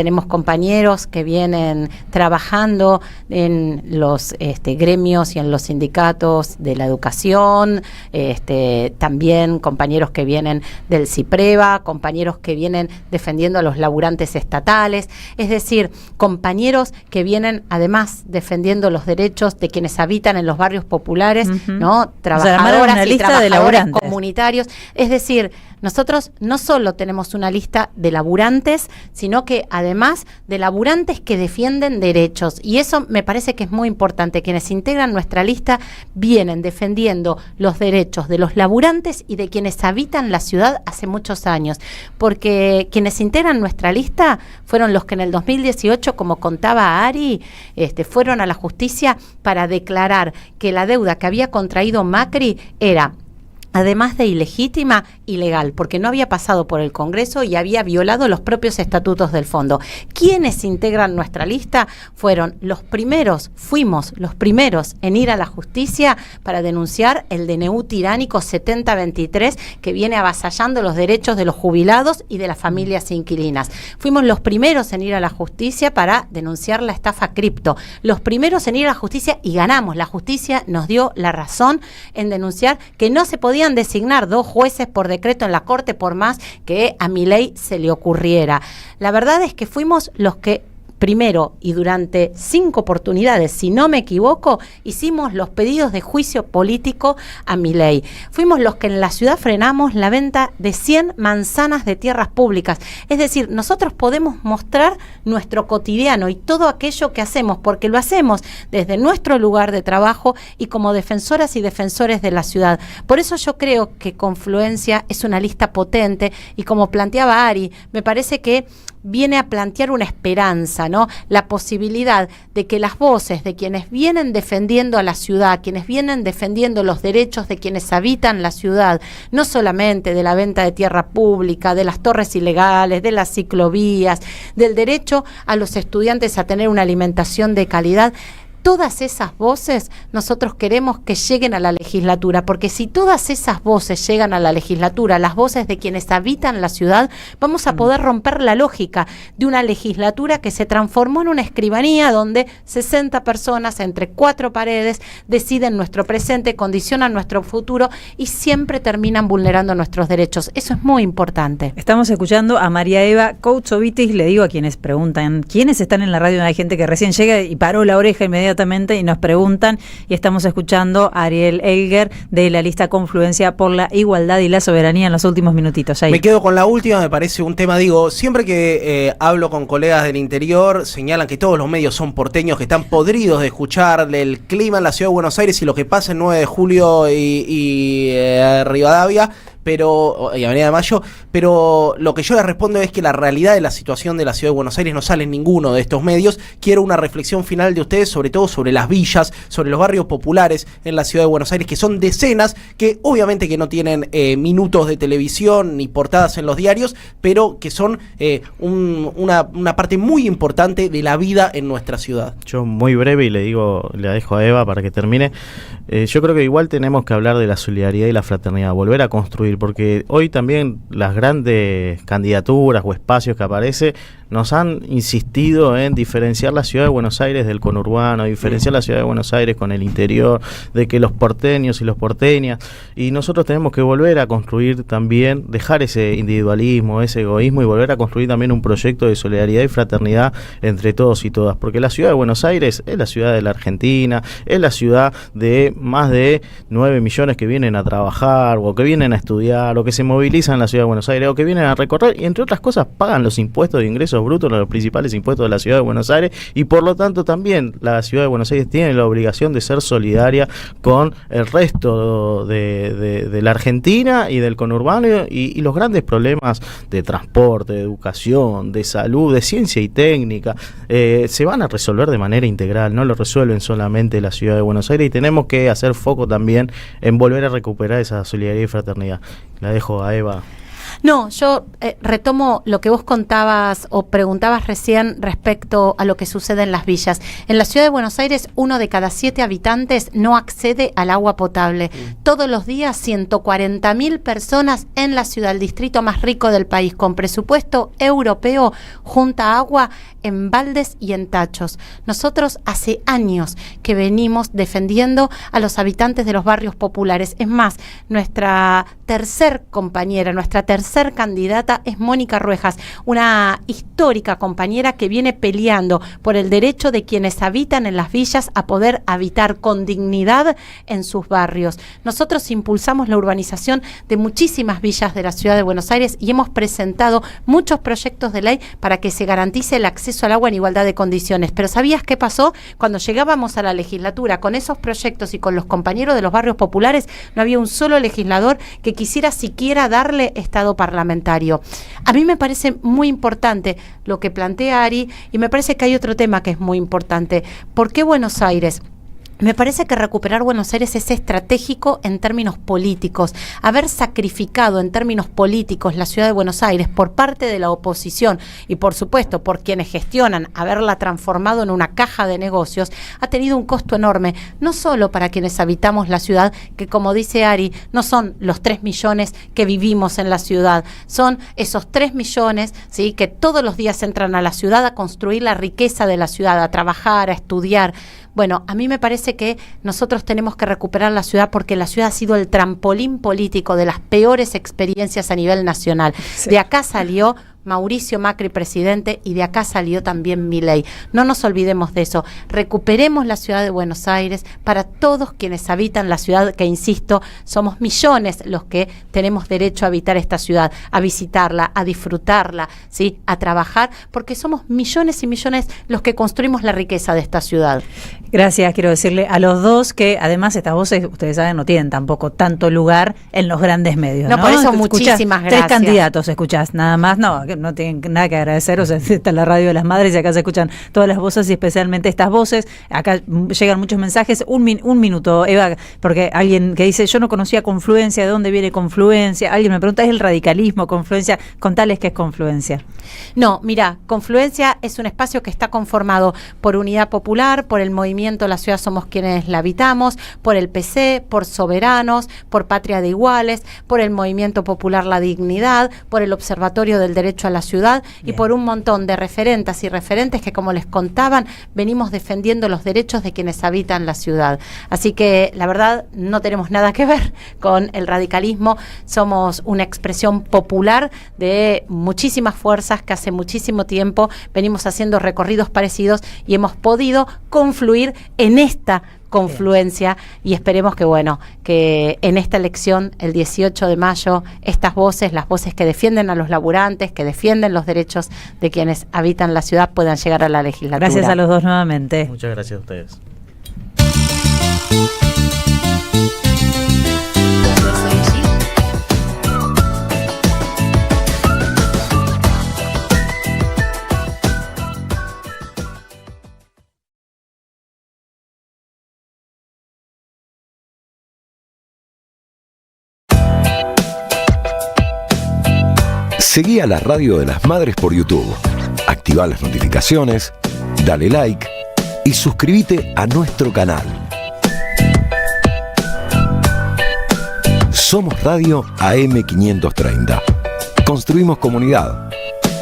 Tenemos compañeros que vienen trabajando en los gremios y en los sindicatos de la educación, también compañeros que vienen del CIPREVA, compañeros que vienen defendiendo a los laburantes estatales, es decir, compañeros que vienen además defendiendo los derechos de quienes habitan en los barrios populares, ¿no? Trabajadoras y trabajadores comunitarios, es decir, nosotros no solo tenemos una lista de laburantes, sino que además de laburantes que defienden derechos. Y eso me parece que es muy importante. Quienes integran nuestra lista vienen defendiendo los derechos de los laburantes y de quienes habitan la ciudad hace muchos años. Porque quienes integran nuestra lista fueron los que en el 2018, como contaba Ari, fueron a la justicia para declarar que la deuda que había contraído Macri era, además de ilegítima, ilegal, porque no había pasado por el Congreso y había violado los propios estatutos del fondo. Quienes integran nuestra lista fuimos los primeros en ir a la justicia para denunciar el DNU tiránico 7023 que viene avasallando los derechos de los jubilados y de las familias inquilinas. Fuimos los primeros en ir a la justicia para denunciar la estafa cripto. Los primeros en ir a la justicia y ganamos. La justicia nos dio la razón en denunciar que no se podía podían designar 2 jueces por decreto en la Corte por más que a Milei se le ocurriera. La verdad es que fuimos los que primero y durante 5 oportunidades, si no me equivoco, hicimos los pedidos de juicio político a Milei. Fuimos los que en la ciudad frenamos la venta de 100 manzanas de tierras públicas. Es decir, nosotros podemos mostrar nuestro cotidiano y todo aquello que hacemos, porque lo hacemos desde nuestro lugar de trabajo y como defensoras y defensores de la ciudad. Por eso yo creo que Confluencia es una lista potente y como planteaba Ari, me parece que viene a plantear una esperanza, ¿no? La posibilidad de que las voces de quienes vienen defendiendo a la ciudad, quienes vienen defendiendo los derechos de quienes habitan la ciudad, no solamente de la venta de tierra pública, de las torres ilegales, de las ciclovías, del derecho a los estudiantes a tener una alimentación de calidad, todas esas voces nosotros queremos que lleguen a la legislatura, porque si todas esas voces llegan a la legislatura, las voces de quienes habitan la ciudad, vamos a poder romper la lógica de una legislatura que se transformó en una escribanía donde 60 personas entre 4 paredes deciden nuestro presente, condicionan nuestro futuro y siempre terminan vulnerando nuestros derechos. Eso es muy importante. Estamos escuchando a María Eva Koutsovitis. Le digo a quienes preguntan, ¿quiénes están en la radio? Hay gente que recién llega y paró la oreja inmediatamente y nos preguntan, y estamos escuchando a Ariel Elger de la lista Confluencia por la Igualdad y la Soberanía en los últimos minutitos. Ahí. Me quedo con la última, me parece un tema, siempre que hablo con colegas del interior, señalan que todos los medios son porteños, que están podridos de escuchar el clima en la ciudad de Buenos Aires y lo que pasa el 9 de julio y Rivadavia, y Avenida de Mayo, pero lo que yo les respondo es que la realidad de la situación de la ciudad de Buenos Aires no sale en ninguno de estos medios. Quiero una reflexión final de ustedes, sobre todo sobre las villas, sobre los barrios populares en la ciudad de Buenos Aires, que son decenas, que obviamente que no tienen minutos de televisión ni portadas en los diarios, pero que son una parte muy importante de la vida en nuestra ciudad. Yo muy breve y le dejo a Eva para que termine. Yo creo que igual tenemos que hablar de la solidaridad y la fraternidad, volver a construir, porque hoy también las grandes candidaturas o espacios que aparecen nos han insistido en diferenciar la ciudad de Buenos Aires del conurbano, diferenciar la ciudad de Buenos Aires con el interior, de que los porteños y los porteñas, y nosotros tenemos que volver a construir también, dejar ese individualismo, ese egoísmo y volver a construir también un proyecto de solidaridad y fraternidad entre todos y todas, porque la ciudad de Buenos Aires es la ciudad de la Argentina, es la ciudad de más de 9 millones que vienen a trabajar o que vienen a estudiar o que se movilizan en la ciudad de Buenos Aires o que vienen a recorrer y entre otras cosas pagan los impuestos de ingresos brutos, los principales impuestos de la ciudad de Buenos Aires, y por lo tanto también la ciudad de Buenos Aires tiene la obligación de ser solidaria con el resto de la Argentina y del conurbano y los grandes problemas de transporte, de educación, de salud, de ciencia y técnica se van a resolver de manera integral, no lo resuelven solamente la ciudad de Buenos Aires, y tenemos que hacer foco también en volver a recuperar esa solidaridad y fraternidad. La dejo a Eva. No, yo retomo lo que vos contabas o preguntabas recién respecto a lo que sucede en las villas. En la ciudad de Buenos Aires, 1 de cada 7 habitantes no accede al agua potable. Todos los días, 140.000 personas en la ciudad, el distrito más rico del país, con presupuesto europeo, junta agua en baldes y en tachos. Nosotros hace años que venimos defendiendo a los habitantes de los barrios populares. Es más, nuestra tercer compañera, nuestra tercer candidata es Mónica Ruejas, una histórica compañera que viene peleando por el derecho de quienes habitan en las villas a poder habitar con dignidad en sus barrios. Nosotros impulsamos la urbanización de muchísimas villas de la ciudad de Buenos Aires y hemos presentado muchos proyectos de ley para que se garantice el acceso al agua en igualdad de condiciones. Pero ¿sabías qué pasó? Cuando llegábamos a la legislatura con esos proyectos y con los compañeros de los barrios populares, no había un solo legislador que quisiera siquiera darle estado parlamentario. A mí me parece muy importante lo que plantea Ari, y me parece que hay otro tema que es muy importante. ¿Por qué Buenos Aires? Me parece que recuperar Buenos Aires es estratégico en términos políticos. Haber sacrificado en términos políticos la ciudad de Buenos Aires por parte de la oposición y por supuesto por quienes gestionan, haberla transformado en una caja de negocios, ha tenido un costo enorme, no solo para quienes habitamos la ciudad, que como dice Ari, no son los 3 millones que vivimos en la ciudad, son esos 3 millones, ¿sí?, que todos los días entran a la ciudad a construir la riqueza de la ciudad, a trabajar, a estudiar. Bueno, a mí me parece que nosotros tenemos que recuperar la ciudad porque la ciudad ha sido el trampolín político de las peores experiencias a nivel nacional. Sí. De acá salió Mauricio Macri presidente y de acá salió también Milei. No nos olvidemos de eso. Recuperemos la ciudad de Buenos Aires para todos quienes habitan la ciudad, que insisto, somos millones los que tenemos derecho a habitar esta ciudad, a visitarla, a disfrutarla, ¿sí? A trabajar, porque somos millones y millones los que construimos la riqueza de esta ciudad. Gracias, quiero decirle a los dos que además estas voces, ustedes saben, no tienen tampoco tanto lugar en los grandes medios. No, por eso muchísimas gracias. 3 candidatos escuchás, nada más, no tienen nada que agradecer, o sea, está la radio de las madres y acá se escuchan todas las voces y especialmente estas voces. Acá llegan muchos mensajes. Un minuto, Eva, porque alguien que dice, yo no conocía Confluencia, ¿de dónde viene Confluencia? Alguien me pregunta, ¿es el radicalismo Confluencia? Contales qué es Confluencia. No, mira, Confluencia es un espacio que está conformado por Unidad Popular, por el movimiento La Ciudad Somos Quienes la Habitamos, por el PC, por Soberanos, por Patria de Iguales, por el Movimiento Popular La Dignidad, por el Observatorio del Derecho a la Ciudad. Bien. Y por un montón de referentas y referentes que, como les contaban, venimos defendiendo los derechos de quienes habitan la ciudad. Así que, la verdad, no tenemos nada que ver con el radicalismo. Somos una expresión popular de muchísimas fuerzas que hace muchísimo tiempo venimos haciendo recorridos parecidos y hemos podido confluir en esta confluencia y esperemos que, bueno, que en esta elección, el 18 de mayo, estas voces, las voces que defienden a los laburantes, que defienden los derechos de quienes habitan la ciudad, puedan llegar a la legislatura. Gracias a los dos nuevamente. Muchas gracias a ustedes. Seguí a la Radio de las Madres por YouTube, activa las notificaciones, dale like y suscríbete a nuestro canal. Somos Radio AM530. Construimos comunidad.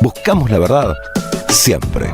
Buscamos la verdad siempre.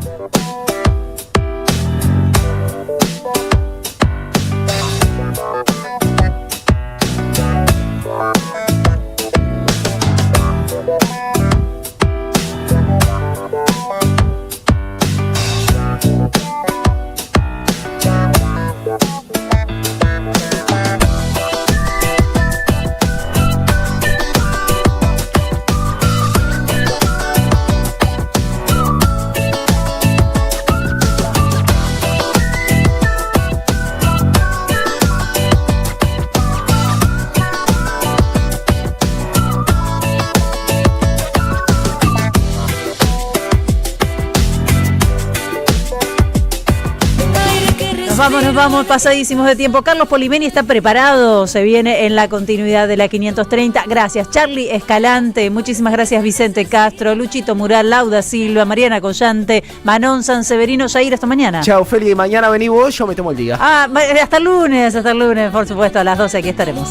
Nos vamos pasadísimos de tiempo. Carlos Polimeni está preparado, se viene en la continuidad de la 530. Gracias, Charlie Escalante. Muchísimas gracias, Vicente Castro, Luchito Mural, Lauda Silva, Mariana Collante, Manon Sanseverino. Jair, hasta mañana. Chao, Feli. Mañana vení vos, yo me tomo el día. Hasta el lunes, por supuesto, a las 12 aquí estaremos.